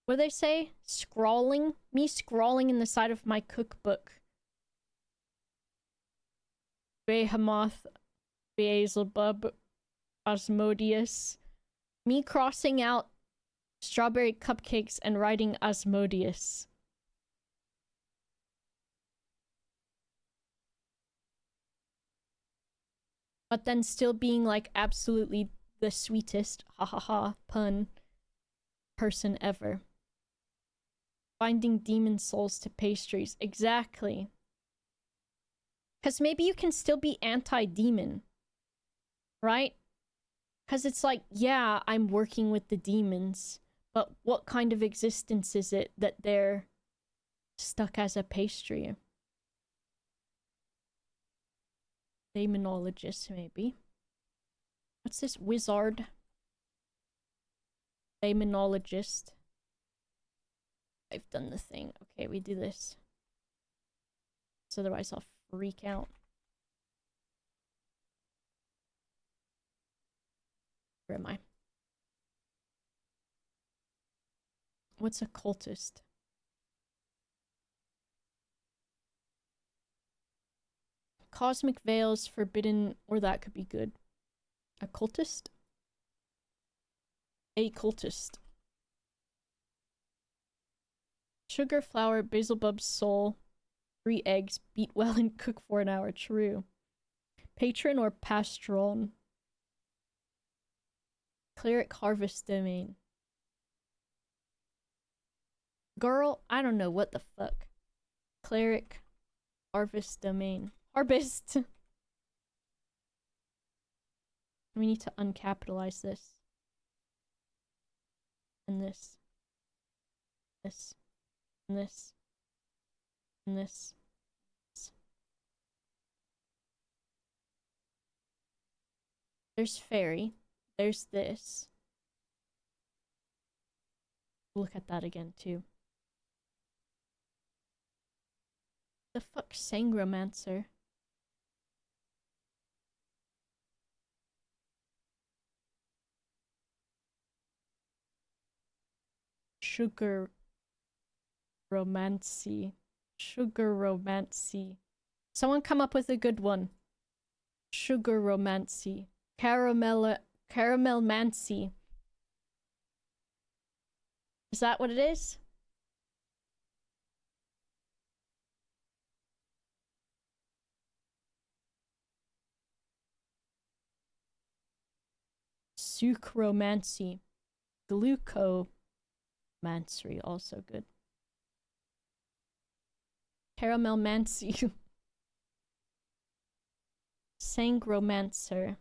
What do they say? Scrawling? Me scrawling in the side of my cookbook. Behemoth, Beelzebub, Asmodeus, Me crossing out strawberry cupcakes and writing Asmodeus. But then still being like absolutely the sweetest, ha ha ha, pun person ever. Finding demon souls to pastries. Exactly. Because maybe you can still be anti-demon. Right? Because it's like, yeah, I'm working with the demons. But what kind of existence is it that they're stuck as a pastry? Demonologist, maybe. What's this? Wizard. Demonologist. I've done the thing. Okay, we do this. So otherwise I'll freak out. Where am I? What's a cultist? Cosmic veils, forbidden, or that could be good. A cultist? A cultist. Sugar, flour, basil bulb, soul, 3 eggs, beat well and cook for an hour. True. Patron or pastron? Cleric harvest domain. Girl, I don't know what the fuck. Cleric harvest domain. Harvest! We need to uncapitalize this. And this. This. And this. And this. There's fairy. There's this. Look at that again, too. The fuck, Sangromancer? Sugar romancy. Sugar romancy. Someone come up with a good one. Sugar romancy. Caramel mancy. Is that what it is? Sucromancy. Glucomancy, also good. Caramelmancy. Sangromancer.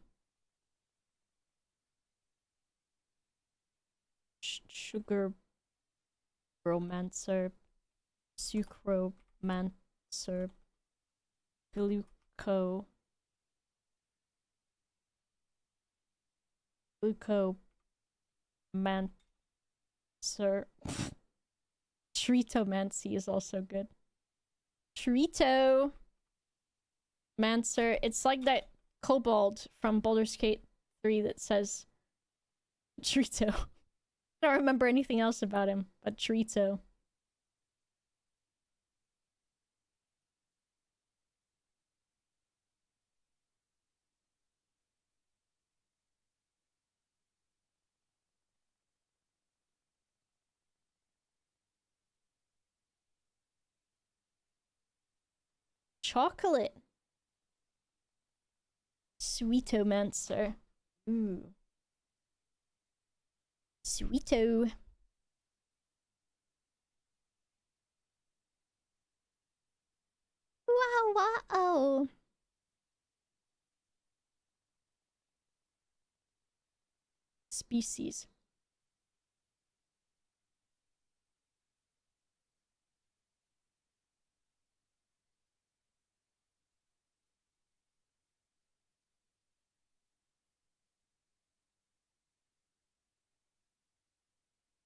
Sugar romancer. Sucromancer. Glucomancer. Tritomancy is also good. Trito Mancer. It's like that kobold from Baldur's Gate 3 that says Trito. I don't remember anything else about him, but Trito. Chocolate. Sweetomancer. Ooh. Sweeto. Wow, wow. Species.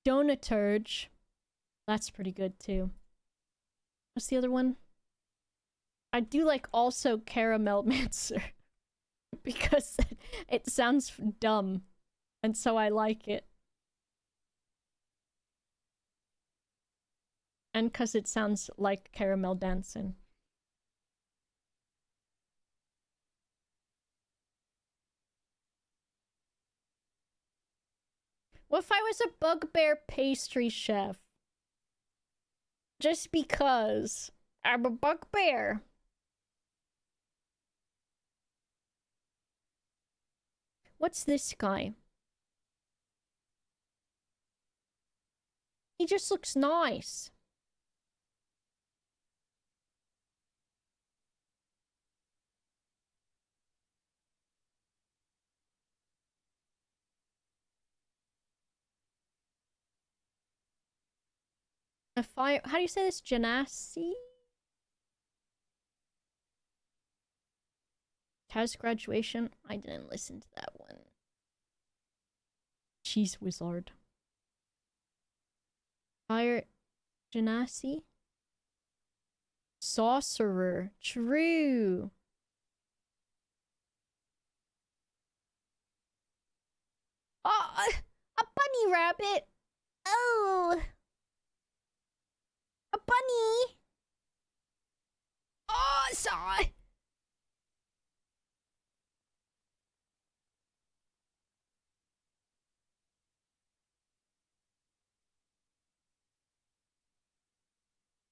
Donaturge. That's pretty good too. What's the other one? I do like also Caramel Mancer. Because it sounds dumb. And so I like it. And because it sounds like Caramel Dancing. What if I was a bugbear pastry chef? Just because I'm a bugbear. What's this guy? He just looks nice. A fire. How do you say this? Genasi? Taz graduation? I didn't listen to that one. Cheese wizard. Fire. Genasi? Sorcerer. True. Oh, a bunny rabbit. Oh. A bunny. Oh, sorry.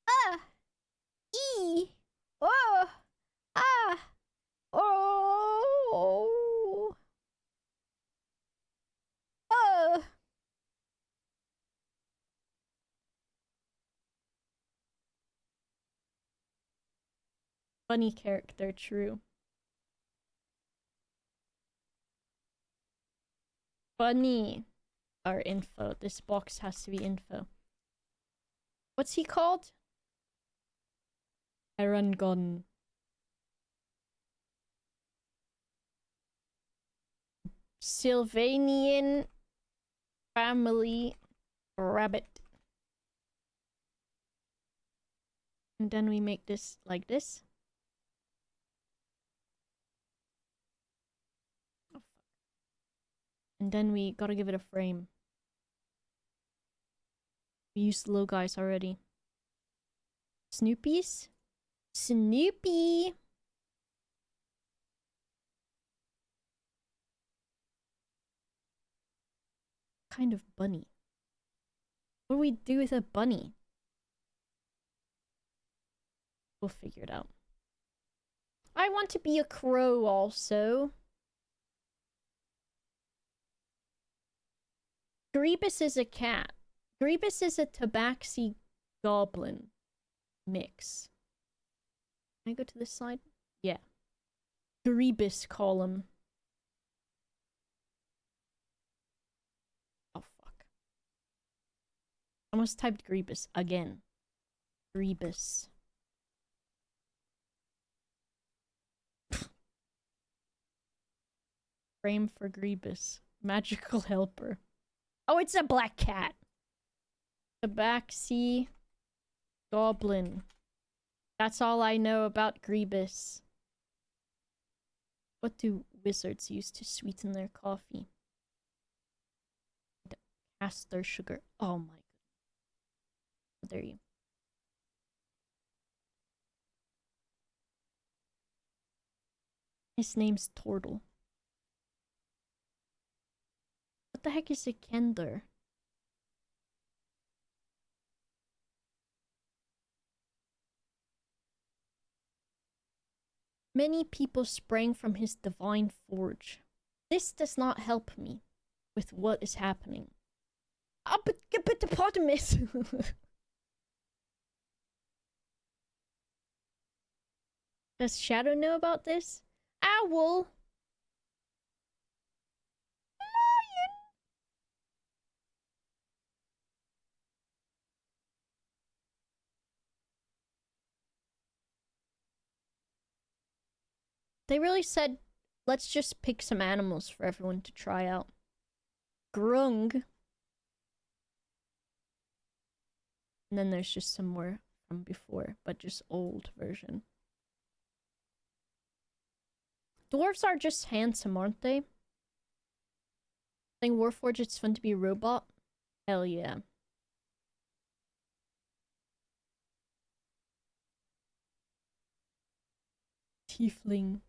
Ah. E. Oh. Ah. Oh. Oh. Bunny character, true. Bunny. Our info. This box has to be info. What's he called? Erangon. Sylvanian family rabbit. And then we make this like this. Oh, fuck. And then we gotta give it a frame. We used the low guys already. Snoopy's? Snoopy! Kind of bunny. What do we do with a bunny? We'll figure it out. I want to be a crow also. Grebus is a cat. Grebus is a tabaxi goblin mix. Can I go to this side? Yeah. Grebus column. Oh, fuck. I almost typed Grebus again. Grebus. Frame for Grebus. Magical helper. Oh, it's a black cat. Tabaxi goblin. That's all I know about Grebus. What do wizards use to sweeten their coffee? Caster sugar. Oh my god. How dare you. His name's Tortle. What the heck is a Kender? Many people sprang from his divine forge. This does not help me with what is happening. Ah, but hippopotamus! Does Shadow know about this? Owl! Lion! They really said, let's just pick some animals for everyone to try out. Grung. And then there's just some more from before, but just old version. Dwarves are just handsome, aren't they? Playing Warforged, it's fun to be a robot. Hell yeah. Tiefling.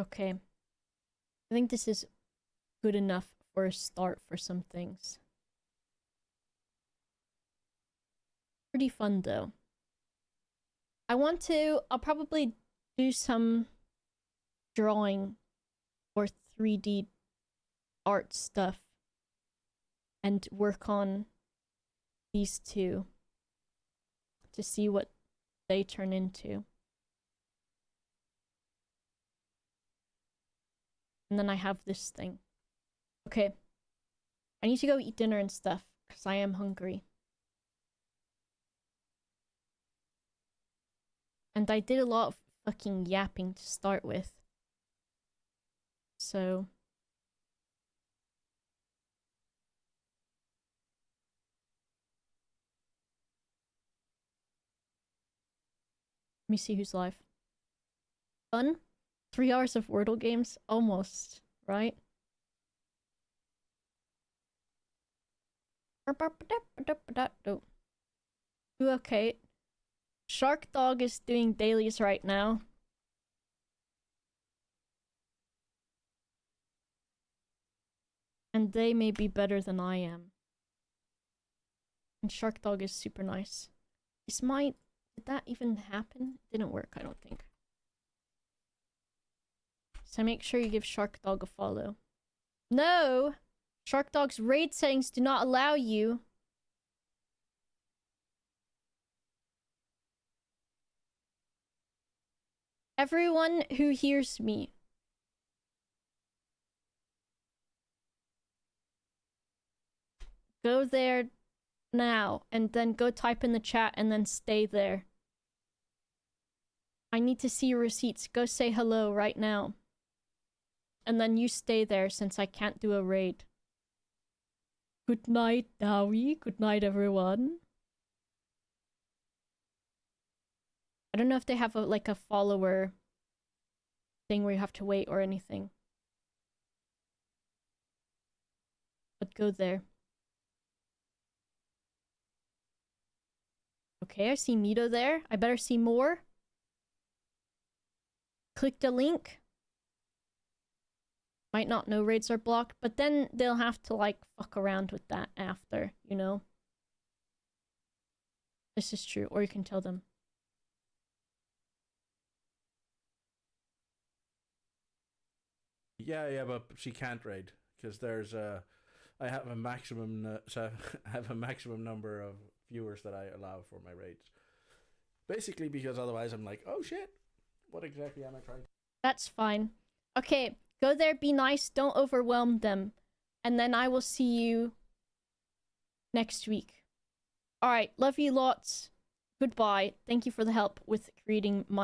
Okay. I think this is good enough for a start for some things. Pretty fun though. I'll probably do some drawing or 3D art stuff and work on these two to see what they turn into. And then I have this thing. Okay. I need to go eat dinner and stuff because I am hungry. And I did a lot of fucking yapping to start with. So let me see who's live. Fun? 3 hours of Wordle games? Almost, right? Okay. Shark Dog is doing dailies right now. And they may be better than I am. And Shark Dog is super nice. Did that even happen? Didn't work, I don't think. So make sure you give Shark Dog a follow. No! Shark Dog's raid settings do not allow you. Everyone who hears me. Go there now and then go type in the chat and then stay there. I need to see your receipts. Go say hello right now. And then you stay there since I can't do a raid. Good night, Dowie. Good night, everyone. I don't know if they have a follower thing where you have to wait or anything. But go there. Okay, I see Mito there. I better see more. Click the link. Might not know raids are blocked, but then they'll have to fuck around with that after, you know? This is true, or you can tell them. Yeah, but she can't raid because there's I have a maximum I have a maximum number of viewers that I allow for my raids. Basically because otherwise I'm like, oh shit, what exactly am I trying to? That's fine. Okay, go there, be nice, don't overwhelm them. And then I will see you next week. Alright, love you lots. Goodbye. Thank you for the help with creating my